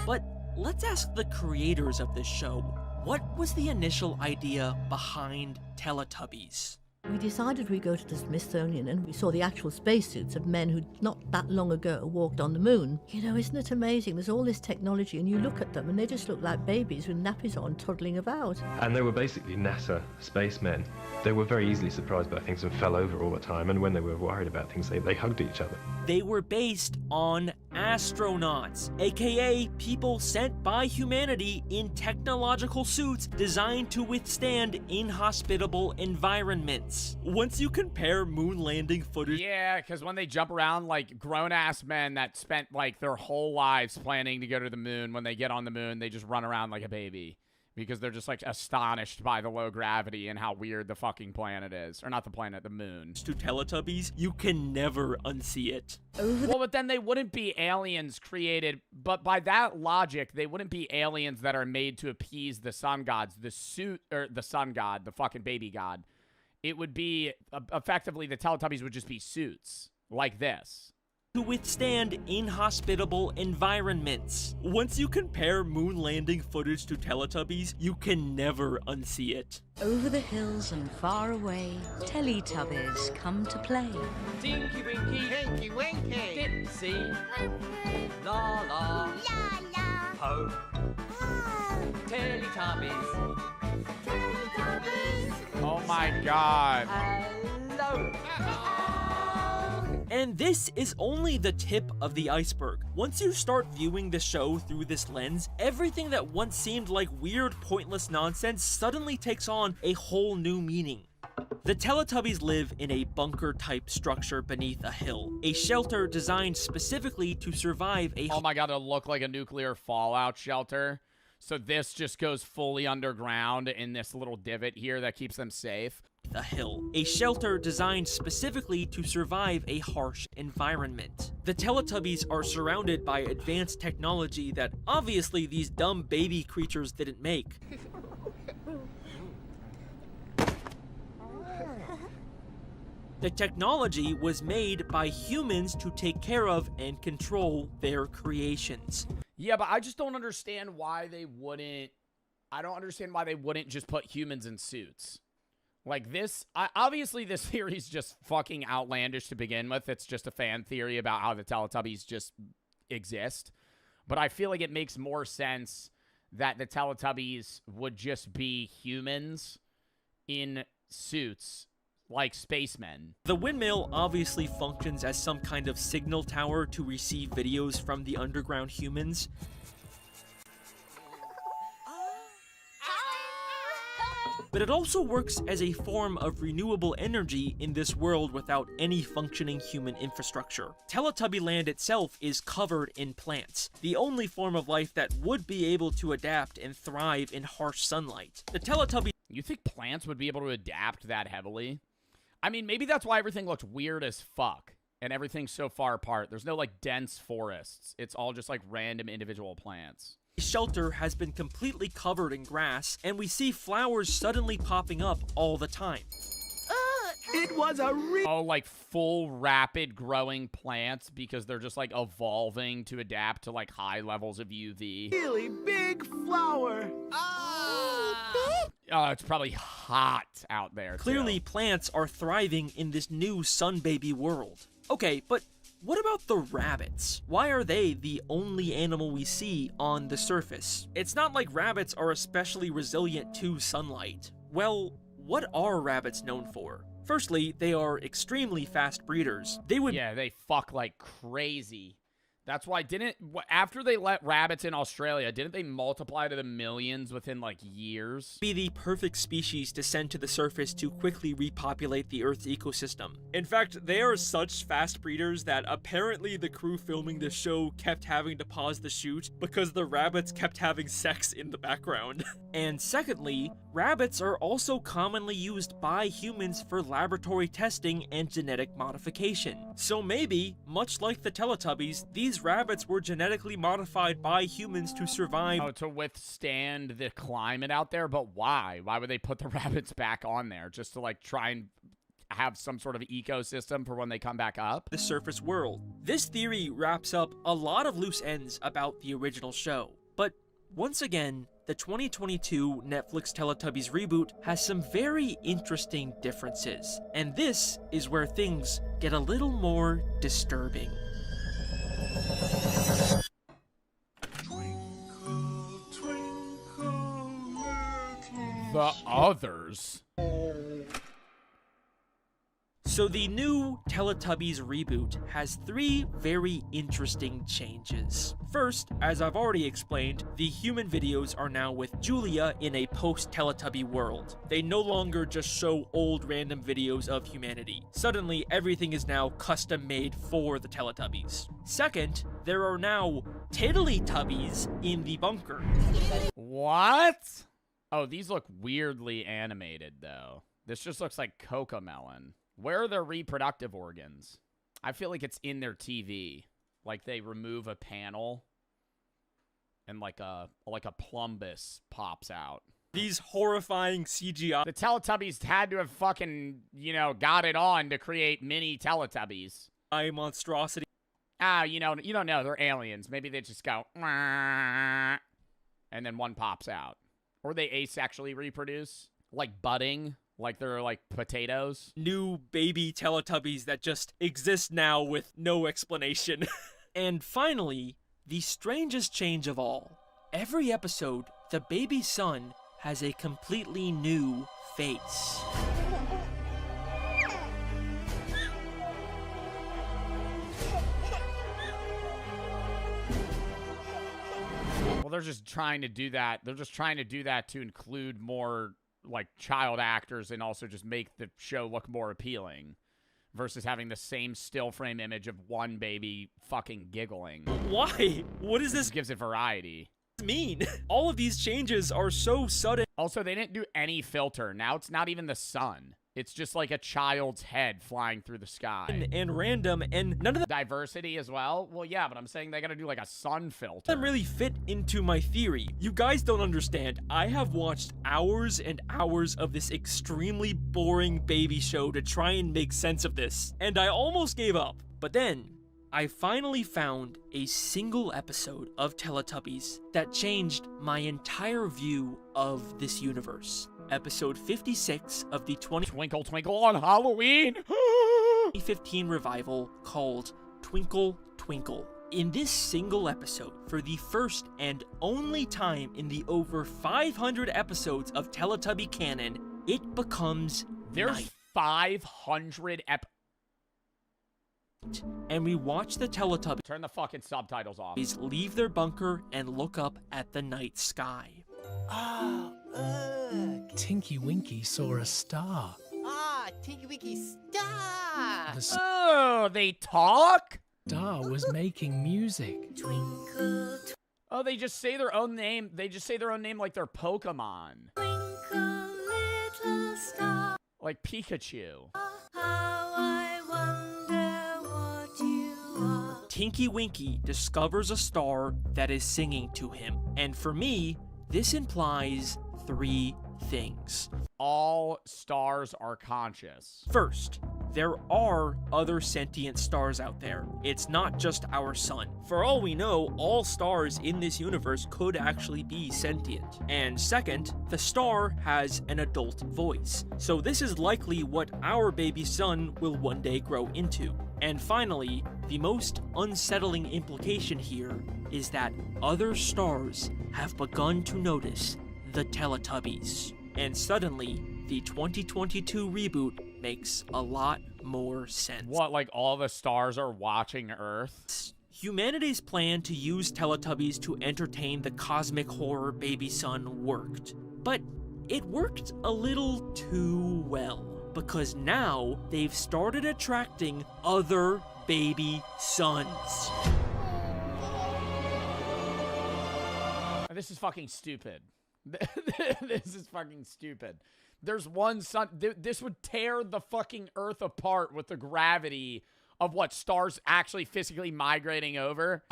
But let's ask the creators of this show, what was the initial idea behind Teletubbies? We decided we'd go to the Smithsonian and we saw the actual spacesuits of men who not that long ago walked on the moon. You know, isn't it amazing? There's all this technology and you look at them and they just look like babies with nappies on toddling about. And they were basically NASA spacemen. They were very easily surprised by things and fell over all the time, and when they were worried about things, they hugged each other. They were based on astronauts, aka people sent by humanity in technological suits designed to withstand inhospitable environments. Once you compare moon landing footage... Yeah, because when they jump around like grown-ass men that spent like their whole lives planning to go to the moon, when they get on the moon, they just run around like a baby. Because they're just, like, astonished by the low gravity and how weird the fucking planet is. Or not the planet, the moon. To Teletubbies, you can never unsee it. Well, but then they wouldn't be aliens created. But by that logic, they wouldn't be aliens that are made to appease the sun gods. The sun god, the fucking baby god. It would be, effectively, the Teletubbies would just be suits. Like this. to withstand inhospitable environments. Once you compare moon landing footage to Teletubbies, you can never unsee it. Over the hills and far away, Teletubbies come to play. Tinky Winky, Tinky Winky, Dipsy, La La, La La. Po, Teletubbies, Teletubbies. Oh my god. hello. And this is only the tip of the iceberg. Once you start viewing the show through this lens, everything that once seemed like weird, pointless nonsense suddenly takes on a whole new meaning. The Teletubbies live in a bunker-type structure beneath a hill, a shelter designed specifically to survive a— Oh my god, it'll look like a nuclear fallout shelter. So this just goes fully underground in this little divot here that keeps them safe. a hill, a shelter designed specifically to survive a harsh environment. The Teletubbies are surrounded by advanced technology that obviously these dumb baby creatures didn't make. The technology was made by humans to take care of and control their creations. Yeah, but I just don't understand why they wouldn't... I don't understand why they wouldn't just put humans in suits. Like this... obviously, this theory is just fucking outlandish to begin with. It's just a fan theory about how the Teletubbies just exist. But I feel like it makes more sense that the Teletubbies would just be humans in suits like spacemen. The windmill obviously functions as some kind of signal tower to receive videos from the underground humans. But it also works as a form of renewable energy in this world without any functioning human infrastructure. Teletubby Land itself is covered in plants, the only form of life that would be able to adapt and thrive in harsh sunlight. The Teletubbies— You think plants would be able to adapt that heavily? I mean, maybe that's why everything looks weird as fuck, and everything's so far apart. There's no, like, dense forests. It's all just, like, random individual plants. Shelter has been completely covered in grass, and we see flowers suddenly popping up all the time. It was a Oh, like, full rapid growing plants because they're just, like, evolving to adapt to, like, high levels of UV. really big flower. Oh, it's probably hot out there, Clearly, too. plants are thriving in this new sun baby world. Okay, but what about the rabbits? Why are they the only animal we see on the surface? It's not like rabbits are especially resilient to sunlight. Well, what are rabbits known for? Firstly, they are extremely fast breeders. Yeah, they fuck like crazy. That's why after they let rabbits in Australia, didn't they multiply to the millions within, like, years? Be the perfect species to send to the surface to quickly repopulate the Earth's ecosystem. In fact, they are such fast breeders that apparently the crew filming the show kept having to pause the shoot because the rabbits kept having sex in the background. And secondly, rabbits are also commonly used by humans for laboratory testing and genetic modification. So maybe, much like the Teletubbies, these rabbits were genetically modified by humans to survive. Oh, to withstand the climate out there? But why? Why would they put the rabbits back on there? Just to, like, try and have some sort of ecosystem for when they come back up? The surface world. This theory wraps up a lot of loose ends about the original show. But once again, the 2022 Netflix Teletubbies reboot has some very interesting differences. And this is where things get a little more disturbing. The others. So the new Teletubbies reboot has 3 very interesting changes. First, as I've already explained, the human videos are now with Julia in a post-Teletubby world. They no longer just show old random videos of humanity. Suddenly, everything is now custom-made for the Teletubbies. Second, there are now Tiddlytubbies in the bunker. What? Oh, these look weirdly animated, though. This just looks like Cocomelon. Where are their reproductive organs? I feel like it's in their TV. Like they remove a panel and like a plumbus pops out. These horrifying CGI. The Teletubbies had to have fucking, got it on to create mini Teletubbies. Monstrosity. you know, you don't know. They're aliens. Maybe they just go, "Mwah," and then one pops out. Or they asexually reproduce, like budding, like they're like potatoes. New baby Teletubbies that just exist now with no explanation. And finally, the strangest change of all. Every episode, the baby son has a completely new face. Well, they're just trying to do that. They're just trying to do that to include more, like, child actors and also just make the show look more appealing versus having the same still frame image of one baby fucking giggling. Why? What is this? Gives it variety. Mean? All of these changes are so sudden. Also, they didn't do any filter. Now it's not even the sun. It's just like a child's head flying through the sky. And random, and none of the diversity as well? Well, yeah, but I'm saying they gotta do like a sun filter. Doesn't really fit into my theory. You guys don't understand. I have watched hours and hours of this extremely boring baby show to try and make sense of this, and I almost gave up. But then, I finally found a single episode of Teletubbies that changed my entire view of this universe. Episode 56 of the Twinkle Twinkle on Halloween 2015 revival called Twinkle Twinkle. In this single episode, for the first and only time in the over 500 episodes of Teletubby canon, it becomes There's night. 500 And we watch the Teletubbies turn the fucking subtitles off. Leave their bunker and look up at the night sky. Oh, Tinky Winky saw a star. Ah, Tinky Winky star! The Oh, they talk? star was making music. Twinkle, Oh, they just say their own name. They just say their own name like they're Pokemon. twinkle, little star. Like Pikachu. How I wonder what you are. Tinky Winky discovers a star that is singing to him. And for me, this implies 3 things. All stars are conscious. First, there are other sentient stars out there. It's not just our sun. For all we know, all stars in this universe could actually be sentient. And second, the star has an adult voice. So this is likely what our baby sun will one day grow into. And finally, the most unsettling implication here is that other stars have begun to notice the Teletubbies. And suddenly, the 2022 reboot makes a lot more sense. What, like all the stars are watching Earth? Humanity's plan to use Teletubbies to entertain the cosmic horror baby sun worked. But it worked a little too well, because now they've started attracting other baby suns. This is fucking stupid. This is fucking stupid. There's one sun. This would tear the fucking Earth apart with the gravity of what stars actually physically migrating over.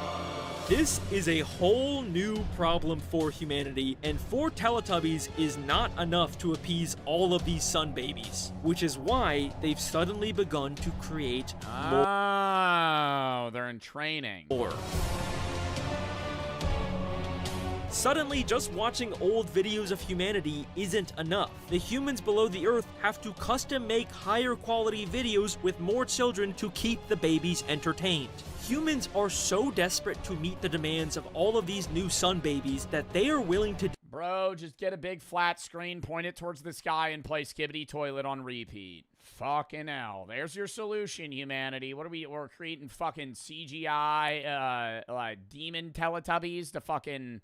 This is a whole new problem for humanity, and 4 Teletubbies is not enough to appease all of these sun babies, which is why they've suddenly begun to create more. Oh, they're in training. Suddenly, just watching old videos of humanity isn't enough. The humans below the Earth have to custom make higher quality videos with more children to keep the babies entertained. Humans are so desperate to meet the demands of all of these new sun babies that they are willing to— Bro, just get a big flat screen, point it towards the sky, and play Skibbity Toilet on repeat. Fucking hell. There's your solution, humanity. What are we're creating fucking CGI, demon Teletubbies to fucking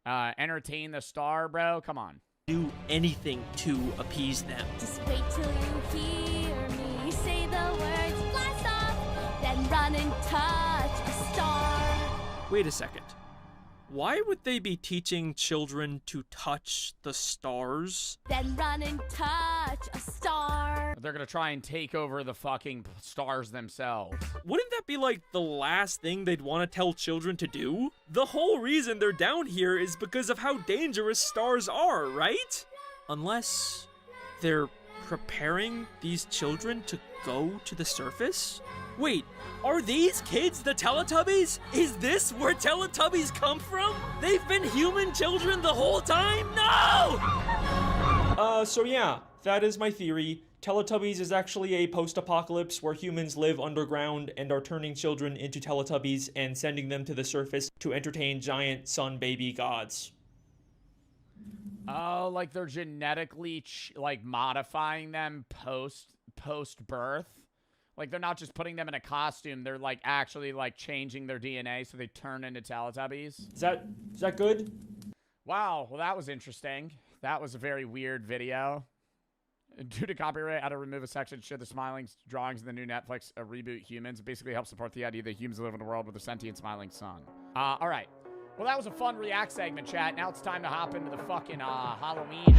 entertain the star, bro? Come on. Do anything to appease them. Just wait till you hear me say the words blast off, then run and touch a star. Wait a second. Why would they be teaching children to touch the stars? Then run and touch a star. They're gonna try and take over the fucking stars themselves. Wouldn't that be like the last thing they'd want to tell children to do? The whole reason they're down here is because of how dangerous stars are, right? Unless they're preparing these children to go to the surface? Wait, are these kids the Teletubbies? Is this where Teletubbies come from? They've been human children the whole time? No! So yeah, that is my theory. Teletubbies is actually a post-apocalypse where humans live underground and are turning children into Teletubbies and sending them to the surface to entertain giant sun baby gods. Oh, like they're genetically like modifying them post birth. Like they're not just putting them in a costume, they're like actually like changing their DNA so they turn into Teletubbies. Is that good? Wow, well that was interesting. That was a very weird video. Due to copyright, I had to remove a section to show the smiling drawings in the new Netflix reboot Humans. It basically helps support the idea that humans live in a world with a sentient smiling sun. All right. Well, that was a fun React segment, chat. Now it's time to hop into the fucking Halloween